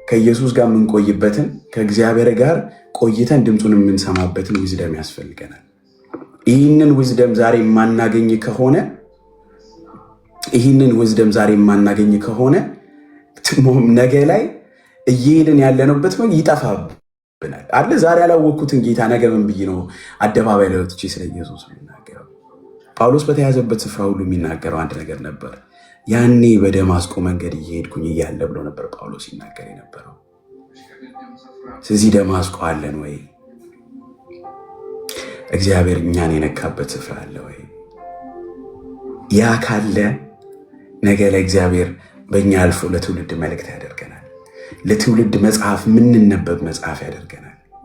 ከኢየሱስ ጋር የምንቆይበትን ከእግዚአብሔር ጋር ቆይተን ድምፁን የምንሰማበትን ዊዝደም ያስፈልገናል። ይህንን ዊዝደም ዛሬ የማናገኝ ከሆነ ነገ ላይ እየሄድን ያለንበት ይጠፋብናል አለ። ዛሬ ያላወቅኩትን ጌታ ነገ ምን ብዬ ነው አደባባይ ላይ ወጥቼ ስለ ኢየሱስ የሚናገረው? ጳውሎስ በተያዘበት ስፍራ ሁሉ የሚናገረው አንድ ነገር ነበር። ያኔ በደማስቆ መንገድ እየሄድኩኝ እያለ ብሎ ነበር ጳውሎስ ይናገር የነበረው። ስለዚህ ደማስቆ አለን ወይ? እግዚአብሔር እኛን የነካበት ስፍራ አለ ወይ? ያ ካለ ነገ ለእግዚአብሔር በእኛ አልፎ ለትውልድ መልእክት ያደርገናል። ለትውልድ መጽሐፍ የምንነበብ መጽሐፍ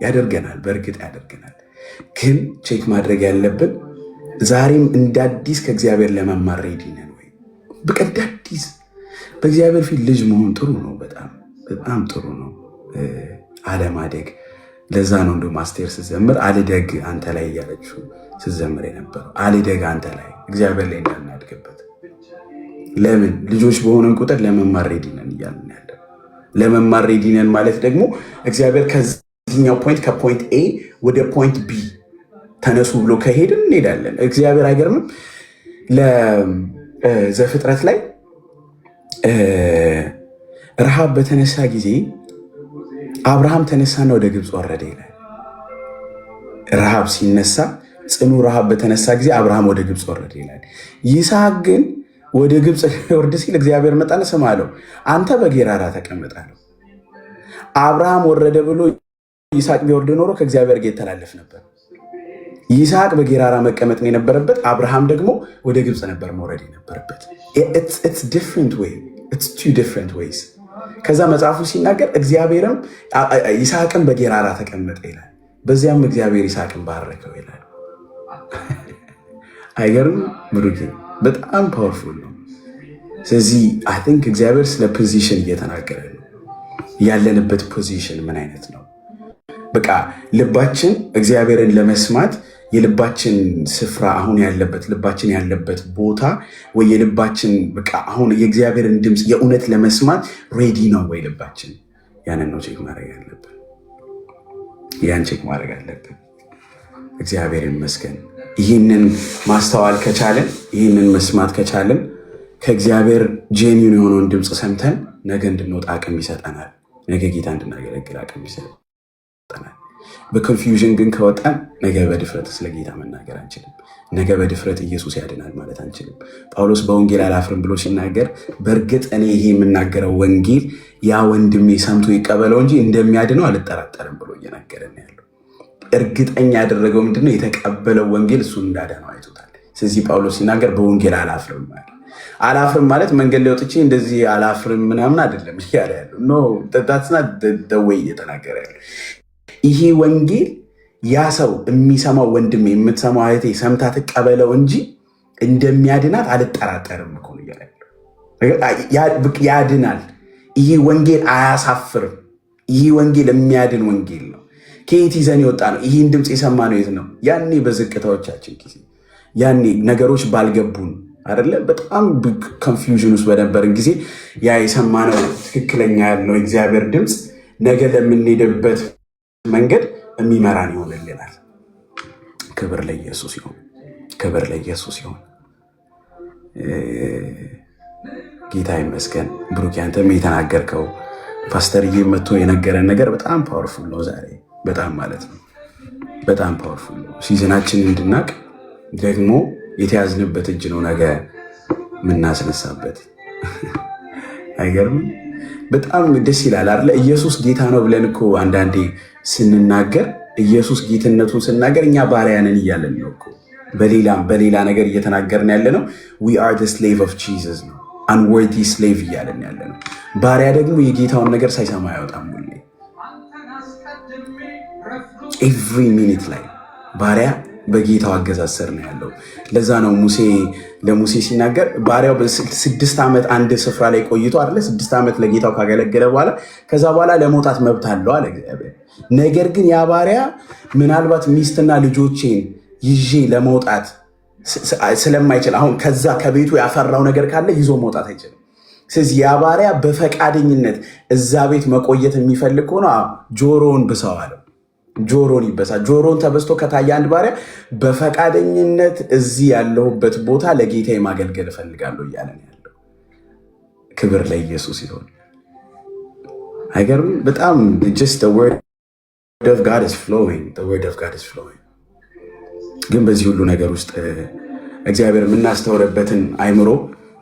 ያደርገናል። በእርግጥ ያደርገናል። ግን ቼክ ማድረግ ያለብን ዛሬም እንደ አዲስ ከእግዚአብሔር ለመማር ሬዲ ነን ወይ? በቃ እንደ አዲስ በእግዚአብሔር ፊት ልጅ መሆን ጥሩ ነው። በጣም ጥሩ ነው። አለማደግ። ለዛ ነው እንደ ማስቴር ስትዘምር አልደግ አንተ ላይ እያለችው ስትዘምር የነበረው። አልደግ አንተ ላይ እግዚአብሔር ላይ እንዳናድግበት። ለምን ልጆች በሆነን ቁጥር ለመማር ሬዲ ነን እያልን ያለ። ለመማር ሬዲ ነን ማለት ደግሞ እግዚአብሔር ከዚህኛው ፖይንት ከፖይንት ኤ ወደ ፖይንት ቢ ተነሱ ብሎ ከሄድን እንሄዳለን። እግዚአብሔር አይገርምም? ለዘፍጥረት ላይ ረሃብ በተነሳ ጊዜ አብርሃም ተነሳና ወደ ግብፅ ወረደ ይላል። ረሃብ ሲነሳ ጽኑ ረሃብ በተነሳ ጊዜ አብርሃም ወደ ግብፅ ወረደ ይላል። ይስሐቅ ግን ወደ ግብፅ ወርድ ሲል እግዚአብሔር መጣና ስማ አለው፣ አንተ በጌራራ ተቀመጥ አለው። አብርሃም ወረደ ብሎ ይስሐቅ ቢወርድ ኖሮ ከእግዚአብሔር ጋር ይተላለፍ ነበር። ይስሐቅ በጌራራ መቀመጥ ነው የነበረበት። አብርሃም ደግሞ ወደ ግብፅ ነበር መውረድ የነበረበት። it's different way, it's two different ways። ከዛ መጽሐፉ ሲናገር እግዚአብሔርም ይስሐቅን በጌራራ ተቀመጠ ይላል። በዚያም እግዚአብሔር ይስሐቅን ባረከው ይላል። አይገርም? ብሩክ በጣም ፓወርፉል ነው። ስለዚህ አይ ቲንክ እግዚአብሔር ስለ ፖዚሽን እየተናገረ ነው። ያለንበት ፖዚሽን ምን አይነት ነው? በቃ ልባችን እግዚአብሔርን ለመስማት የልባችን ስፍራ አሁን ያለበት ልባችን ያለበት ቦታ ወይ የልባችን በቃ አሁን የእግዚአብሔርን ድምፅ የእውነት ለመስማት ሬዲ ነው ወይ ልባችን? ያንን ነው ቼክ ማድረግ ያለብን። ያን ቼክ ማድረግ አለብን። እግዚአብሔር ይመስገን። ይህንን ማስተዋል ከቻለን ይህንን መስማት ከቻለን ከእግዚአብሔር ጄኒውን የሆነውን ድምፅ ሰምተን ነገ እንድንወጣ አቅም ይሰጠናል። ነገ ጌታ እንድናገለግል አቅም ይሰጠናል። በኮንፊውዥን ግን ከወጣን ነገ በድፍረት ስለ ጌታ መናገር አንችልም። ነገ በድፍረት ኢየሱስ ያድናል ማለት አንችልም። ጳውሎስ በወንጌል አላፍርም ብሎ ሲናገር በእርግጥ እኔ ይሄ የምናገረው ወንጌል ያ ወንድሜ ሰምቶ ይቀበለው እንጂ እንደሚያድነው አልጠራጠርም ብሎ እየናገረን ያለው እርግጠኛ ያደረገው ምንድነው? የተቀበለው ወንጌል እሱን እንዳዳነው አይቶታል። ስለዚህ ጳውሎስ ሲናገር በወንጌል አላፍርም ማለት አላፍርም ማለት መንገድ ላይ ወጥቼ እንደዚህ አላፍርም ምናምን አይደለም እያለ ያለው ኖ ታትስና ደወይ እየተናገረ ያለው ይሄ ወንጌል ያ ሰው የሚሰማው ወንድሜ የምትሰማው እህቴ ሰምታ ትቀበለው እንጂ እንደሚያድናት አልጠራጠርም እኮ ነው እያለ ያለው። ያድናል። ይሄ ወንጌል አያሳፍርም። ይሄ ወንጌል የሚያድን ወንጌል ነው። ከየት ይዘን የወጣ ነው? ይህን ድምፅ የሰማ ነው የት ነው? ያኔ በዝቅታዎቻችን ጊዜ፣ ያኔ ነገሮች ባልገቡን አይደለ? በጣም ኮንፊውዥን ውስጥ በነበርን ጊዜ ያ የሰማነው ትክክለኛ ያለው እግዚአብሔር ድምፅ ነገ ለምንሄድበት መንገድ የሚመራን ይሆንልናል። ክብር ለኢየሱስ ይሁን። ክብር ለኢየሱስ ይሁን። ጌታ ይመስገን። ብሩክ አንተም የተናገርከው ፓስተርዬ መጥቶ የነገረን ነገር በጣም ፓወርፉል ነው ዛሬ። በጣም ማለት ነው በጣም ፓወርፉል ነው። ሲዝናችን እንድናቅ ደግሞ የተያዝንበት እጅ ነው ነገ የምናስነሳበት። አይገርምም? በጣም ደስ ይላል አይደለ? ኢየሱስ ጌታ ነው ብለን እኮ አንዳንዴ ስንናገር ኢየሱስ ጌትነቱን ስናገር እኛ ባሪያ ነን እያለን ነው እኮ። በሌላ ነገር እየተናገርን ያለ ነው we are the slave of Jesus ነው። unworthy slave እያለን ያለ ነው። ባሪያ ደግሞ የጌታውን ነገር ሳይሰማ አይወጣም። ሁሌ ኤቭሪ ሚኒት ላይ ባሪያ በጌታው አገዛዝ ስር ነው ያለው። ለዛ ነው ለሙሴ ሲናገር ባሪያው 6 ዓመት አንድ ስፍራ ላይ ቆይቶ አይደለ 6 ዓመት ለጌታው ካገለገለ በኋላ ከዛ በኋላ ለመውጣት መብት አለው አለ እግዚአብሔር። ነገር ግን ያ ባሪያ ምናልባት ሚስትና ልጆቼን ይዤ ለመውጣት ስለማይችል አሁን ከዛ ከቤቱ ያፈራው ነገር ካለ ይዞ መውጣት አይችልም። ስለዚህ ያ ባሪያ በፈቃደኝነት እዛ ቤት መቆየት የሚፈልግ ከሆነ ጆሮውን ብሰው አለው። ጆሮን ይበሳ። ጆሮን ተበስቶ ከታየ አንድ ባሪያ በፈቃደኝነት እዚህ ያለሁበት ቦታ ለጌታ ማገልገል እፈልጋለሁ እያለ ነው ያለው። ክብር ለኢየሱስ ይሁን። አይገርም? በጣም just the word of God is flowing. The word of God is flowing. ግን በዚህ ሁሉ ነገር ውስጥ እግዚአብሔር የምናስተውልበትን አይምሮ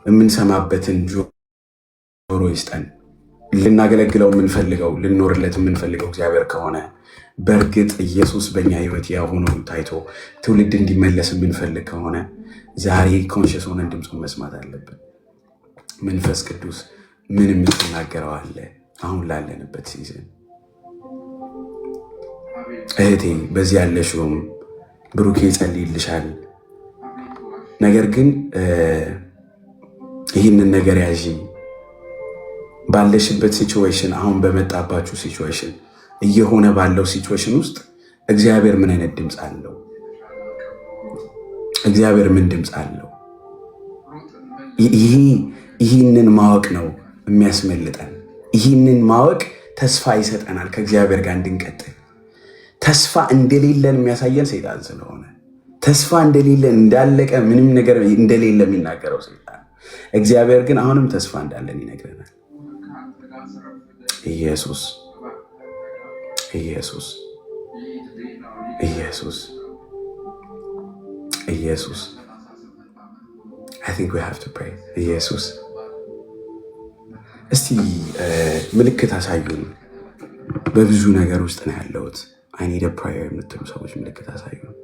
የምንሰማበትን ጆሮ ይስጠን። ልናገለግለው የምንፈልገው ልንኖርለት የምንፈልገው እግዚአብሔር ከሆነ በእርግጥ ኢየሱስ በእኛ ሕይወት ያሆኑ ታይቶ ትውልድ እንዲመለስ የምንፈልግ ከሆነ ዛሬ ኮንሽስ ሆነን ድምፁን መስማት አለብን። መንፈስ ቅዱስ ምን የምትናገረው አለ? አሁን ላለንበት ሲዝን እህቴ በዚህ ያለሽውም ብሩኬ ይጸልይልሻል። ነገር ግን ይህንን ነገር ያዢ። ባለሽበት ሲቹዌሽን፣ አሁን በመጣባችሁ ሲቹዌሽን፣ እየሆነ ባለው ሲቹዌሽን ውስጥ እግዚአብሔር ምን አይነት ድምፅ አለው? እግዚአብሔር ምን ድምፅ አለው? ይህንን ማወቅ ነው የሚያስመልጠን። ይህንን ማወቅ ተስፋ ይሰጠናል ከእግዚአብሔር ጋር እንድንቀጥል። ተስፋ እንደሌለን የሚያሳየን ሰይጣን ስለሆነ፣ ተስፋ እንደሌለን እንዳለቀ ምንም ነገር እንደሌለ የሚናገረው ሰይጣን። እግዚአብሔር ግን አሁንም ተስፋ እንዳለን ይነግረናል። ኢየሱስ ኢየሱስ ኢየሱስ ኢየሱስ I think we have to pray. ኢየሱስ እስቲ ምልክት አሳዩን። በብዙ ነገር ውስጥ ነው ያለሁት። I need a prayer የምትሉ ሰዎች ምልክት አሳዩን።